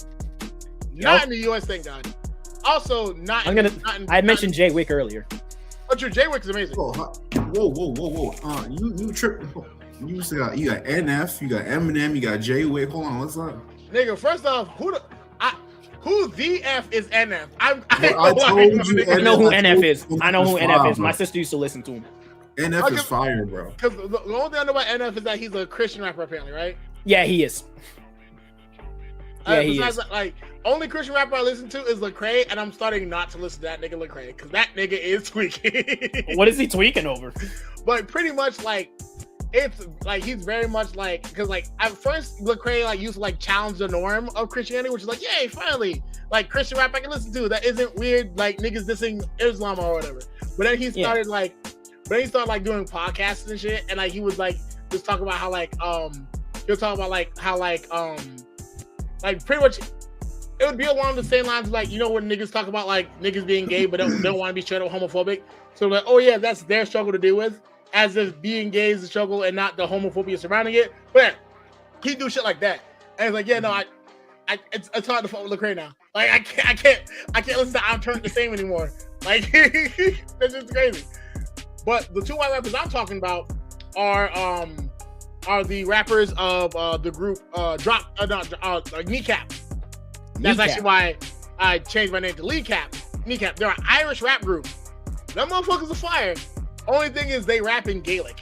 Not in the US, thank God. Also, I mentioned Jay Wick earlier. Oh, true. Jay Wick is amazing. Whoa. You tripping? You got NF, you got Eminem, you got Jay Wick. Hold on, what's up? Nigga, first off, who the F is NF? I know who NF is. I know who NF is. My sister used to listen to him. NF is fire, bro. Because the only thing I know about NF is that he's a Christian rapper, apparently, right? Yeah, he is. He is. Like, only Christian rapper I listen to is Lecrae, and I'm starting not to listen to that nigga Lecrae, because that nigga is tweaking. What is he tweaking over? But pretty much, like, it's like he's very much like, because like at first Lecrae like used to like challenge the norm of Christianity, which is like, yay, finally, like Christian rap I can listen to that isn't weird, like niggas dissing Islam or whatever. But then he started like doing podcasts and shit, and like he was like just talking about how like he'll talk about like how like pretty much it would be along the same lines of, like, you know, when niggas talk about like niggas being gay but don't want to be straight up homophobic, so like, oh yeah, that's their struggle to deal with, as if being gay is the struggle and not the homophobia surrounding it. But he do shit like that, and it's like, yeah, no, it's hard to fuck with Lecrae now. Like I can't listen to I'm Turned the Same anymore. Like that's just crazy. But the two white rappers I'm talking about are the rappers of the group Kneecap. That's actually why I changed my name to Kneecap. They're an Irish rap group. Them motherfuckers are fire. Only thing is they rap in Gaelic.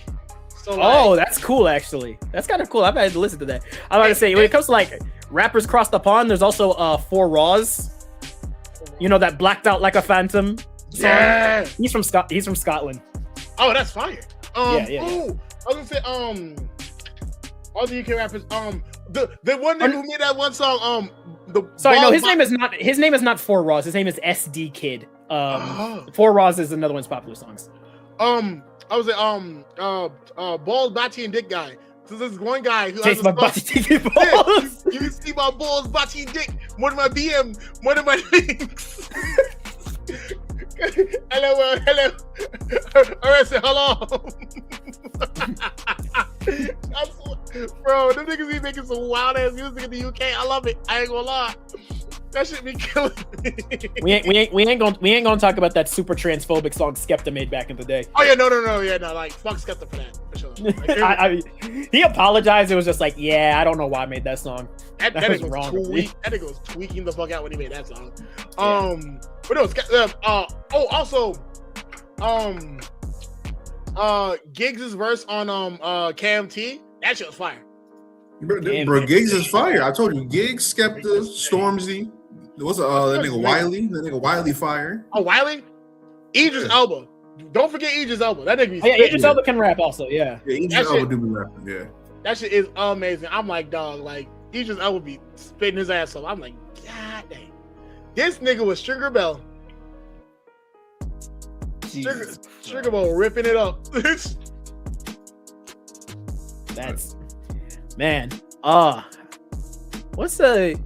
So like, that's cool actually. That's kind of cool. I've had to listen to that. I'm about to say, when it comes to like rappers across the pond, there's also Four Raws. You know, that Blacked Out Like a Phantom song? Yeah. He's from Scotland. Oh, that's fire. Yeah. Oh, I was gonna say all the UK rappers. The one nigga who made that one song. His name is not Four Raws. His name is SD Kid. Four Raws is another one of his popular songs. I was balls, bati, and dick guy. So this one guy who taste my bati, dick, balls. You see my balls, bati, and dick. More than my BM, more than my links. Hello. Alright, say hello. Bro, them niggas be making some wild ass music in the UK. I love it. I ain't gonna lie. That shit be killing me. we ain't gonna talk about that super transphobic song Skepta made back in the day. Oh yeah, no. Yeah, no. Like fuck Skepta for that. For show. Like, he apologized. It was just like, yeah, I don't know why I made that song. That was nigga wrong. that nigga was tweaking the fuck out when he made that song. But no, Giggs' verse on KMT, that shit was fire. Bro, Giggs is fire. I told you, Giggs, Skepta, Stormzy. What's that nigga Wiley? That nigga Wiley fire. Oh, Wiley? Idris Elba. Don't forget Idris Elba. That nigga be yeah, Idris Elba can rap also, yeah. Yeah, Idris Elba do be rapping, yeah. That shit is amazing. I'm like, dog, like, Idris Elba be spitting his ass off. I'm like, god dang. This nigga was Sugar Bell. Sugar Bell ripping it up. That's, man. What's the...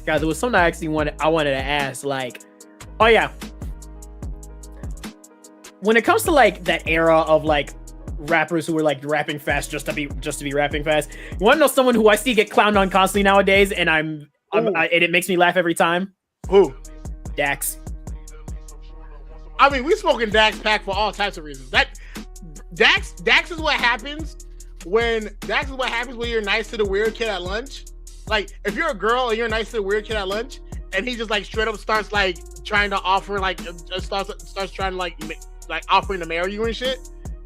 Guys, there was something I actually wanted to ask, like, oh yeah, when it comes to like that era of like rappers who were like rapping fast just to be rapping fast, you want to know someone who I see get clowned on constantly nowadays, and and it makes me laugh every time? Who? Dax. I mean, we smoking Dax Pack for all types of reasons. Dax is what happens when you're nice to the weird kid at lunch. Like, if you're a girl and you're nice to the weird kid at lunch, and he just like straight up starts like trying to offer like starts trying to like offering to marry you and shit.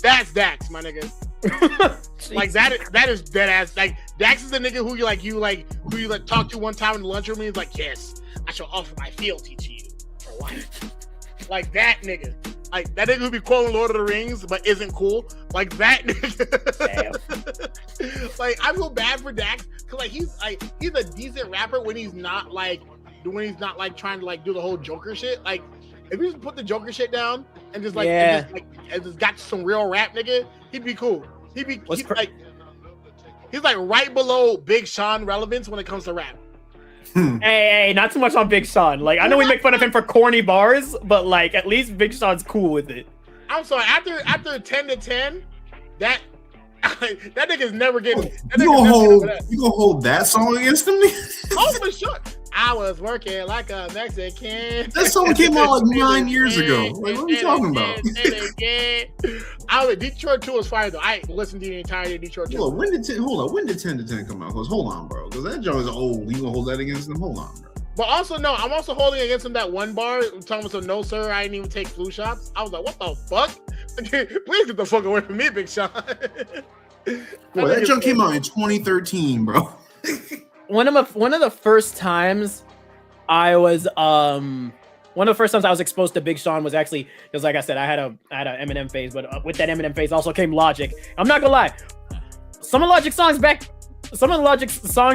That's Dax, my nigga. Like that is dead ass. Like, Dax is the nigga who you talk to one time in the lunchroom and he's like, yes, I shall offer my fealty to you for life. Like that nigga. Like that nigga who be quoting Lord of the Rings but isn't cool. Like that nigga. Like, I feel bad for Dax because like he's a decent rapper when he's not trying to like do the whole Joker shit. Like, if you just put the Joker shit down and just like and just got some real rap, nigga, he'd be cool. He's like right below Big Sean relevance when it comes to rap. Hey, not too much on Big Sean. Like, I know we make fun of him for corny bars, but like at least Big Sean's cool with it. I'm sorry. After 10 to 10, that nigga's never getting. You gonna hold that song against him? Oh, for sure. I was working like a Mexican. That song came out like 9 years ago. Like, what are you talking about? Detroit 2 was fire though. I listened to the entirety of Detroit 2. When did 10 to 10 come out? Because hold on, bro. Because that joint is old. You gonna hold that against him? Hold on, bro. But also, no, I'm also holding against him that one bar telling him, so no, sir, I didn't even take flu shots. I was like, what the fuck? Please get the fuck away from me, Big Sean. Boy, that junk came out in 2013, bro. One of the first times I was exposed to Big Sean was actually because, like I said, I had an Eminem phase, but with that Eminem phase also came Logic. I'm not gonna lie, some of Logic's songs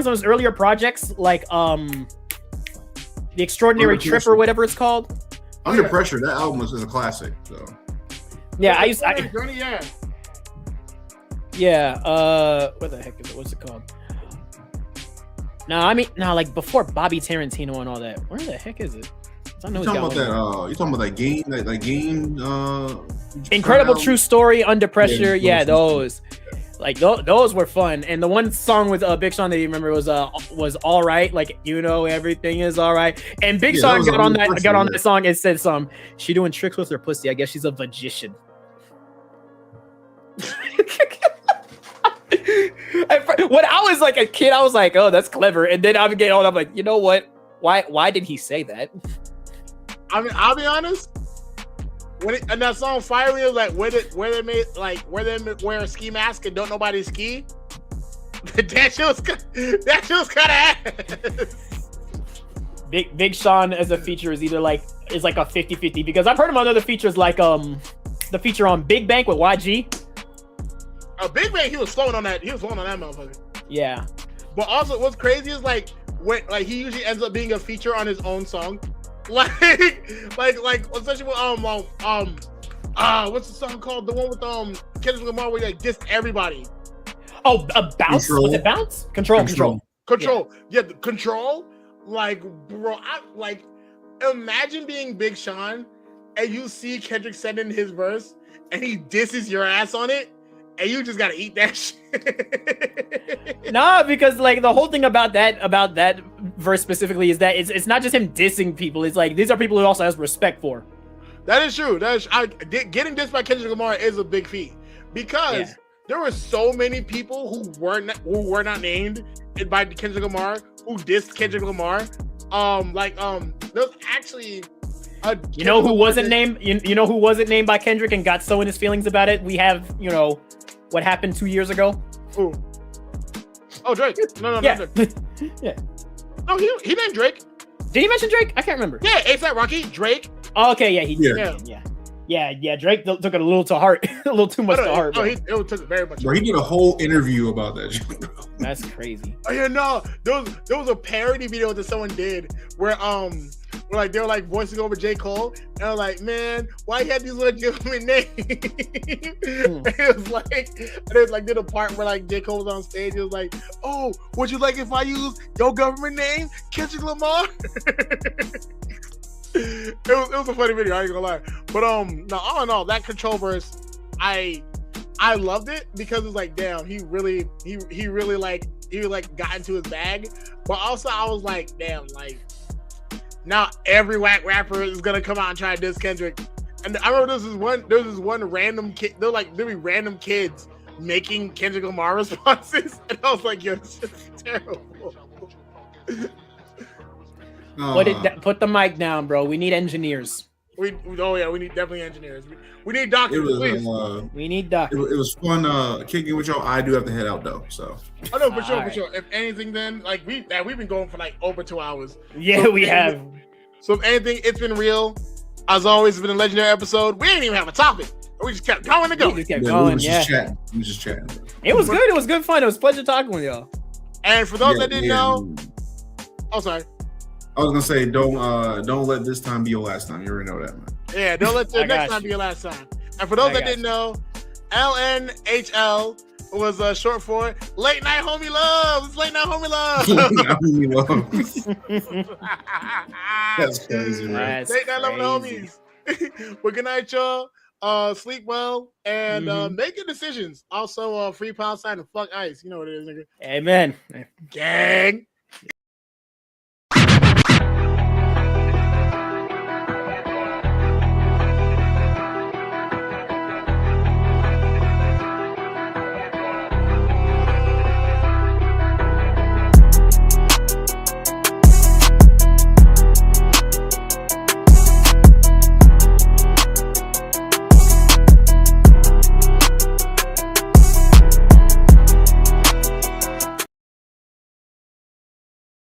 on his earlier projects, like The Extraordinary Trip or whatever it's called. Under Pressure, that album is a classic. So yeah, what the heck is it? What's it called? Like before Bobby Tarantino and all that. Where the heck is it? I know you talking about that game? That game? Incredible True Story, Under Pressure. Yeah, those. Like those were fun. And the one song with Big Sean that you remember was All Right. Like, everything is all right. And Big Sean got on that song and said she doing tricks with her pussy. I guess she's a magician. When I was like a kid, I was like, oh, that's clever. And then I'm getting old, I'm like, you know what? Why did he say that? I mean, I'll be honest. And that song finally was like where they wear a ski mask and don't nobody ski. That shit was kind of ass. Big Sean as a feature is either like a 50-50 because I've heard him on other features like the feature on Big Bank with YG. Big Bang, he was flowing on that motherfucker. Yeah. But also, what's crazy is like he usually ends up being a feature on his own song, like especially with what's the song called? The one with Kendrick Lamar where he like dissed everybody. Oh, Bounce. Control. Was it Bounce? Control. Yeah, the Control. Like, bro, imagine being Big Sean and you see Kendrick send in his verse and he disses your ass on it. And you just gotta eat that shit. Nah, because like the whole thing about that verse specifically is that it's not just him dissing people. It's like these are people he also has respect for. That is true. Getting dissed by Kendrick Lamar is a big feat. because there were so many people who were not named by Kendrick Lamar who dissed Kendrick Lamar. There's actually you know who wasn't named? You know who wasn't named by Kendrick and got so in his feelings about it? We have, what happened 2 years ago. Who? Oh, Drake. No, yeah. not Drake. Yeah. No, he named Drake. Did he mention Drake? I can't remember. Yeah, A$AP Rocky, Drake. Oh, okay, yeah, he did. Yeah. Yeah. Drake took it a little to heart, a little too much to heart. It took it very much. Bro, he did a whole interview about that. That's crazy. Oh yeah, no, there was a parody video that someone did where they were like voicing over J. Cole, and I was like, man, why you had these legitimate names? It was like did a part where like J. Cole was on stage. It was like, oh, would you like if I use your government name, Kendrick Lamar? It was a funny video, I ain't gonna lie. But no, all in all, that Control verse, I loved it because it's like, damn, he really got into his bag. But also I was like, damn, like now every whack rapper is gonna come out and try to diss Kendrick. And I remember there was this one random kid, there'll be random kids making Kendrick Lamar responses, and I was like, yo, this is terrible. Put the mic down, bro. We need engineers. We need definitely engineers. We need doctors, please. We need doctors. It was fun kicking with y'all. I do have to head out though, so. Oh no, for sure. If anything, then like we've been going for like over 2 hours. Yeah, we have. So if anything, it's been real. As always, it's been a legendary episode. We didn't even have a topic. We just kept going and going. We was just chatting. It was good. It was good fun. It was a pleasure talking with y'all. And for those that didn't know, sorry. I was gonna say, don't let this time be your last time. You already know that, man. Yeah, don't let the next time be your last time. And for those that didn't know, LNHL was short for Late Night Homie Love. It's Late Night Homie Love. That's crazy, man. Late Night Love the homies. Well, good night, y'all. Sleep well and make your decisions. Also, free pound sign and fuck ice. You know what it is, nigga. Amen. Gang.